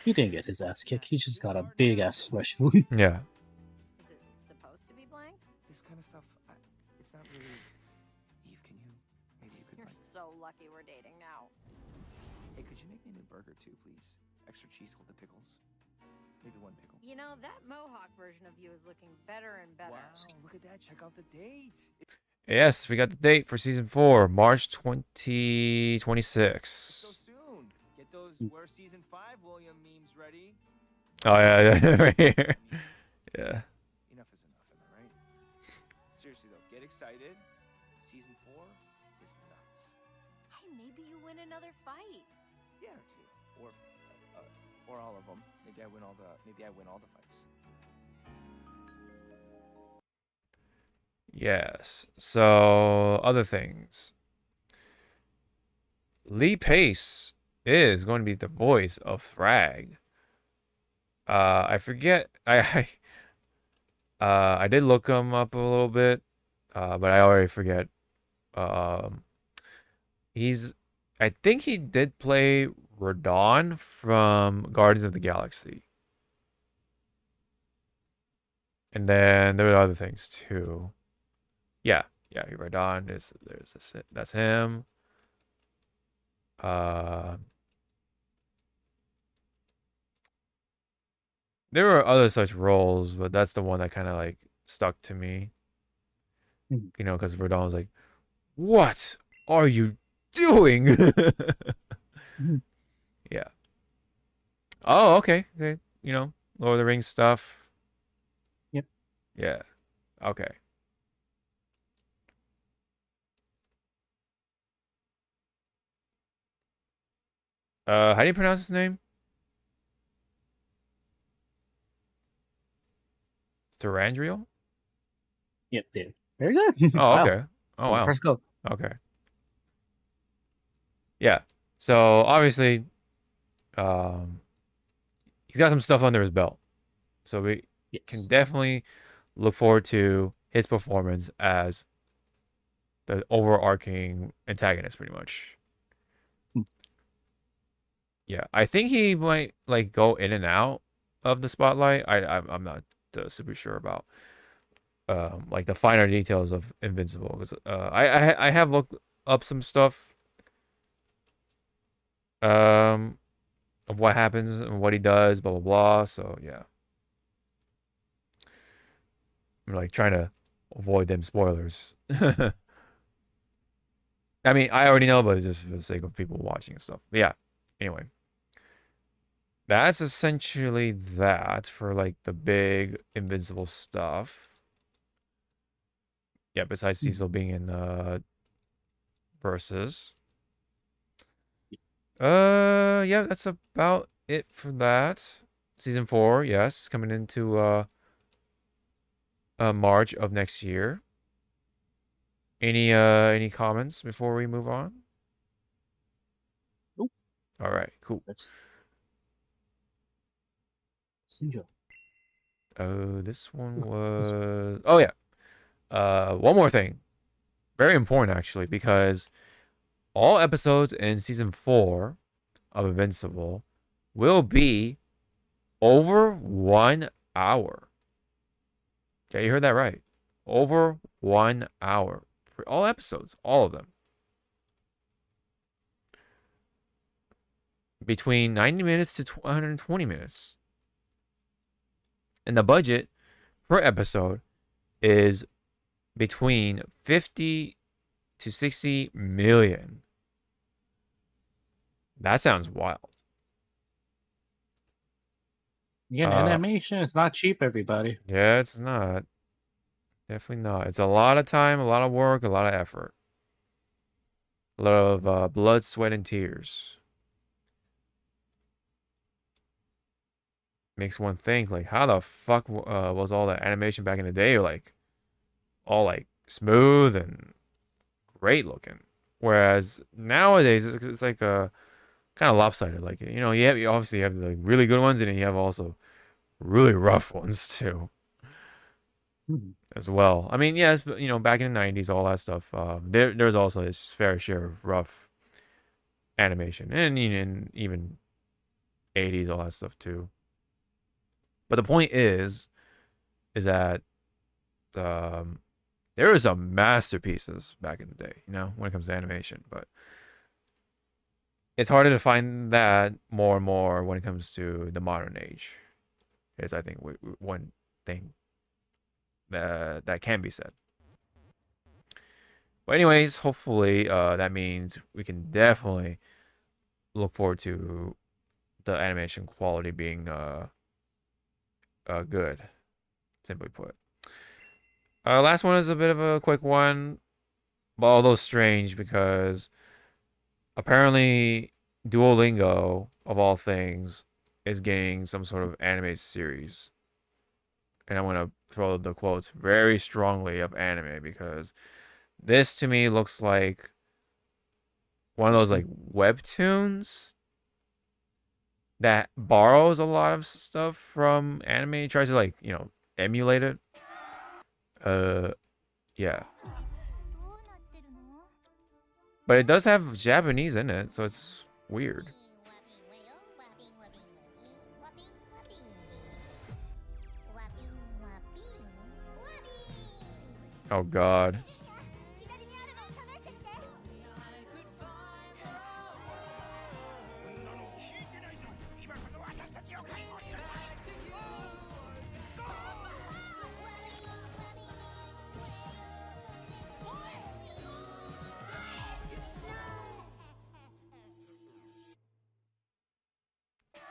He didn't get his ass kicked. He just got a big ass flesh wound. Yeah. Is it supposed to be blank? This kind of stuff. It's not really. Eve, can you? Maybe you could. You're so lucky we're dating now. Hey, could you make me a new burger too, please? Extra cheese with the pickles. Maybe one pickle. You know, that Mohawk version of you is looking better and better. Wow, look at that. Check out the date. Yes, we got the date for season 4, March 2026. So soon. Get those Where Season 5 William memes ready. Oh yeah, right here. Yeah. Enough is enough, am I right? Seriously though, get excited. Season 4 is nuts. Hey, maybe you win another fight. Yeah, or two. Or all of them. Maybe I win all the fights. Yes. So other things. Lee Pace is going to be the voice of Thrag. I forget. I did look him up a little bit, but I already forget. I think he did play Radon from Guardians of the Galaxy. And then there were other things too. Yeah, Radon that's him. There were other such roles, but that's the one that kind of like stuck to me. Mhm. You know, because Radon was like, "What are you doing?" Mhm. Yeah. Oh, okay. You know, Lord of the Rings stuff. Yep. Yeah. Okay. How do you pronounce his name? Thorandriel? Yep, dude. Very good. Oh, Wow. okay. Oh, wow. First go. Okay. Yeah. So obviously, he's got some stuff under his belt. So we Yes. can definitely look forward to his performance as the overarching antagonist, pretty much. Hmm. Yeah, I think he might like go in and out of the spotlight. I'm not super sure about like the finer details of Invincible, because I have looked up some stuff of what happens and what he does, blah blah blah. So yeah, I'm like trying to avoid them spoilers. I mean, I already know, but it's just for the sake of people watching and stuff. But yeah. Anyway, that's essentially that for like the big Invincible stuff. Yeah, besides Cecil being in Versus. Yeah, that's about it for that. Season 4, yes, coming into March of next year. Any comments before we move on? Nope. All right, cool. Let's see. Oh, this one was. Oh yeah. One more thing, very important actually, because all episodes in season 4 of Invincible will be over 1 hour. Okay, you heard that right. Over 1 hour for all episodes, all of them. Between 90 minutes to 120 minutes. And the budget per episode is between 50 to 60 million. That sounds wild. Again, animation is not cheap, everybody. Yeah, it's not. Definitely not. It's a lot of time, a lot of work, a lot of effort. A lot of blood, sweat, and tears. Makes one think, like, how the fuck was all that animation back in the day, like, all, like, smooth and great looking? Whereas nowadays, it's like kind of lopsided. Like, you know, you obviously have the really good ones, and then you have also really rough ones, too. As well. I mean, yes, you know, back in the 90s, all that stuff, there's also this fair share of rough animation. And even 80s, all that stuff, too. But the point is that there were some masterpieces back in the day, you know, when it comes to animation. But it's harder to find that more and more when it comes to the modern age. Is, I think, one thing that can be said. But anyways, hopefully that means we can definitely look forward to the animation quality being good, simply put. Last one is a bit of a quick one, but although strange, because apparently Duolingo, of all things, is getting some sort of anime series. And I'm going to throw the quotes very strongly of anime, because this to me looks like one of those like webtoons that borrows a lot of stuff from anime. It tries to, like, you know, emulate it. Yeah. But it does have Japanese in it, so it's weird. Oh god.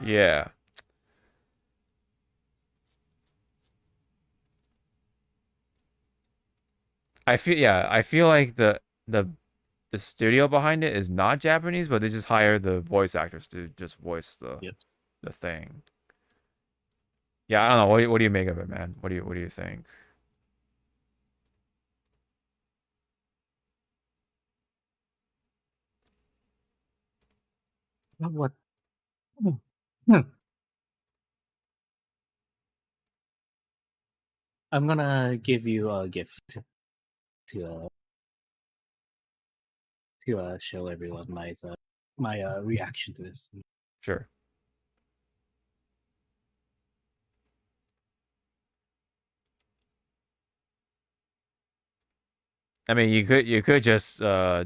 Yeah. I feel like the studio behind it is not Japanese, but they just hire the voice actors to just voice the thing. Yeah, I don't know. What do you make of it, man? What do you think? What? I'm gonna give you a gift to show everyone my reaction to this. Sure. I mean, you could just There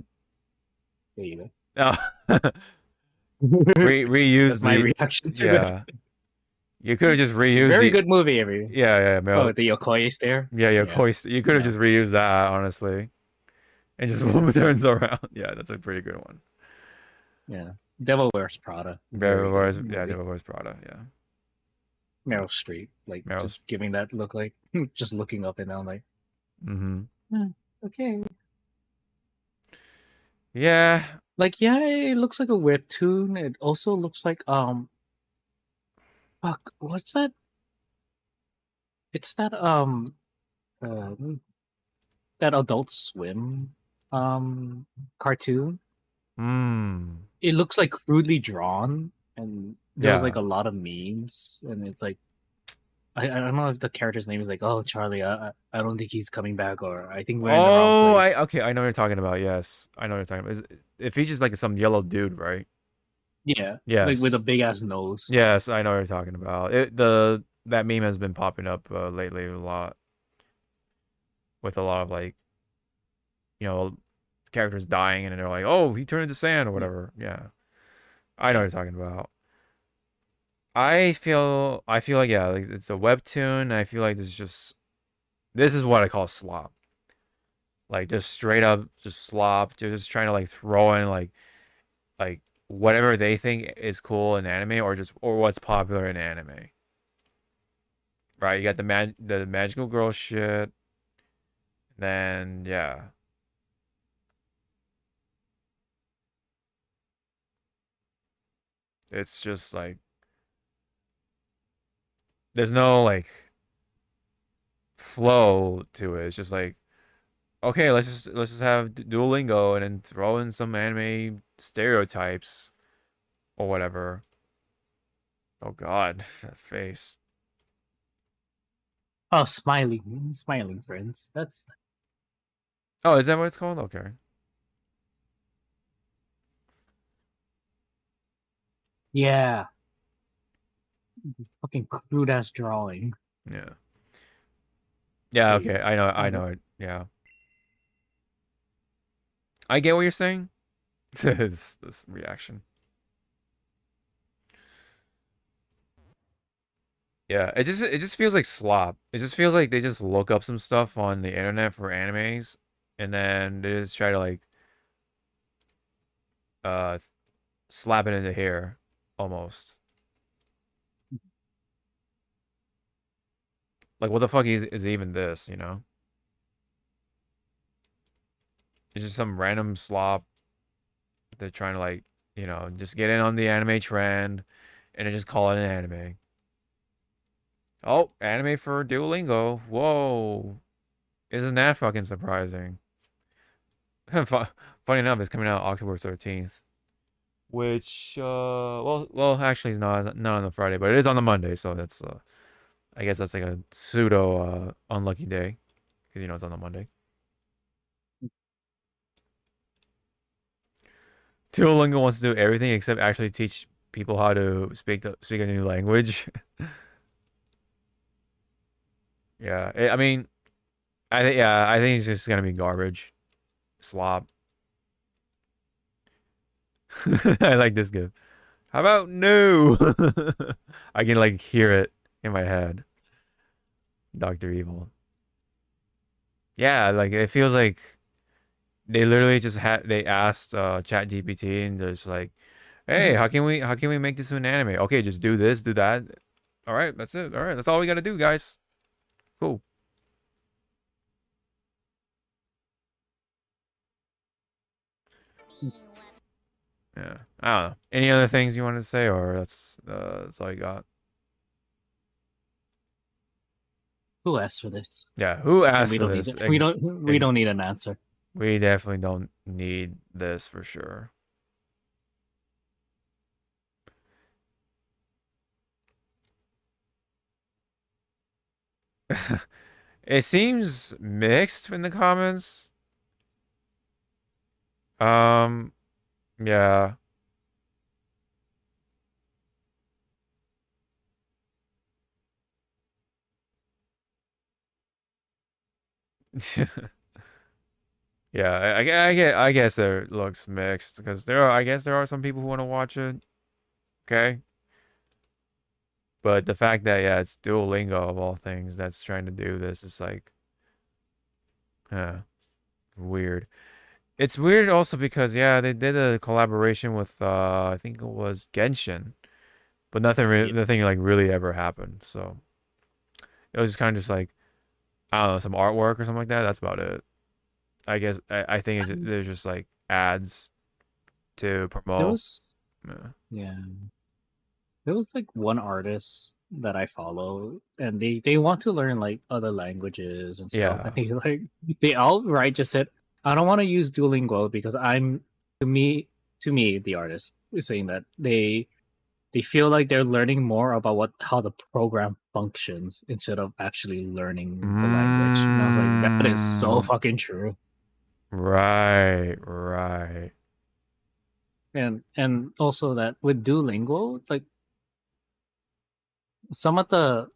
you go. Reuse That's my reaction to that. You could have just reused very good movie, everyone. Yeah. Oh, the Yokoi's there. Yeah, Yokoi. You could have just reused that, honestly, and just turns around. Yeah, that's a pretty good one. Yeah, Devil Wears Prada. Devil Wears Prada. Yeah. Meryl Streep, like just giving that look, like just looking up and down, like. Okay. Yeah. Like, yeah, it looks like a webtoon. It also looks like fuck, what's that? It's that that Adult Swim cartoon. Hmm. It looks like crudely drawn, and there was like Yeah. a lot of memes, and it's like I don't know if the character's name is like, oh Charlie, I don't think he's coming back, or I think we're in the wrong Oh, place. okay. I know what you're talking about. Yes, I know what you're talking about. If he's just like some yellow dude, right? Yeah, Yes. like with a big ass nose. Yes, I know what you're talking about. That meme has been popping up lately a lot, with a lot of like, characters dying and they're like, oh, he turned into sand or whatever. Yeah, I know what you're talking about. I feel like, yeah, like it's a webtoon. And I feel like this is what I call slop. Like just straight up, just slop. They're just trying to like throw in like whatever they think is cool in anime, or what's popular in anime. Right? You got the magical girl shit. Then yeah. It's just like there's no like flow to it. It's just like, okay, let's just have Duolingo and then throw in some anime stereotypes or whatever. Oh God, that face. Oh, smiling friends. That's Oh, is that what it's called? Okay. yeah. Fucking crude ass drawing. Yeah. Yeah. Wait, Okay. I know it. Yeah. I get what you're saying. this reaction. Yeah, it just feels like slop. It just feels like they just look up some stuff on the internet for animes, and then they just try to like uh slap it into here almost. Like what the fuck is even this, you know? It's just some random slop. They're trying to like, just get in on the anime trend and then just call it an anime. Oh, anime for Duolingo. Whoa. Isn't that fucking surprising? Funny enough, it's coming out October 13th. Which well actually it's not on the Friday, but it is on the Monday, so that's I guess that's like a pseudo unlucky day. Because it's on the Monday. Duolingo wants to do everything except actually teach people how to speak a new language. Yeah, I mean, I think it's just gonna be garbage, slop. I like this gift. How about no? I can like hear it in my head. Dr. Evil. Yeah, like it feels like they literally just they asked Chat GPT and just like, hey, how can we make this an anime? Okay, just do this, do that. All right, that's it. All right, that's all we gotta do, guys. Cool. Yeah, I don't know. Any other things you wanted to say, or that's all you got? who asked for this. Yeah, who And asked we for don't this? need it. We don't need an answer. We definitely don't need this for sure. It seems mixed in the comments. Yeah. Yeah, I guess it looks mixed because I guess there are some people who want to watch it. Okay. But the fact that, yeah, it's Duolingo of all things that's trying to do this is like, weird. It's weird also because, yeah, they did a collaboration with, I think it was Genshin, but nothing like really ever happened. So it was just kind of just like, I don't know, some artwork or something like that. That's about it. I guess I think there's just like ads to promote. Yeah. There was like one artist that I follow, and they want to learn like other languages and stuff. Yeah. And they outright just said, I don't want to use Duolingo because to me the artist is saying that they feel like they're learning more about how the program functions instead of actually learning the language. And I was like, that is so fucking true. Right. And also that with Duolingo, like some of the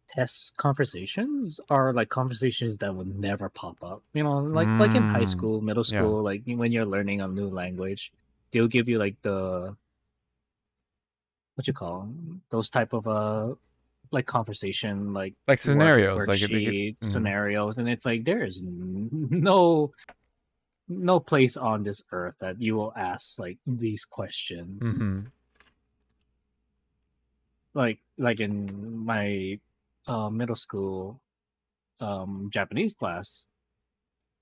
test conversations are like conversations that would never pop up. Like in high school, middle Yeah. school, like when you're learning a new language, they'll give you like the what you call 'em? Those type of like conversation like scenarios, like if worksheets, scenarios, and it's like there is no place on this earth that you will ask like these questions. Like in my middle school Japanese class,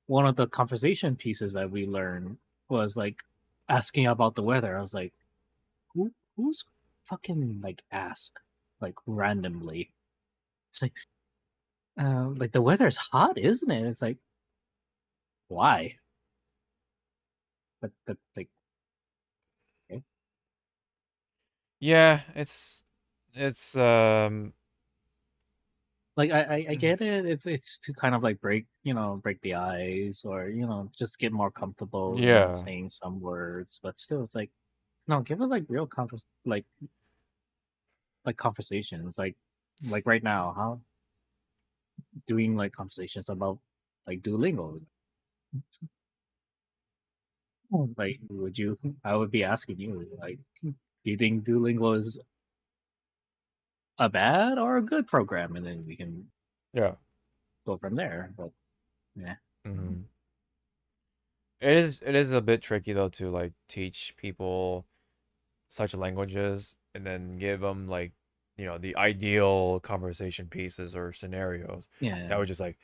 one of the conversation pieces that we learned was like asking about the weather. I was like, who's fucking like ask like randomly? It's like the weather's hot, isn't it? It's like, why? But like, okay. Yeah, it's Like I get it. It's to kind of like break the ice or just get more comfortable saying some words. But still, it's like no, give us like real like conversations like right now. How doing like conversations about like Duolingo. Like, I would be asking you, like, do you think Duolingo is a bad or a good program? And then we can go from there. But yeah. It is a bit tricky though to like teach people such languages and then give them like the ideal conversation pieces or scenarios that would just like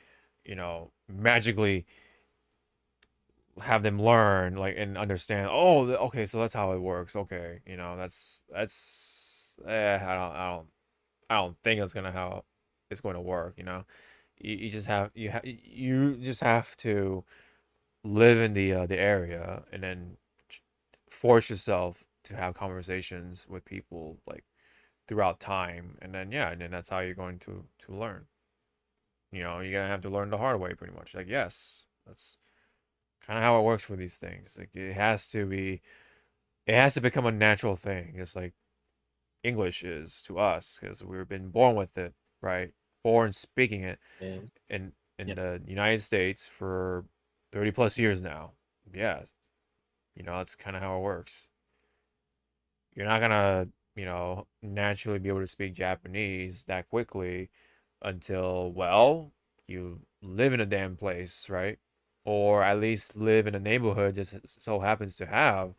magically have them learn like and understand. Oh, okay, so that's how it works. Okay, that's I don't think it's gonna how it's going to work. You just have to live in the area and then force yourself to have conversations with people like throughout time, and then that's how you're going to learn. You're gonna have to learn the hard way pretty much. Like, yes, that's kind of how it works for these things. Like it has to become a natural thing. It's like English is to us because we've been born with it, right? Born speaking it in the United States for 30 plus years now. Yeah, that's kind of how it works. You're not gonna naturally be able to speak Japanese that quickly until you live in a damn place, right? Or at least live in a neighborhood just so happens to have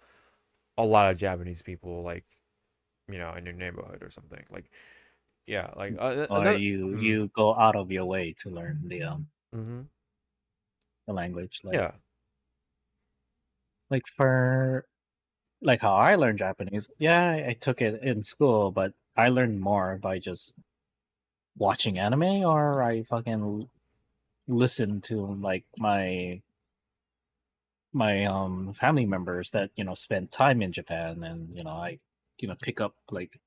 a lot of Japanese people, like in your neighborhood or something. Like, yeah, like or you go out of your way to learn the language. Like, like for like how I learned Japanese. Yeah, I took it in school, but I learned more by just watching anime, or I fucking listen to like my family members that spend time in Japan, and I pick up like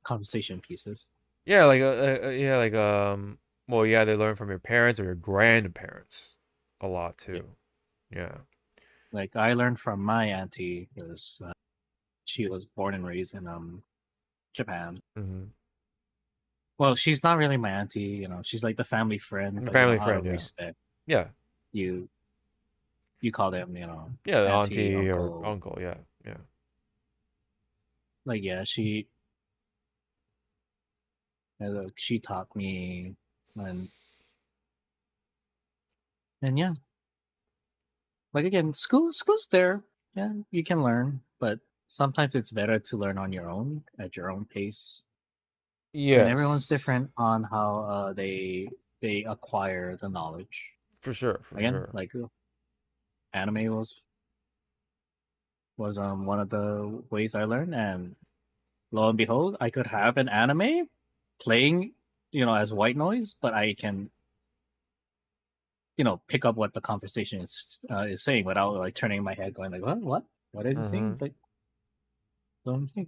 conversation pieces. Yeah, like they learn from your parents or your grandparents a lot too. Yeah. Like I learned from my auntie because she was born and raised in Japan. Well, she's not really my auntie, she's like the family friend. But, family friend, yeah. Respect. Yeah. You call them, yeah, auntie or uncle, yeah. Like, yeah, she taught me, and yeah. Like again, school's there. Yeah, you can learn, but sometimes it's better to learn on your own at your own pace. Yeah. And everyone's different on how they acquire the knowledge. For sure. Like anime was one of the ways I learned, and lo and behold, I could have an anime playing, as white noise, but I can pick up what the conversation is saying without like turning my head, going like, what did he say? It's like, what I'm saying.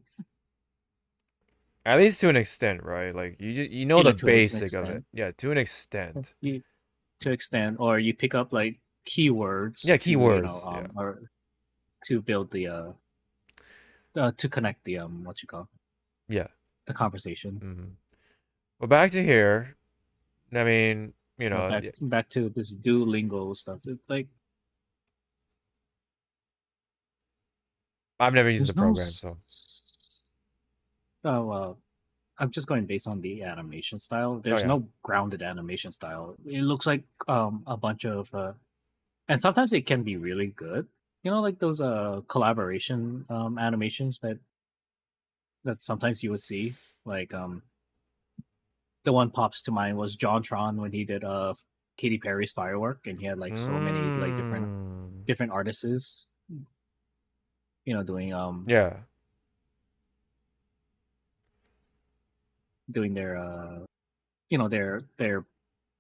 At least to an extent, right? Like you know the basic of it. Yeah, to an extent. To extent, or you pick up like keywords. Yeah, keywords. Or to build the to connect the what you call. Yeah. The conversation. Well, back to here. I mean, back to this Duolingo stuff. It's like I've never used the program, so. I'm just going based on the animation style. There's no grounded animation style. It looks like a bunch of, and sometimes it can be really good. Like those collaboration animations that sometimes you would see. Like the one pops to mind was JonTron when he did Katy Perry's Firework, and he had like so many like different artists. Doing doing their their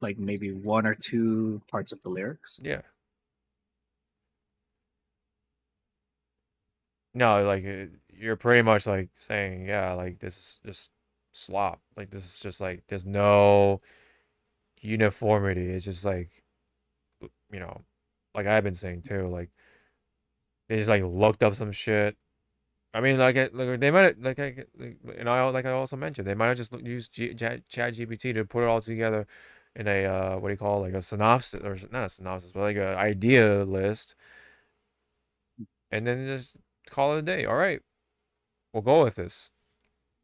like maybe one or two parts of the lyrics. Yeah. No, like you're pretty much like saying, yeah, like this is just slop. Like this is just like there's no uniformity. It's just like like I've been saying too, like they just like looked up some shit. I mean, like they might I also mentioned they might have just used Chat GPT to put it all together in a what do you call it, like a synopsis, or not a synopsis, but like an idea list, and then just call it a day. All right, we'll go with this.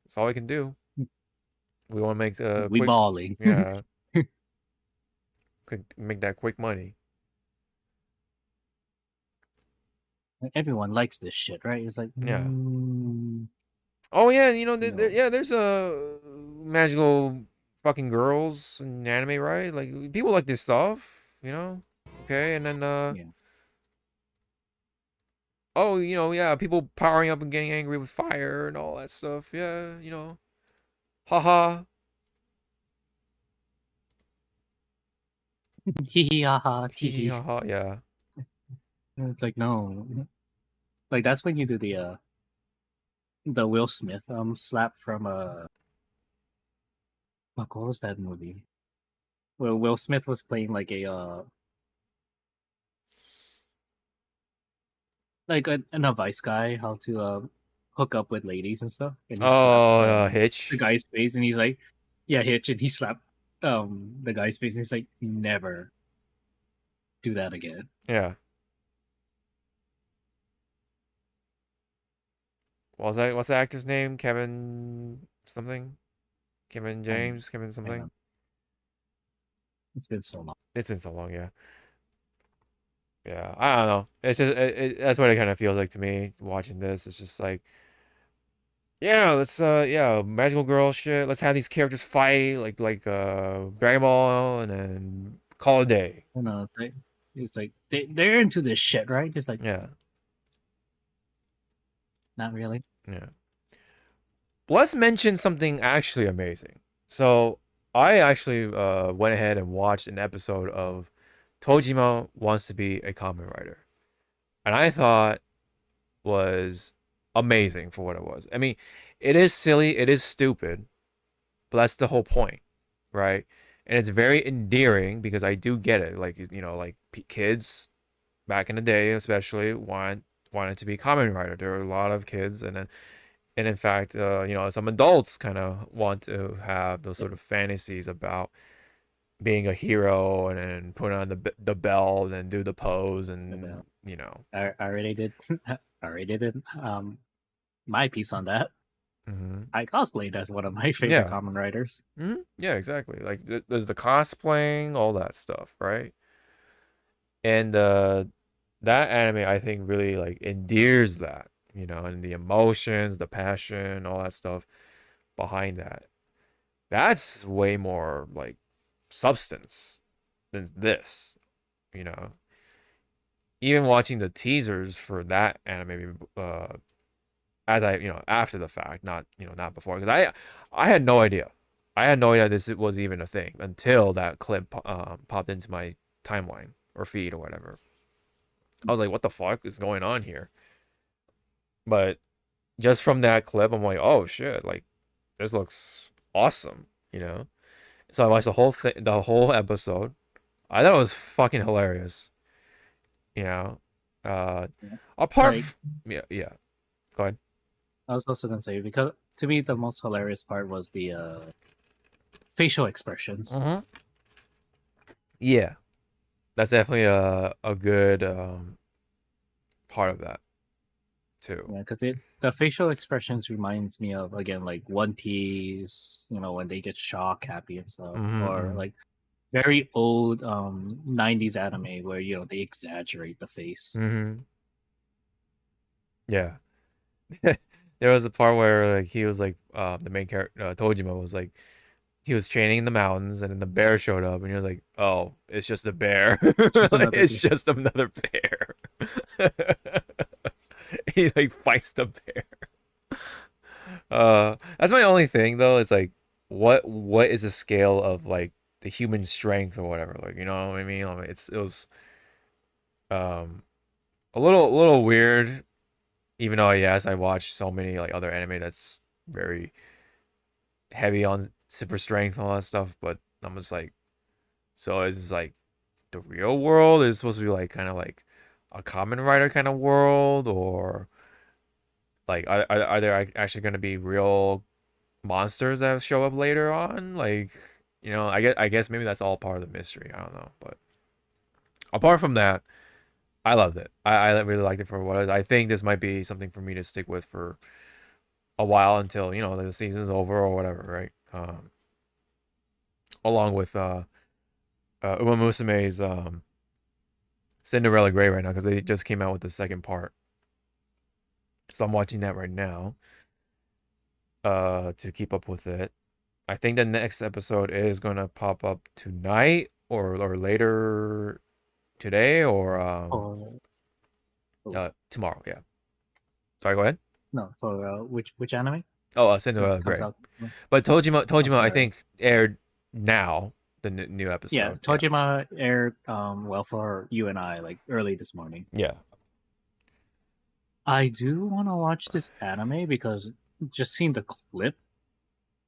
That's all we can do. We want to make the we balling. Yeah, could make that quick money. Everyone likes this shit, right? It's like, oh yeah, there's a magical fucking girls in anime, right? Like people like this stuff, Okay, and then oh, people powering up and getting angry with fire and all that stuff. Yeah, haha. Hee hee ha ha, tee hee ha ha. Yeah. It's like, no, like that's when you do the Will Smith slap from what was that movie? Well, Will Smith was playing like a vice guy, how to hook up with ladies and stuff. And he slapped, Hitch. The guy's face, and he's like, yeah, Hitch, and he slapped the guy's face, and he's like, never do that again. Yeah. What's the actor's name? Kevin something? Kevin James? Kevin something? It's been so long. It's been so long, yeah. Yeah, I don't know. It's just that's what it kind of feels like to me watching this. It's just like, yeah, let's magical girl shit. Let's have these characters fight like Dragon Ball, and then call it a day. No, it's like they're into this shit, right? It's like, yeah. Not really. Yeah. Let's mention something actually amazing. So I actually went ahead and watched an episode of Tojima Wants to Be a Kamen Rider, and I thought was amazing for what it was. I mean, it is silly, it is stupid, but that's the whole point, right? And it's very endearing because I do get it. Like kids back in the day, especially wanted to be Kamen Rider. There were a lot of kids, and in fact, some adults kind of want to have those sort of fantasies about being a hero and then put on the belt and do the pose and I already did. I already did my piece on that. I cosplayed as one of my favorite Kamen Riders. Yeah, exactly. Like there's the cosplaying, all that stuff, right? And that anime, I think, really like endears that, and the emotions, the passion, all that stuff behind that. That's way more like substance than this, Even watching the teasers for that anime, as I, after the fact, not before, because I had no idea. I had no idea this was even a thing until that clip popped into my timeline or feed or whatever. I was like, what the fuck is going on here? But just from that clip, I'm like, oh shit, like this looks awesome, you know? So I watched the whole episode. I thought it was fucking hilarious. You know? Apart Like- yeah. Go ahead. I was also gonna say, because to me the most hilarious part was the facial expressions. Mm-hmm. Yeah. That's definitely a good part of that too. Yeah, because the facial expressions reminds me of, again, like One Piece, you know, when they get shocked, happy and stuff, or like very old 90s anime where, you know, they exaggerate the face. Mm-hmm. Yeah. There was a part where like he was like the main character Tojima was like he was training in the mountains and then the bear showed up and he was like, oh, it's just a bear. It's just another bear. He like fights the bear. That's my only thing though. It's like what is the scale of like the human strength or whatever? Like, you know what I mean? Like, it was a little weird. Even though yes, I watched so many like other anime that's very heavy on super strength and all that stuff, but I'm just like, so is like the real world is supposed to be like kind of like a Kamen Rider kind of world, or like are there actually going to be real monsters that show up later on? Like, you know, I guess maybe that's all part of the mystery. I don't know, but apart from that, I loved it. I really liked it for what it is. I think this might be something for me to stick with for a while until, you know, the season's over or whatever, right? Along with Uma Musume's Cinderella Grey right now, because they just came out with the second part. So I'm watching that right now to keep up with it. I think the next episode is gonna pop up tonight or later today or tomorrow. Yeah. Sorry, go ahead. No, for which anime? Oh, Cinderella Grey. But Tojima, I think aired now the new episode. Yeah, Tojima aired well for you and I like early this morning. Yeah. I do want to watch this anime because just seeing the clip,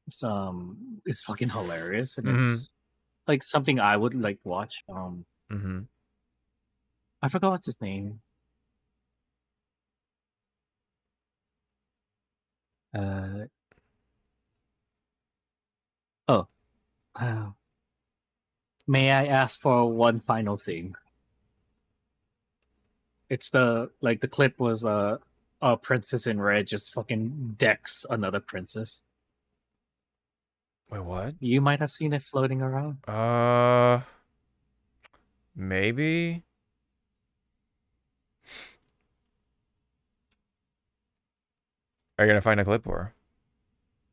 it's fucking hilarious and it's like something I would like watch. I forgot what's his name. May I ask for one final thing? It's the clip was a princess in red just fucking decks another princess. Wait, what? You might have seen it floating around. Maybe. Are you gonna find a clip or?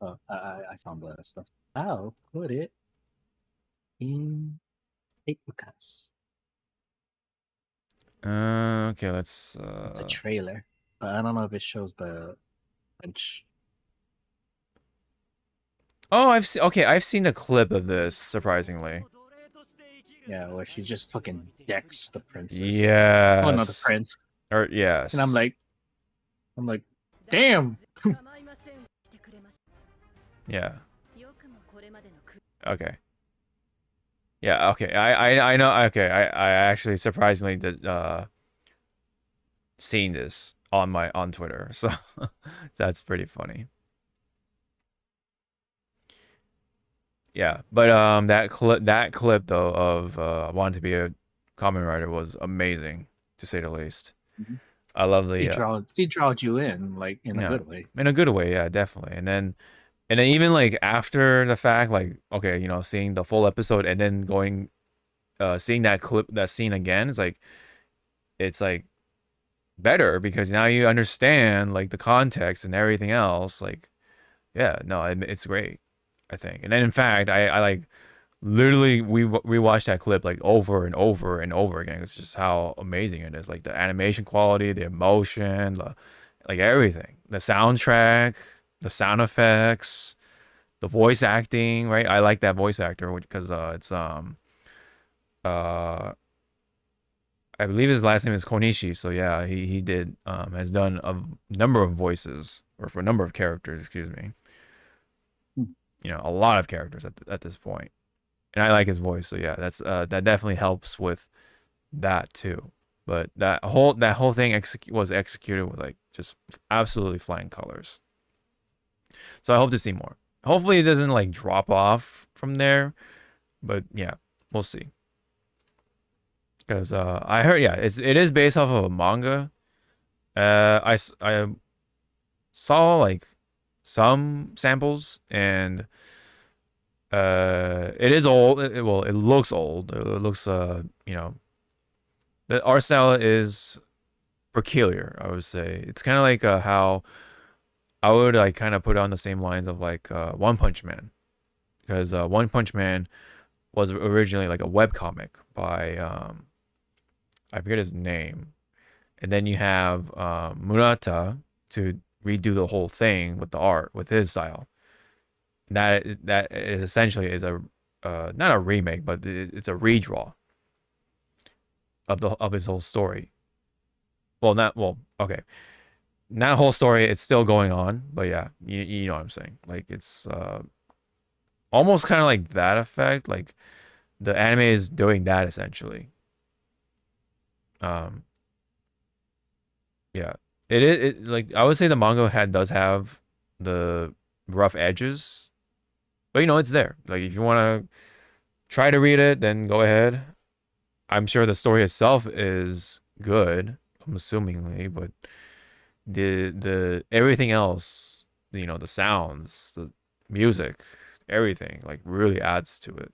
Oh, I found the stuff. I'll put it in Hypecast. Okay, let's. It's a trailer, but I don't know if it shows the bench. Oh, I've seen a clip of this. Surprisingly. Yeah, where she just fucking decks the princess. Yes. Oh no, the prince. Or yes. And I'm like, damn. Yeah. Okay. Yeah. Okay. I know. Okay. I actually surprisingly did seen this on Twitter, so that's pretty funny. Yeah, but that clip though of "Want to Be a Kamen Rider" was amazing, to say the least. I love the he drawed you in like in a good way. In a good way, yeah, definitely. And then even like after the fact, like okay, you know, seeing the full episode and then going, seeing that scene again, it's like better because now you understand like the context and everything else. Like, yeah, no, it's great. I think. And then in fact, I like literally we rewatched that clip like over and over and over again. It's just how amazing it is. Like the animation quality, the emotion, like everything. The soundtrack, the sound effects, the voice acting, right? I like that voice actor because it's I believe his last name is Konishi. So yeah, he did has done a number of voices, or for a number of characters, excuse me. You know, a lot of characters at this point, and I like his voice. So yeah, that's that definitely helps with that too. But that whole thing was executed with like just absolutely flying colors. So I hope to see more. Hopefully it doesn't like drop off from there, but yeah, we'll see. Because I heard, yeah, it is based off of a manga. I saw like some samples, and it is old. Well, it looks old. It looks you know, the art style is peculiar, I would say. It's kind of like how I would like kind of put it on the same lines of like One Punch Man, because One Punch Man was originally like a webcomic by I forget his name, and then you have Murata to redo the whole thing with the art with his style. That is essentially is a not a remake, but it's a redraw of his whole story. Well, okay, that whole story, it's still going on, but yeah, you know what I'm saying. Like it's almost kind of like that effect. Like the anime is doing that essentially. Yeah, it like I would say the manga does have the rough edges, but you know it's there. Like if you want to try to read it, then go ahead. I'm sure the story itself is good, I'm assumingly, but the everything else, you know, the sounds, the music, everything like really adds to it.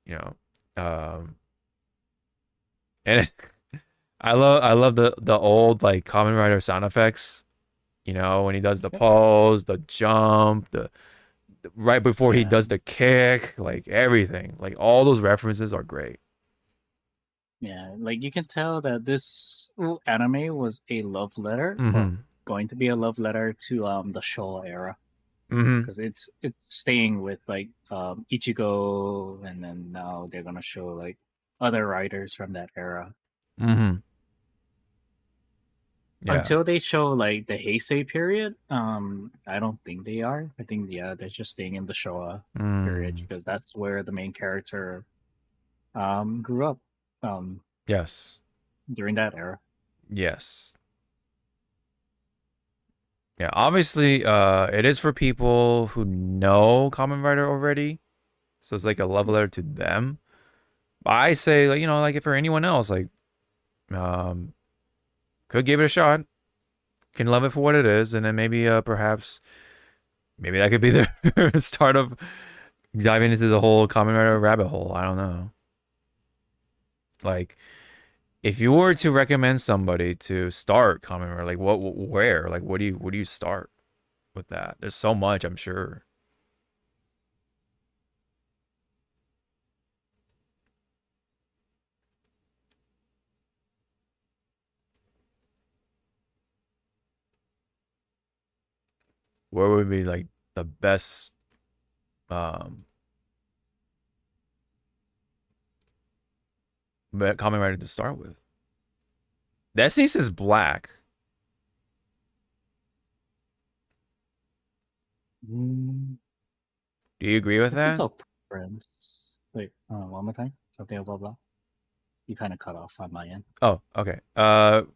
You know, and I love the old like Kamen Rider sound effects. You know, when he does the pose, the jump, the right before he does the kick, like everything, like all those references are great. Yeah, like you can tell that this anime was a love letter, or going to be a love letter to the Showa era, because it's staying with like Ichigo, and then now they're gonna show like other writers from that era. Yeah. Until they show like the Heisei period, I don't think they are. I think they're just staying in the Showa period, because that's where the main character grew up. Yes. During that era. Yes. Yeah, obviously, it is for people who know Kamen Rider already, so it's like a love letter to them. But I say, like, you know, like if for anyone else, like, could give it a shot, can love it for what it is, and then maybe, perhaps, maybe that could be the start of diving into the whole Kamen Rider rabbit hole. I don't know. Like, if you were to recommend somebody to start Kamen Rider, like where, like what do you start with that? There's so much, I'm sure. Where would be like the best Kamen Rider to start with? Destiny says black. Do you agree with that? This is a preference. Wait, one more time. Something blah blah. You kind of cut off on my end. Oh, okay.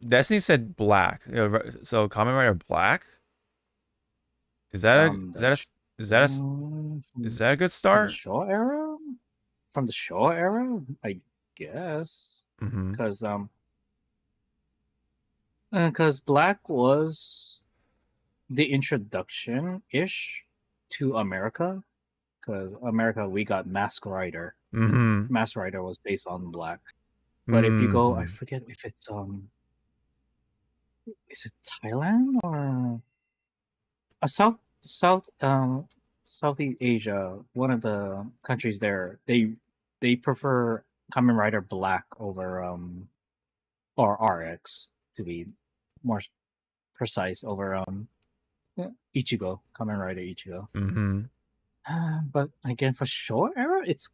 Destiny said black. So Kamen Rider black. Is that a good start? From the Showa era? From the Showa era, I guess. Because black was the introduction ish to America. Because America, we got Mask Rider. Mask Rider was based on black. But if you go, I forget if it's is it Thailand or a Southeast Asia? One of the countries there, they prefer Kamen Rider Black over or RX, to be more precise, over Ichigo, Kamen Rider Ichigo. But again, for Showa era, it's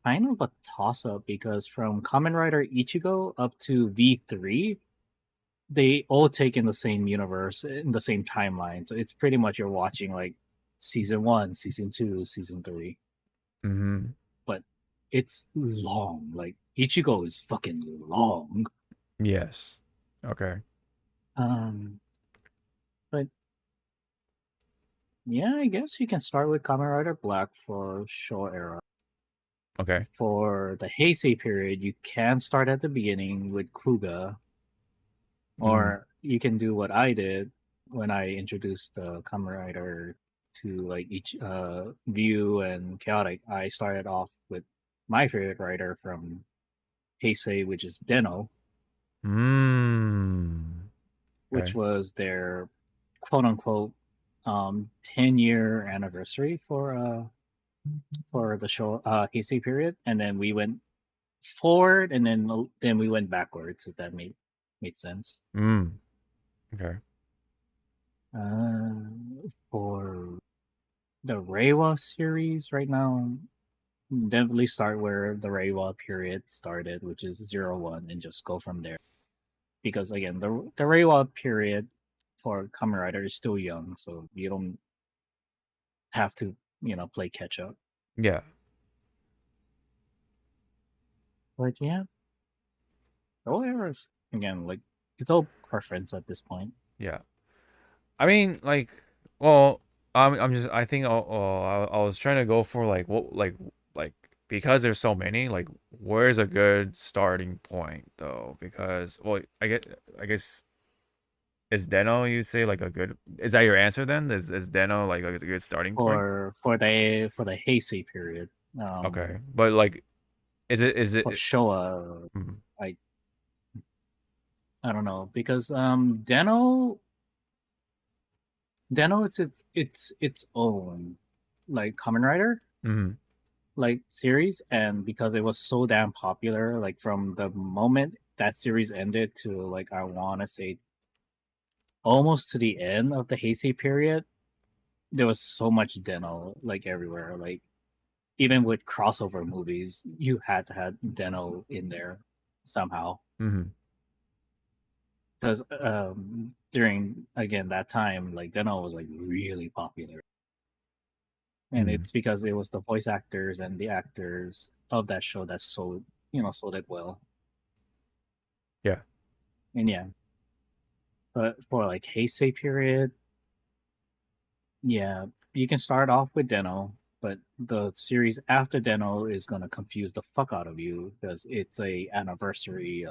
kind of a toss-up because from Kamen Rider Ichigo up to V3, they all take in the same universe, in the same timeline. So it's pretty much you're watching like season 1, season 2, season 3. Mm-hmm. But it's long. Like Ichigo is fucking long. Yes. Okay. But yeah, I guess you can start with Kamen Rider Black for Showa era. Okay. For the Heisei period, you can start at the beginning with Kuga, or you can do what I did when I introduced the Kamen Rider to like each View and Chaotic. I started off with my favorite rider from Heisei, which is Deno, which Okay. was their quote unquote 10-year anniversary for the show Heisei period, and then we went forward, and then we went backwards. If that made sense. Okay. For the Reiwa series right now, definitely start where the Reiwa period started, which is 01, and just go from there. Because again, the Reiwa period for Kamen Rider is still young, so you don't have to, play catch up. Yeah. But yeah, whatever. Again, like it's all preference at this point. Yeah. I mean, like, well, I think I was trying to go for like what, like because there's so many, like, where's a good starting point though? Because, well, I guess is Deno, you say, like a good? Is that your answer then? Is Deno like a good starting point? For the Heisei period. Okay, but like, is it For Showa, Mhm. I don't know, because Deno is its own like Kamen Rider like series, and because it was so damn popular, like from the moment that series ended to like I want to say almost to the end of the Heisei period, there was so much Deno like everywhere. Like even with crossover movies, you had to have Deno in there somehow. Because during again that time, like Deno was like really popular, and it's because it was the voice actors and the actors of that show that sold it well. Yeah. And yeah, but for like Heisei period, yeah, you can start off with Deno, but the series after Deno is gonna confuse the fuck out of you because it's a anniversary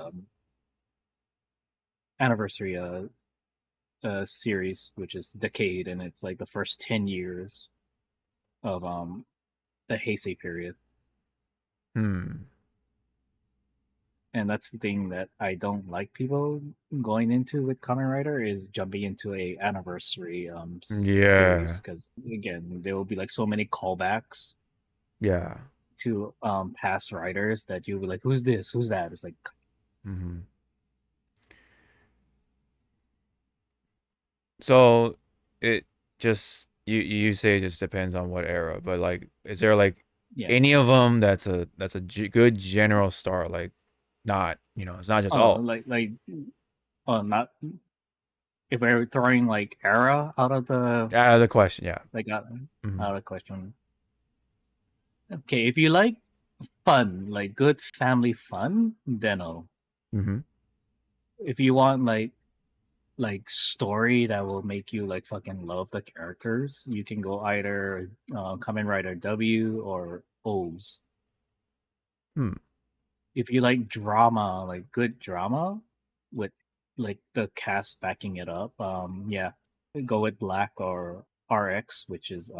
series, which is Decade, and it's like the first 10 years of the Heisei period. And that's the thing that I don't like people going into with Kamen Rider is jumping into a anniversary series, because again there will be like so many callbacks to past writers that you'll be like, who's this, who's that? It's like So it just you say it just depends on what era, but like, is there like any of them that's a good general start? Like, not, it's not just all. Not if we're throwing like era out of the question, yeah, like out of the question. Okay, if you like fun, like good family fun, Deno. If you want like story that will make you like fucking love the characters, you can go either Kamen Rider W or O's. If you like drama, like good drama with like the cast backing it up, yeah, go with Black or RX, which is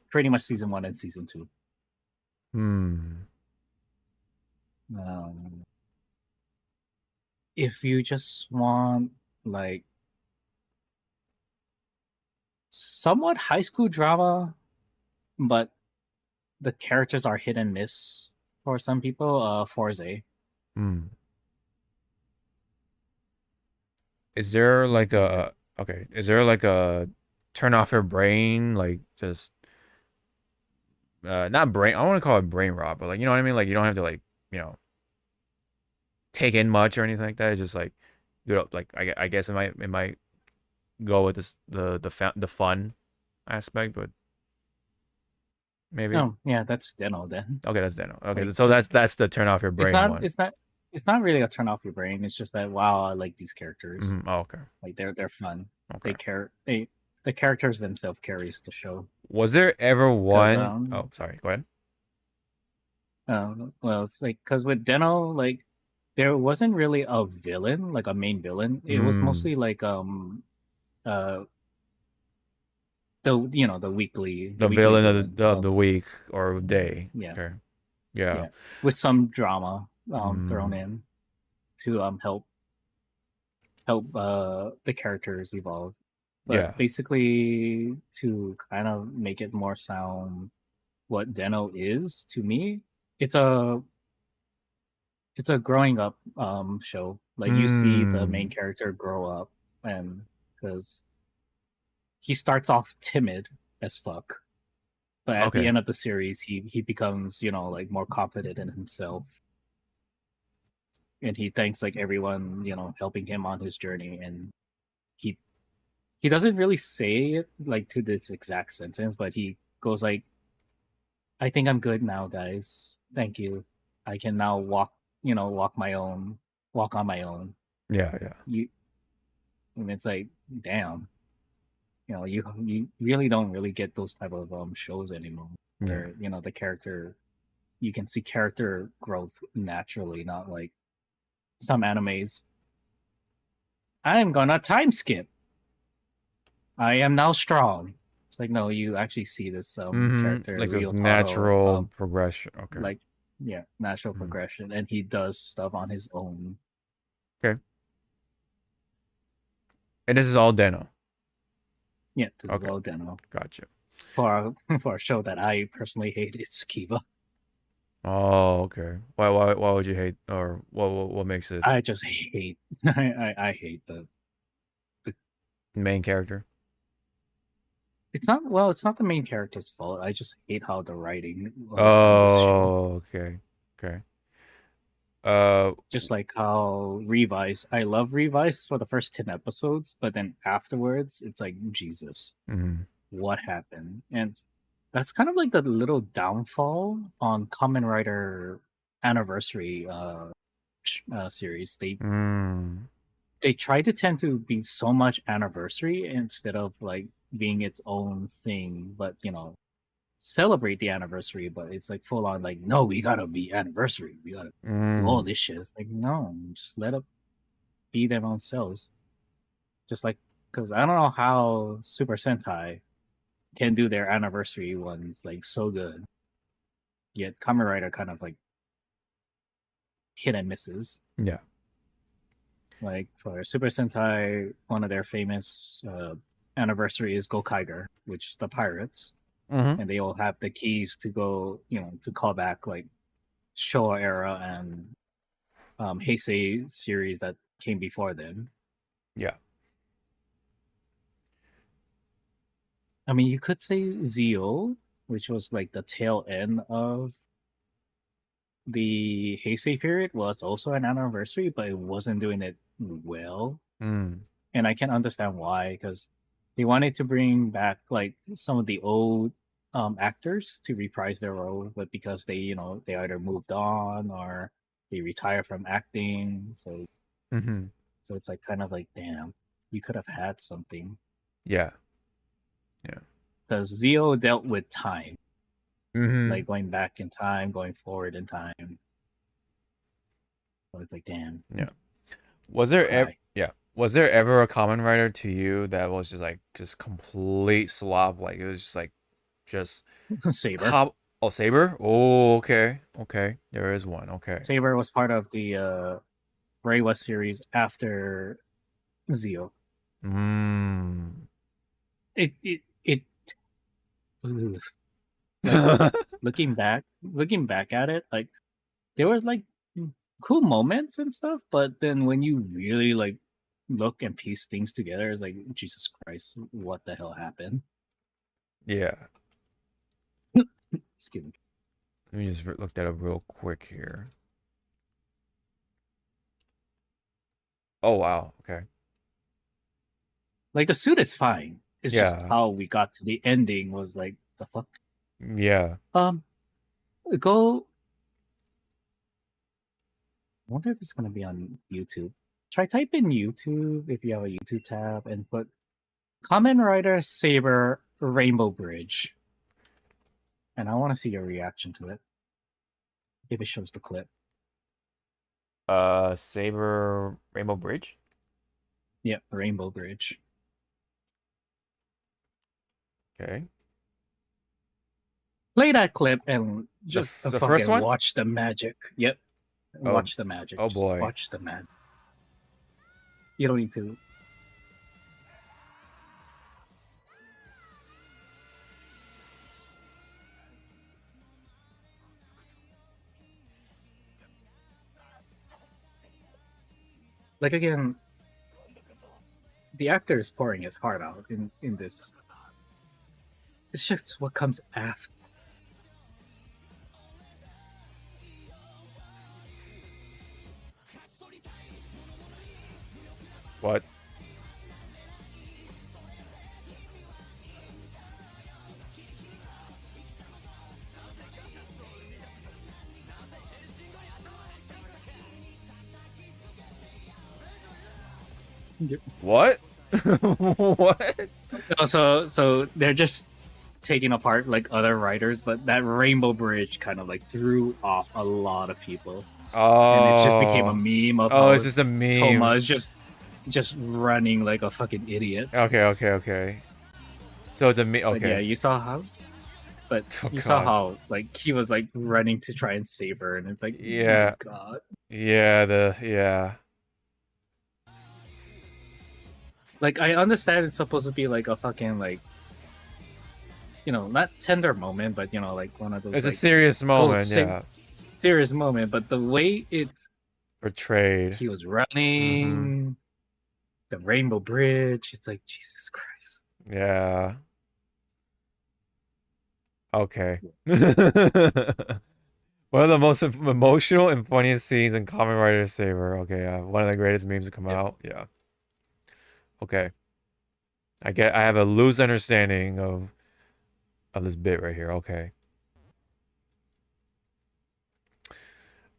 pretty much season 1 and season 2. If you just want like somewhat high school drama, but the characters are hit and miss for some people, Forze. Is there like a is there like a turn off your brain, like just not brain. I don't want to call it brain rot, but like, you know what I mean. Like, you don't have to like, you know, take in much or anything like that. It's just like, you know, like I guess it might go with this the fun aspect, but maybe. Oh, yeah, that's Deno then. Okay, that's Deno. Okay, Like, so just- that's the turn off your brain It's not. one. It's not really a turn off your brain. It's just that wow, I like these characters. Mhm. Oh, okay. Like they're fun. Okay. The characters themselves carries the show. Was there ever one? um, Oh, sorry. Go ahead. Well, it's like because with Deno, like there wasn't really a villain, like a main villain. It was Mm. mostly like the weekly The weekly villain villain, of the week or day. Yeah. Okay. Yeah. yeah, with some drama thrown Mm. in to help the characters evolve. But Yeah. basically, to kind of make it more sound what Deno is to me, it's a growing up show. Like you see the main character grow up, and because he starts off timid as fuck, but at Okay. the end of the series, he becomes like more confident in himself, and he thanks like everyone helping him on his journey, and he doesn't really say it like to this exact sentence, but he goes like, I think I'm good now, guys. Thank you. I can now walk on my own. Yeah. And it's like, damn. You really don't really get those type of shows anymore. Where the character, you can see character growth naturally, not like some animes. I'm gonna time skip. I am now strong. It's like, no, you actually see this character Like this Ryotaro, natural progression. Okay. like natural progression, and he does stuff on his own. Okay. And this is all Deno. Yeah, this Okay. is all Deno. Gotcha. For a show that I personally hate, it's Kiva. Oh, okay. Why would you hate, or what makes it I just hate. I hate the. main character? It's not the main character's fault. I just hate how the writing was on this show. Okay. Just like how Revise, I love Revise for the first 10 episodes, but then afterwards, it's like, Jesus, what happened? And that's kind of like the little downfall on Kamen Rider Anniversary series. They try to tend to be so much Anniversary instead of like being its own thing, but celebrate the anniversary, but it's like full on like, no, we gotta be Anniversary, we gotta do all this shit. It's like, no, just let it be their own selves. Just like, because I don't know how Super Sentai can do their Anniversary ones like so good, yet Kamen Rider kind of like hit and misses. Yeah. Like for Super Sentai, one of their famous anniversary is Gokaiger, which is the pirates. And they all have the keys to go, to call back like Showa era and Heisei series that came before them. Yeah. I mean, you could say Zio, which was like the tail end of the Heisei period, was also an anniversary, but it wasn't doing it well. And I can understand why, because they wanted to bring back like some of the old actors to reprise their role, but because they either moved on or they retire from acting, so it's like kind of like, damn, you could have had something. Yeah. Because Zio dealt with time, like going back in time, going forward in time. So it's like, damn. Yeah. Was there ever a Kamen Rider to you that was just complete slop? Like it was just Saber. Saber? Oh, okay. There is one. Okay. Saber was part of the Reiwa series after Zio. Like, looking back at it, like there was like cool moments and stuff, but then when you really like look and piece things together, it's like, Jesus Christ, what the hell happened? Yeah. Excuse me. Let me just look that up real quick here. Oh wow. Okay. Like the suit is fine. It's just Yeah. how we got to the ending was like the fuck. Yeah. Go. I wonder if it's gonna be on YouTube. Try type in YouTube if you have a YouTube tab and put Kamen Rider Saber Rainbow Bridge. And I want to see your reaction to it. If it shows the clip. Saber Rainbow Bridge? Yeah, Rainbow Bridge. Okay. Play that clip and just the fucking first one? watch the magic. Yep. Oh, Watch the magic. oh Just boy. watch the magic. You don't need to. Like again, the actor is pouring his heart out in this. It's just what comes after. What? Yep. What? What? So they're just taking apart like other writers, but that Rainbow Bridge kind of like threw off a lot of people. Oh. And it just became a meme of how it's just a meme. Toma is just running like a fucking idiot. Okay. So it's a meme. But Okay. yeah, you saw how. But Oh, you saw God. how like he was like running to try and save her, and it's like, Yeah. oh my God. Yeah. Like I understand it's supposed to be like a fucking like, you know, not tender moment, but you know, like one of those. It's like, a serious moment, yeah. Serious moment, but the way it's Portrayed. he was running, the Rainbow Bridge, it's like Jesus Christ. Yeah. Okay. One of the most emotional and funniest scenes in Kamen Rider Saber. Okay, one of the greatest memes to come out. Yeah. Okay. I have a loose understanding of this bit right here. Okay.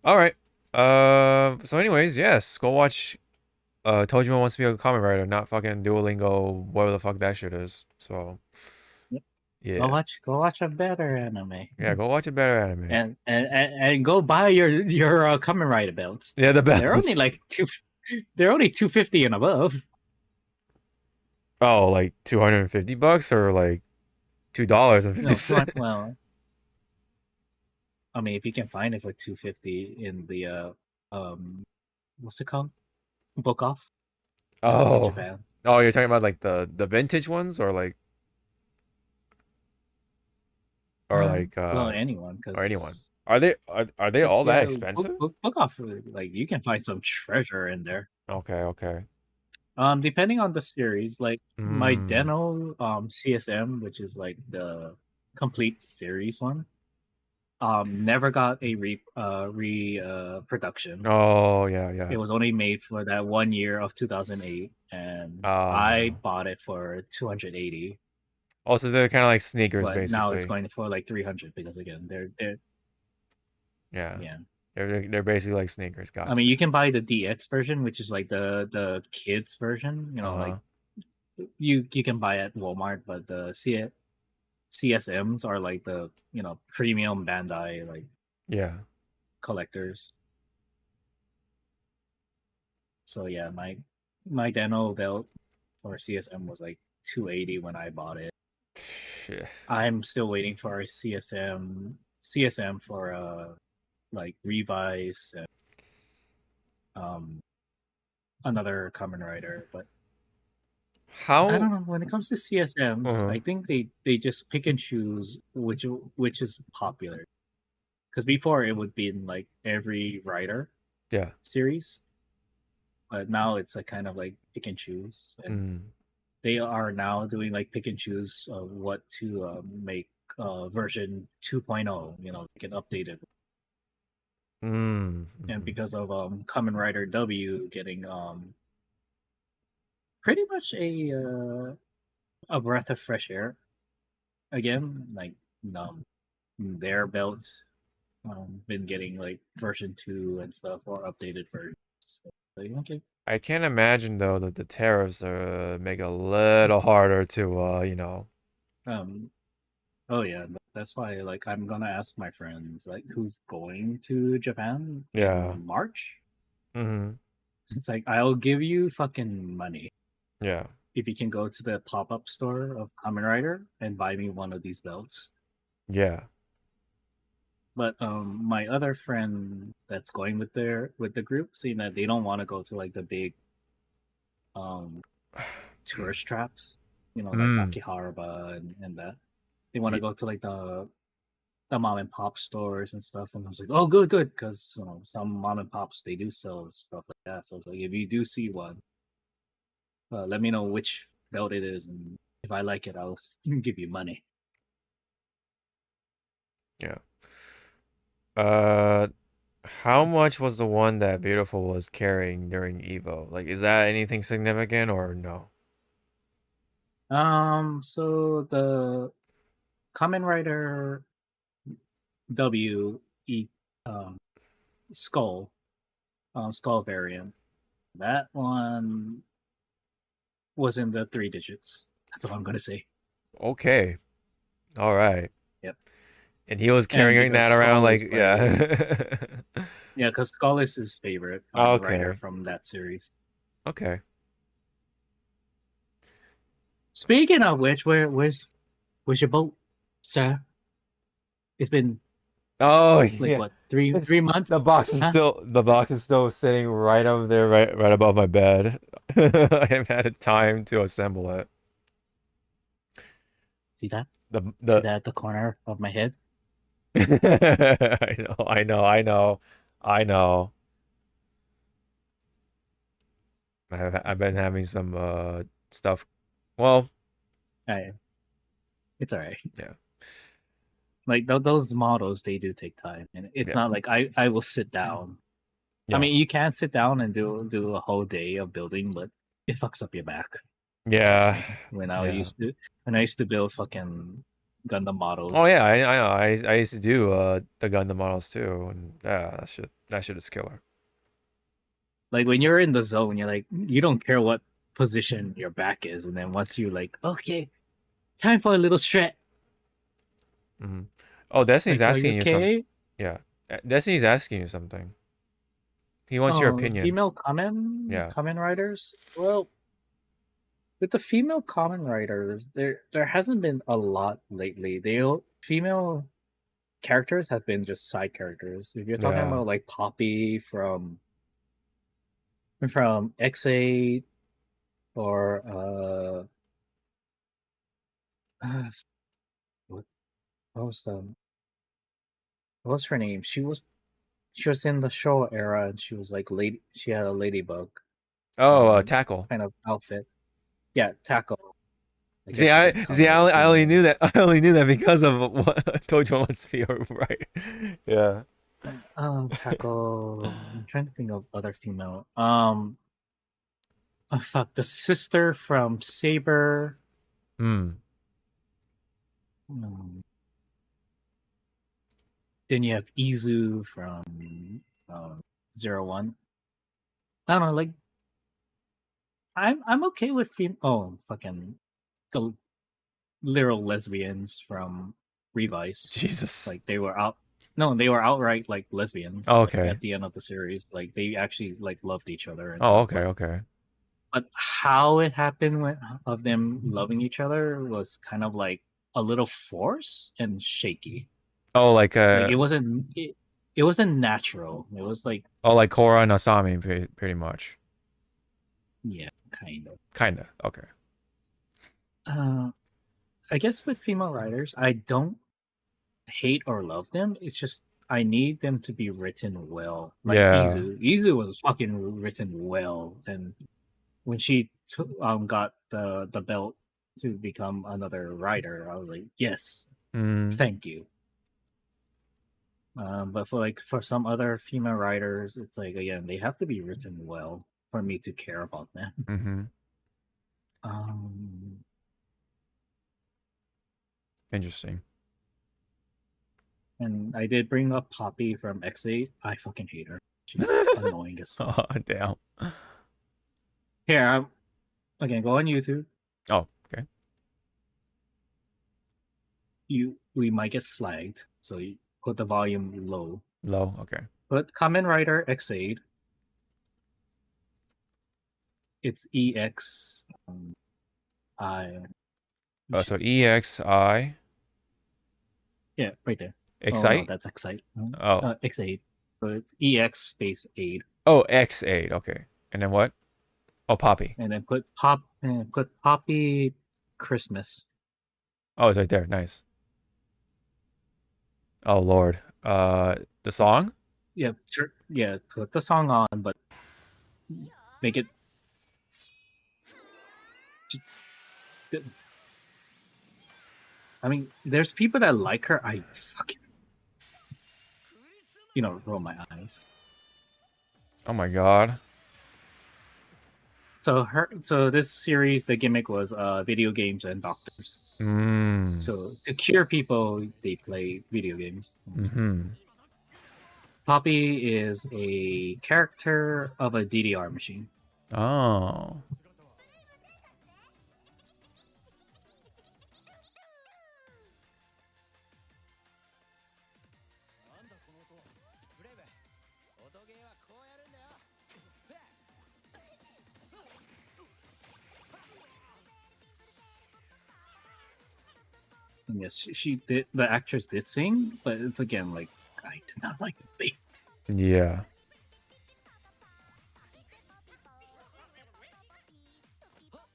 All right. So anyways, yes, go watch Tojima Wants to Be a Kamen Rider, not fucking Duolingo, whatever the fuck that shit is. So yeah. Go watch a better anime. Yeah, go watch a better anime. And go buy your Kamen Rider belts. Yeah, the belts. They're only like they're only $250 and above. Oh, like $250 or like $2.50? No, well, I mean, if you can find it for $250 in the what's it called? Book off. Oh. In Japan. Oh, you're talking about like the vintage ones or like well, anyone or anyone. Are they all that expensive? Book off, like you can find some treasure in there. Okay. Depending on the series, like my Deno CSM, which is like the complete series one, never got a production. Oh yeah. It was only made for that 1 year of 2008, and I bought it for $280. Also, they're kind of like sneakers, but basically. now it's going for like $300 because again, they're yeah. They're basically like sneakers. Gotcha. I mean, you can buy the DX version, which is like the kids version. You know, like you can buy at Walmart, but the CSMs are like the premium Bandai collectors. So yeah, my Deno belt or CSM was like $280 when I bought it. Shit. I'm still waiting for a CSM for like Revise and another Kamen Rider, but I don't know. When it comes to CSMs, I think they just pick and choose which is popular. Because before it would be in like every rider series, but now it's like kind of like pick and choose, and they are now doing like pick and choose what to make version 2.0, you know, like an updated. Mm. And because of Kamen Rider W getting pretty much a breath of fresh air again, like their belts been getting like version 2 and stuff or updated versions. So, okay. I can't imagine though that the tariffs make it a little harder to you know. Oh yeah, that's why like I'm gonna ask my friends like who's going to Japan Yeah. in March. Mm-hmm. It's like I'll give you fucking money Yeah. if you can go to the pop-up store of Kamen Rider and buy me one of these belts. Yeah. But my other friend that's going with the group, saying that they don't want to go to like the big tourist traps, you know, like Akihabara and that. They want to go to like the mom and pop stores and stuff. And I was like, oh, good, because you know some mom and pops they do sell stuff like that. So I was like, if you do see one, let me know which belt it is, and if I like it, I'll give you money. Yeah. How much was the one that Beautiful was carrying during EVO? Like, is that anything significant or no? So the Kamen Rider W skull variant, that one was in the 3 digits. That's all I'm gonna say. Okay. All right. Yep. And he was carrying that around like yeah. Yeah, because Skull is his favorite Okay. writer from that series. Okay. Speaking of which, where's your boat, sir? It's been like what, three months? The box is still sitting right over there, right above my bed. I haven't had time to assemble it. See that? See that at the corner of my head? I know. I've been having some stuff. Well, it's all right. Yeah. Like those models, they do take time, and it's not like I will sit down. Yeah. I mean, you can sit down and do a whole day of building, but it fucks up your back. Yeah. When I used to build fucking Gundam models. Oh yeah, I know. I used to do the Gundam models too, and yeah, that shit is killer. Like when you're in the zone, you're like you don't care what position your back is, and then once you like, okay, time for a little stretch. Mm-hmm. Oh, Destiny's like, asking you something. Yeah, Destiny's asking you something. He wants your opinion. Female Kamen Riders. Well, with the female Kamen Riders, there hasn't been a lot lately. Female characters have been just side characters. If you're talking about like Poppy from X8 or what was her name? She was in the show era, and she was like she had a ladybug. Tackle kind of outfit. Yeah, Tackle. I only knew that. I only knew that because of what Tojo wants to be right. Yeah. Tackle. I'm trying to think of other female. Fuck, the sister from Saber. Then you have Izu from 01. I don't know, like I'm okay with fucking the literal lesbians from Revice. Jesus. Like they were outright like lesbians. Oh, okay. Like, at the end of the series, like they actually like loved each other. And okay. But how it happened of them loving each other was kind of like a little forced and shaky. Oh, like it wasn't natural. It was like like Korra and Asami, pretty much. Yeah, kind of. Okay. I guess with female writers, I don't hate or love them. It's just I need them to be written well. Like Izu was fucking written well, and when she got the belt to become another writer, I was like, yes, Thank you. But for some other female writers, it's like, again, they have to be written well for me to care about them. Mm-hmm. Interesting. And I did bring up Poppy from X8. I fucking hate her. She's annoying as fuck. Oh, damn. Here, again, go on YouTube. Oh, okay. We might get flagged, so you put the volume low. Low, okay. Put Kamen Rider X8. It's EX. Oh, so EXI. Yeah, right there. Excite? Oh, no, that's Excite. Oh. X8. So it's EX space 8. Oh, X8. Okay. And then what? Oh, Poppy. And then put Poppy Christmas. Oh, it's right there. Nice. Oh, Lord. The song? Yeah, sure. Yeah, put the song on, but make it. I mean, there's people that like her. I fucking, roll my eyes. Oh my god. So this series, the gimmick was video games and doctors. So to cure people, they play video games. Poppy is a character of a DDR machine. Oh. Yes, she did. The actress did sing, but it's again like I did not like the bass. Yeah.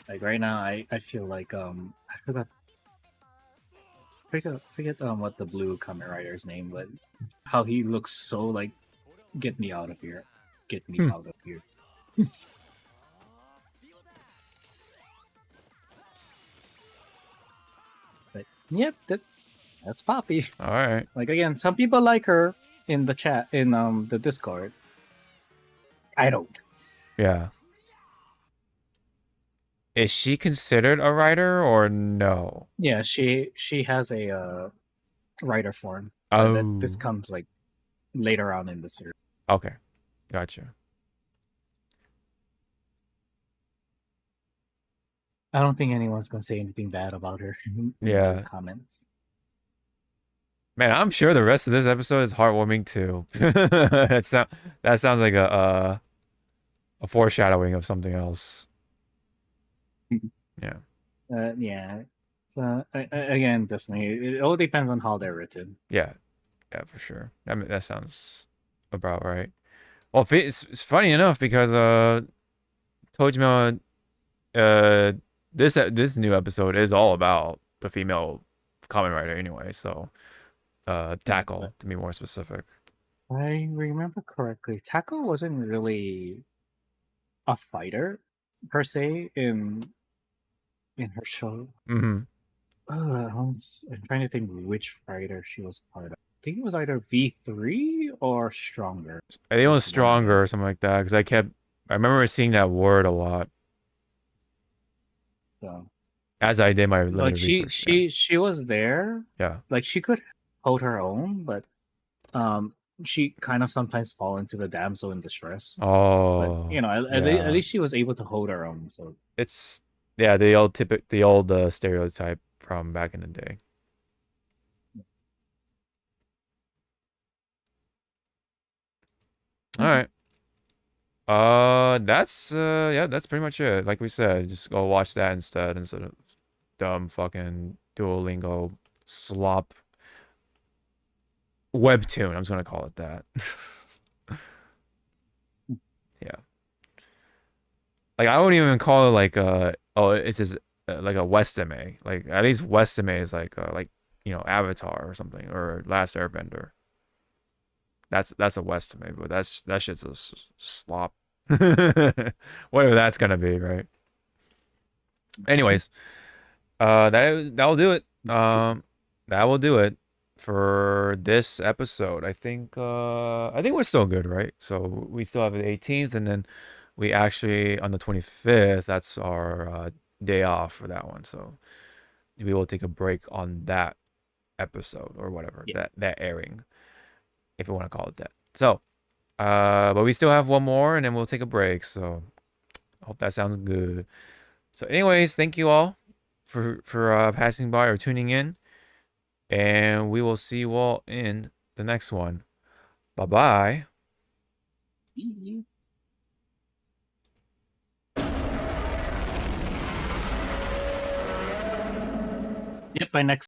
Like right now, I feel like I forget what the blue Kamen Rider's name, but how he looks so like, get me out of here, get me out of here. But yep, that's Poppy. All right. Like again, some people like her in the chat in the Discord. I don't. Yeah. Is she considered a writer or no? Yeah, she has a writer form. Oh. This comes like later on in the series. Okay. Gotcha. I don't think anyone's gonna say anything bad about her. In Yeah. the comments. Man, I'm sure the rest of this episode is heartwarming too. that sounds like a foreshadowing of something else. Yeah. Yeah. So again, Disney. It all depends on how they're written. Yeah. Yeah, for sure. I mean, that sounds about right. Well, it's funny enough because Tojima, this new episode is all about the female Kamen Rider anyway. So, Tackle to be more specific. I remember correctly, Tackle wasn't really a fighter per se in her show. Mm-hmm. I'm trying to think which fighter she was part of. I think it was either V3 or Stronger. I think it was Stronger or something like that because I remember seeing that word a lot. So, as I did my like research. she was there. Yeah. Like she could hold her own, but she kind of sometimes fall into the damsel in distress. Oh. But, at least she was able to hold her own. So it's the old stereotype from back in the day. All right. That's pretty much it. Like we said, just go watch that instead of dumb fucking Duolingo slop webtoon. I'm just gonna call it that. Yeah. Like I wouldn't even call it like it's just like a Westame. Like at least Westame is like Avatar or something or Last Airbender. That's a Westame, but that shit's a slop. Whatever that's gonna be, right? Anyways, that'll do it. that will do it for this episode. I think we're still good, right? So we still have the 18th, and then we actually on the 25th. That's our day off for that one. So we will take a break on that episode or whatever that airing, if you want to call it that. So, but we still have one more, and then we'll take a break. So I hope that sounds good. So, anyways, thank you all for passing by or tuning in. And we will see you all in the next one. Bye-bye. Yep, by next